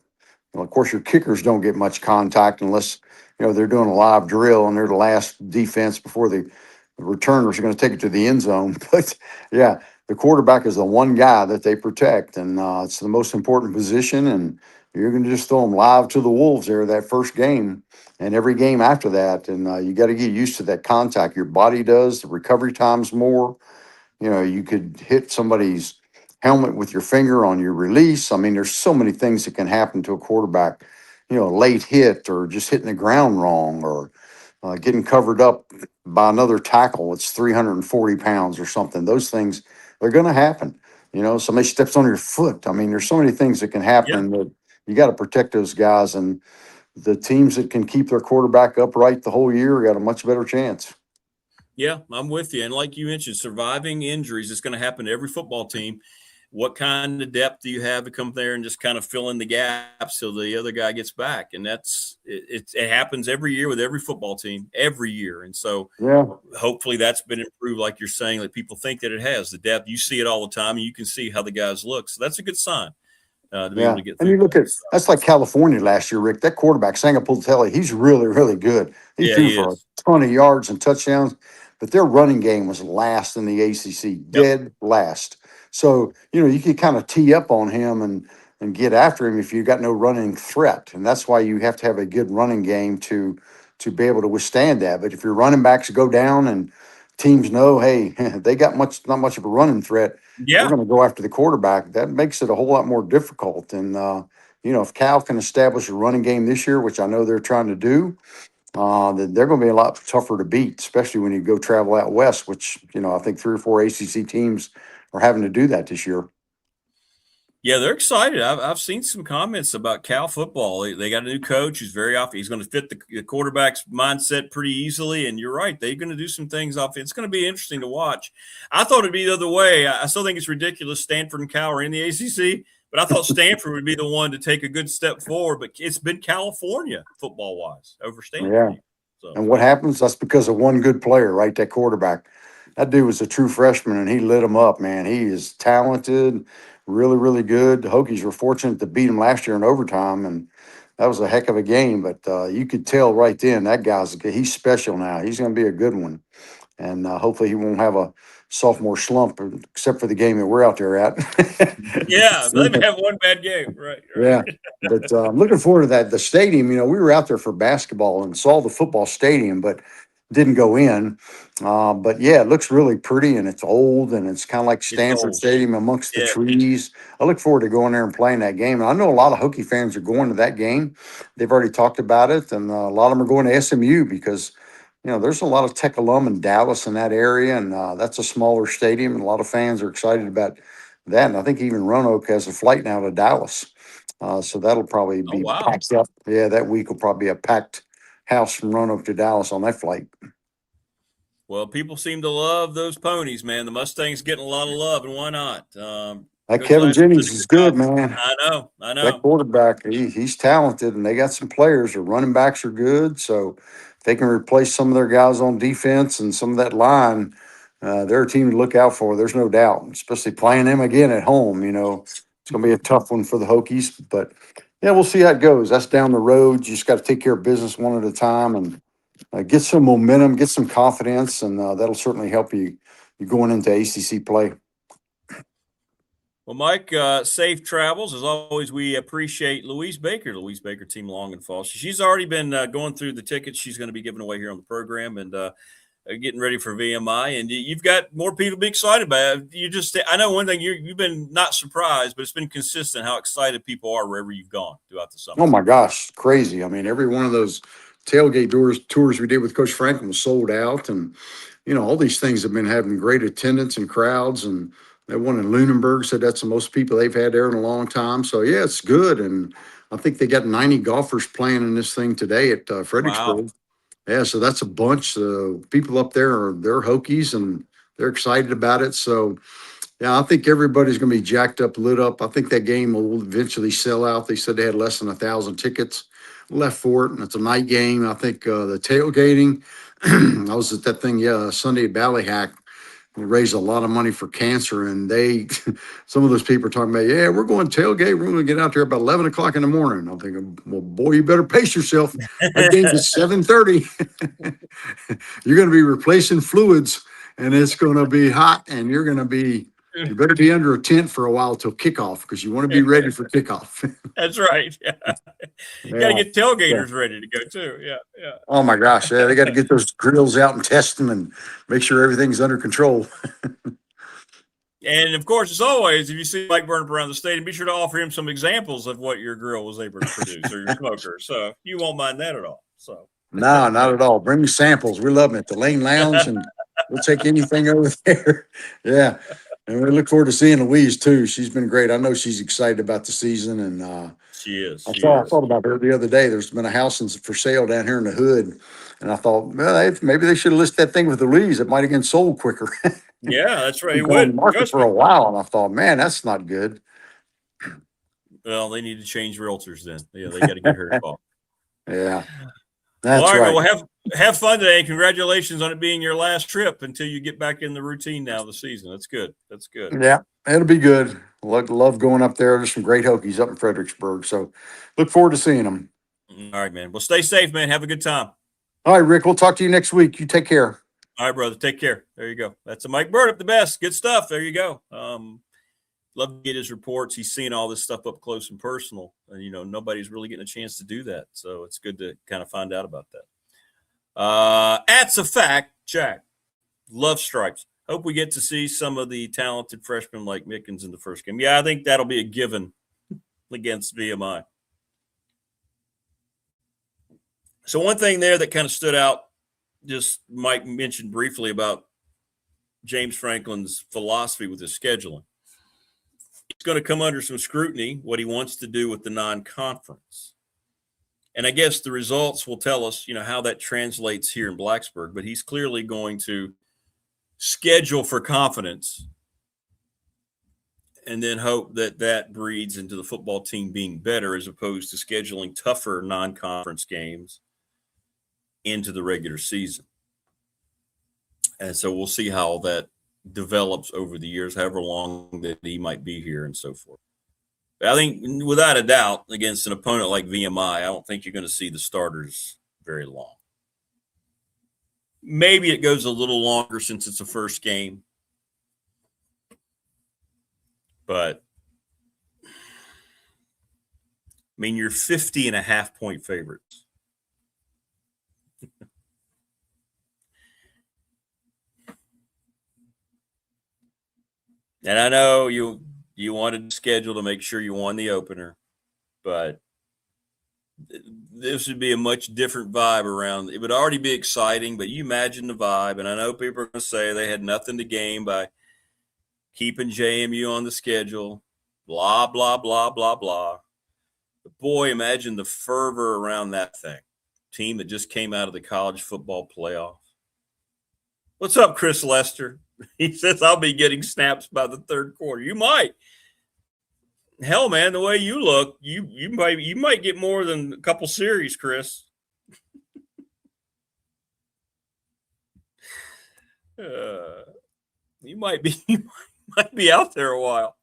Well, of course, your kickers don't get much contact unless, they're doing a live drill and they're the last defense before the returners are going to take it to the end zone. But yeah, the quarterback is the one guy that they protect, and it's the most important position. And you're going to just throw them live to the wolves there that first game and every game after that. And you got to get used to that contact. Your body does. The recovery time's more. You could hit somebody's helmet with your finger on your release. I mean, there's so many things that can happen to a quarterback, a late hit or just hitting the ground wrong or getting covered up by another tackle. It's 340 pounds or something. Those things, they're going to happen. Somebody steps on your foot. I mean, there's so many things that can happen that you got to protect those guys. And the teams that can keep their quarterback upright the whole year got a much better chance. Yeah, I'm with you. And like you mentioned, surviving injuries is going to happen to every football team. What kind of depth do you have to come there and just kind of fill in the gap so the other guy gets back? And it happens every year with every football team, every year. And so hopefully that's been improved, like you're saying, that people think that it has. The depth, you see it all the time, and you can see how the guys look. So that's a good sign to be able to get through. And you look at that's like California last year, Rick. That quarterback, Singapore, he's really, really good. He threw for a ton of yards and touchdowns, but their running game was last in the ACC, dead last. So, you could kind of tee up on him and get after him if you got no running threat. And that's why you have to have a good running game to be able to withstand that. But if your running backs go down and teams know, hey, they got not much of a running threat, they're going to go after the quarterback. That makes it a whole lot more difficult. And, if Cal can establish a running game this year, which I know they're trying to do, then they're going to be a lot tougher to beat, especially when you go travel out west, which, I think 3 or 4 ACC teams are having to do that this year. Yeah, they're excited. I've seen some comments about Cal football. They got a new coach who's very off. He's going to fit the quarterback's mindset pretty easily. And you're right. They're going to do some things off. It's going to be interesting to watch. I thought it'd be the other way. I still think it's ridiculous Stanford and Cal are in the ACC, but I thought Stanford would be the one to take a good step forward. But it's been California football-wise over Stanford. Yeah. So. And what happens? That's because of one good player, right? That quarterback. That dude was a true freshman, and he lit him up, man. He is talented, really, really good. The Hokies were fortunate to beat him last year in overtime, and that was a heck of a game. But you could tell right then that he's special now. He's going to be a good one. And hopefully he won't have a sophomore slump, except for the game that we're out there at. Yeah, let him have one bad game. Right. Yeah. But I'm looking forward to that. The stadium, we were out there for basketball and saw the football stadium, but didn't go in. But yeah, it looks really pretty, and it's old, and it's kind of like Stanford Stadium amongst the trees. I look forward to going there and playing that game. And I know a lot of Hokie fans are going to that game. They've already talked about it, and a lot of them are going to SMU because, there's a lot of Tech alum in Dallas in that area, and that's a smaller stadium, and a lot of fans are excited about that. And I think even Roanoke has a flight now to Dallas. So that'll probably be packed up. Yeah, that week will probably be a packed house from Roanoke to Dallas on that flight. Well, people seem to love those ponies, man. The Mustang's getting a lot of love, and why not? That Kevin Jennings is good, man. I know. That quarterback, he's talented, and they got some players. Their running backs are good, so if they can replace some of their guys on defense and some of that line, they're a team to look out for. There's no doubt, especially playing them again at home. It's going to be a tough one for the Hokies, but yeah, we'll see how it goes. That's down the road. You just got to take care of business one at a time and get some momentum, get some confidence, and that'll certainly help you going into ACC play. Well, Mike, safe travels. As always, we appreciate Louise Baker Team Long and Falls. She's already been going through the tickets she's going to be giving away here on the program and getting ready for VMI. And you've got more people to be excited about it. I know one thing, you've been not surprised, but it's been consistent how excited people are wherever you've gone throughout the summer. Oh, my gosh, crazy. I mean, every one of those tailgate tours we did with Coach Franklin was sold out. And, all these things have been having great attendance and crowds. And that one in Lunenburg said that's the most people they've had there in a long time. So, yeah, it's good. And I think they got 90 golfers playing in this thing today at Fredericksburg. Wow. Yeah, so that's a bunch. People up there, they're Hokies, and they're excited about it. So, yeah, I think everybody's going to be jacked up, lit up. I think that game will eventually sell out. They said they had less than 1,000 tickets left for it, and it's a night game. I think the tailgating, I was at that thing, Sunday at Ballyhack, raise a lot of money for cancer, and some of those people are talking about, yeah, we're going tailgate. We're going to get out there about 11 o'clock in the morning. I'm thinking, well, boy, you better pace yourself. That game's at 7:30. You're going to be replacing fluids, and it's going to be hot, and you better be under a tent for a while till kickoff, because you want to be ready for kickoff. That's right. Yeah. You got to get tailgaters ready to go too. Yeah. Yeah. Oh my gosh. Yeah. They got to get those grills out and test them and make sure everything's under control. And of course, as always, if you see Mike burn up around the stadium, be sure to offer him some examples of what your grill was able to produce or your smoker. So you won't mind that at all. So no, not at all. Bring me samples. We love them at the Lane Lounge, and we'll take anything over there. Yeah. And we look forward to seeing Louise too. She's been great. I know she's excited about the season, and she is. I thought about her the other day. There's been a house for sale down here in the hood, and I thought, well, maybe they should have listed that thing with Louise. It might have been sold quicker. Yeah, that's right. It would market for a while, and I thought, man, that's not good. Well, they need to change realtors then. Yeah, they got to get her involved. Yeah, that's all right. right. Well, have fun today. Congratulations on it being your last trip until you get back in the routine now of the season. That's good. That's good. Yeah, it'll be good. Love going up there. There's some great Hokies up in Fredericksburg, so look forward to seeing them. All right, man. Well, stay safe, man. Have a good time. All right, Rick. We'll talk to you next week. You take care. All right, brother. Take care. There you go. That's a Mike Burnup, the best. Good stuff. There you go. Love to get his reports. He's seeing all this stuff up close and personal. And, nobody's really getting a chance to do that. So it's good to kind of find out about that. That's a fact, Jack. Love stripes. Hope we get to see some of the talented freshmen like Mickens in the first game. Yeah, I think that'll be a given against VMI. So one thing there that kind of stood out, just Mike mentioned briefly about James Franklin's philosophy with his scheduling. It's going to come under some scrutiny, what he wants to do with the non-conference. And I guess the results will tell us, how that translates here in Blacksburg, but he's clearly going to schedule for confidence and then hope that that breeds into the football team being better as opposed to scheduling tougher non-conference games into the regular season. And so we'll see how that develops over the years, however long that he might be here and so forth. But I think without a doubt, against an opponent like VMI, I don't think you're going to see the starters very long. Maybe it goes a little longer since it's a first game. But, you're 50.5-point favorites. And I know you wanted to schedule to make sure you won the opener, but this would be a much different vibe around. It would already be exciting, but you imagine the vibe. And I know people are going to say they had nothing to gain by keeping JMU on the schedule, blah, blah, blah, blah, blah. But boy, imagine the fervor around that thing. Team that just came out of the college football playoff. What's up, Chris Lester? He says, I'll be getting snaps by the third quarter. You might. Hell, man, the way you look, you might get more than a couple series, Chris. You might be out there a while.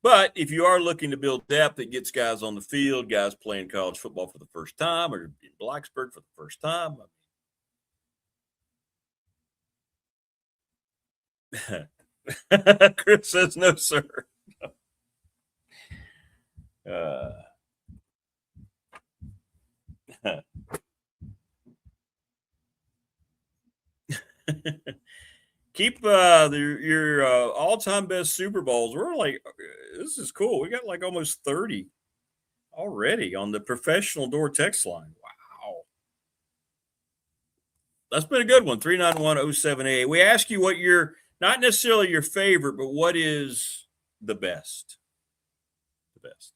But if you are looking to build depth that gets guys on the field, guys playing college football for the first time or in Blacksburg for the first time, Chris says no, sir. Keep your all-time best Super Bowls. We're like, this is cool. We got like almost 30 already on the professional door text line. Wow. That's been a good one. 391-0788. We ask you what your, not necessarily your favorite, but what is the best? The best.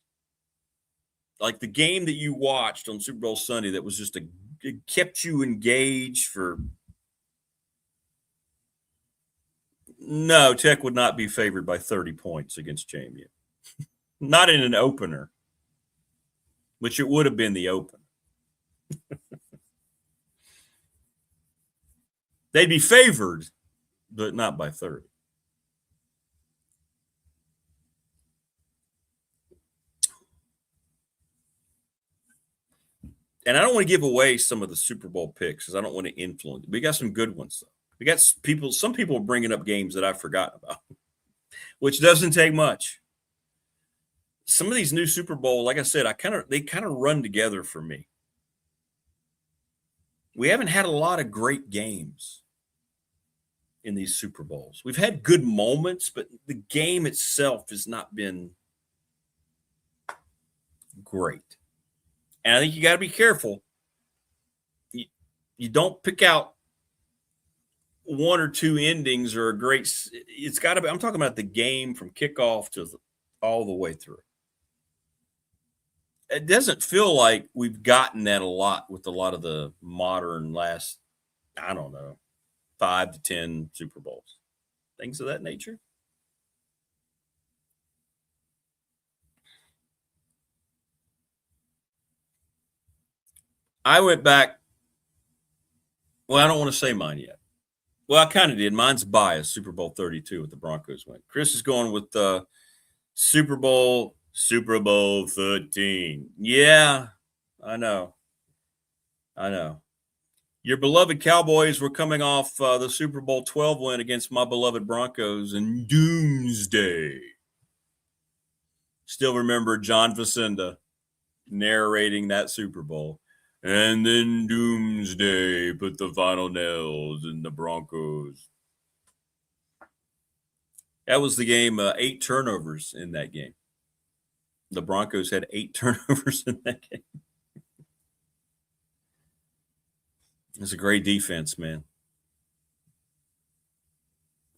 Like the game that you watched on Super Bowl Sunday that was just it kept you engaged for. No, Tech would not be favored by 30 points against JMU. Not in an opener, which it would have been the open. They'd be favored, but not by 30. And I don't want to give away some of the Super Bowl picks because I don't want to influence. We got some good ones, though. We got some people are bringing up games that I've forgotten about, which doesn't take much. Some of these new Super Bowl, like I said, they kind of run together for me. We haven't had a lot of great games in these Super Bowls. We've had good moments, but the game itself has not been great. And I think you got to be careful. You don't pick out one or two endings or a great. It's got to be. I'm talking about the game from kickoff to all the way through. It doesn't feel like we've gotten that a lot with a lot of the modern last, I don't know, 5 to 10 Super Bowls, things of that nature. I went back. Well, I don't want to say mine yet. Well, I kind of did. Mine's biased. Super Bowl 32 with the Broncos win. Chris is going with Super Bowl 13. Yeah, I know. Your beloved Cowboys were coming off the Super Bowl 12 win against my beloved Broncos in Doomsday. Still remember John Facenda narrating that Super Bowl. And then Doomsday put the final nails in the Broncos. That was the game, 8 turnovers in that game. The Broncos had 8 turnovers in that game. It's a great defense, man.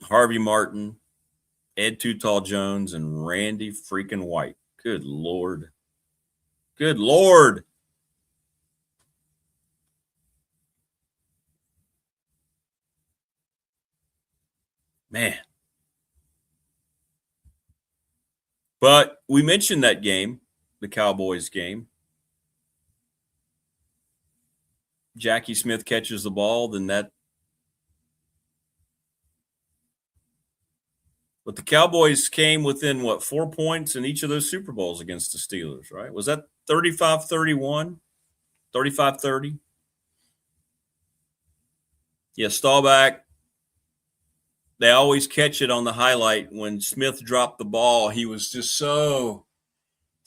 Harvey Martin, Ed Too Tall Jones, and Randy freaking White. Good Lord. Good Lord. Man. But we mentioned that game, the Cowboys game. Jackie Smith catches the ball, then that. But the Cowboys came within, 4 points in each of those Super Bowls against the Steelers, right? Was that 35-31? 35-30? Yeah, Staubach. They always catch it on the highlight. When Smith dropped the ball, he was just so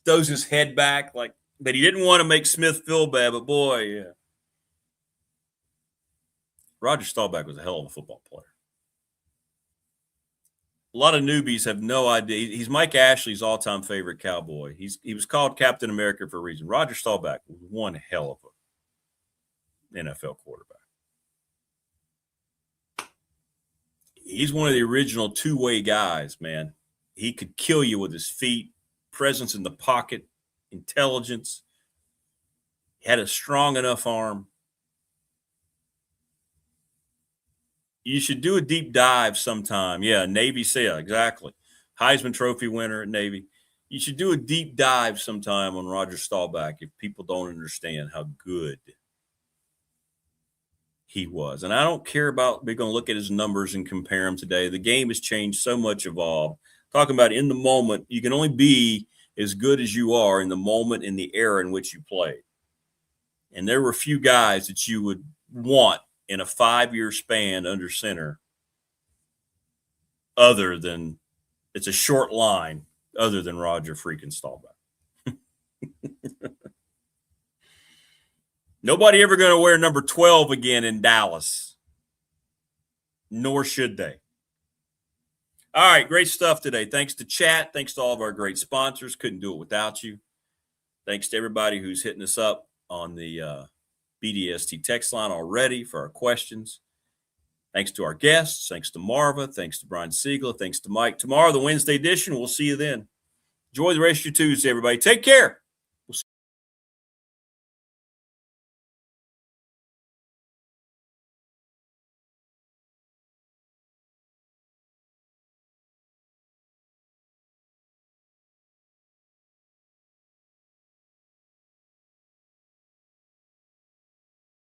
throws his head back, but he didn't want to make Smith feel bad. But boy, yeah. Roger Staubach was a hell of a football player. A lot of newbies have no idea. He's Mike Ashley's all-time favorite Cowboy. He was called Captain America for a reason. Roger Staubach was one hell of an NFL quarterback. He's one of the original two-way guys, man. He could kill you with his feet, presence in the pocket, intelligence. He had a strong enough arm. You should do a deep dive sometime. Yeah, Navy SEAL, exactly. Heisman Trophy winner at Navy. You should do a deep dive sometime on Roger Staubach if people don't understand how good he was. And I don't care about, we're going to look at his numbers and compare them today. The game has changed so much, evolved. Talking about in the moment, you can only be as good as you are in the moment, in the era in which you played. And there were a few guys that you would want in a 5-year span under center, other than, it's a short line, other than Roger freaking Staubach. Nobody ever going to wear number 12 again in Dallas, nor should they. All right, great stuff today. Thanks to chat. Thanks to all of our great sponsors. Couldn't do it without you. Thanks to everybody who's hitting us up on the BDST text line already for our questions. Thanks to our guests. Thanks to Marva. Thanks to Brian Siegler. Thanks to Mike. Tomorrow, the Wednesday edition. We'll see you then. Enjoy the rest of your Tuesday, everybody. Take care.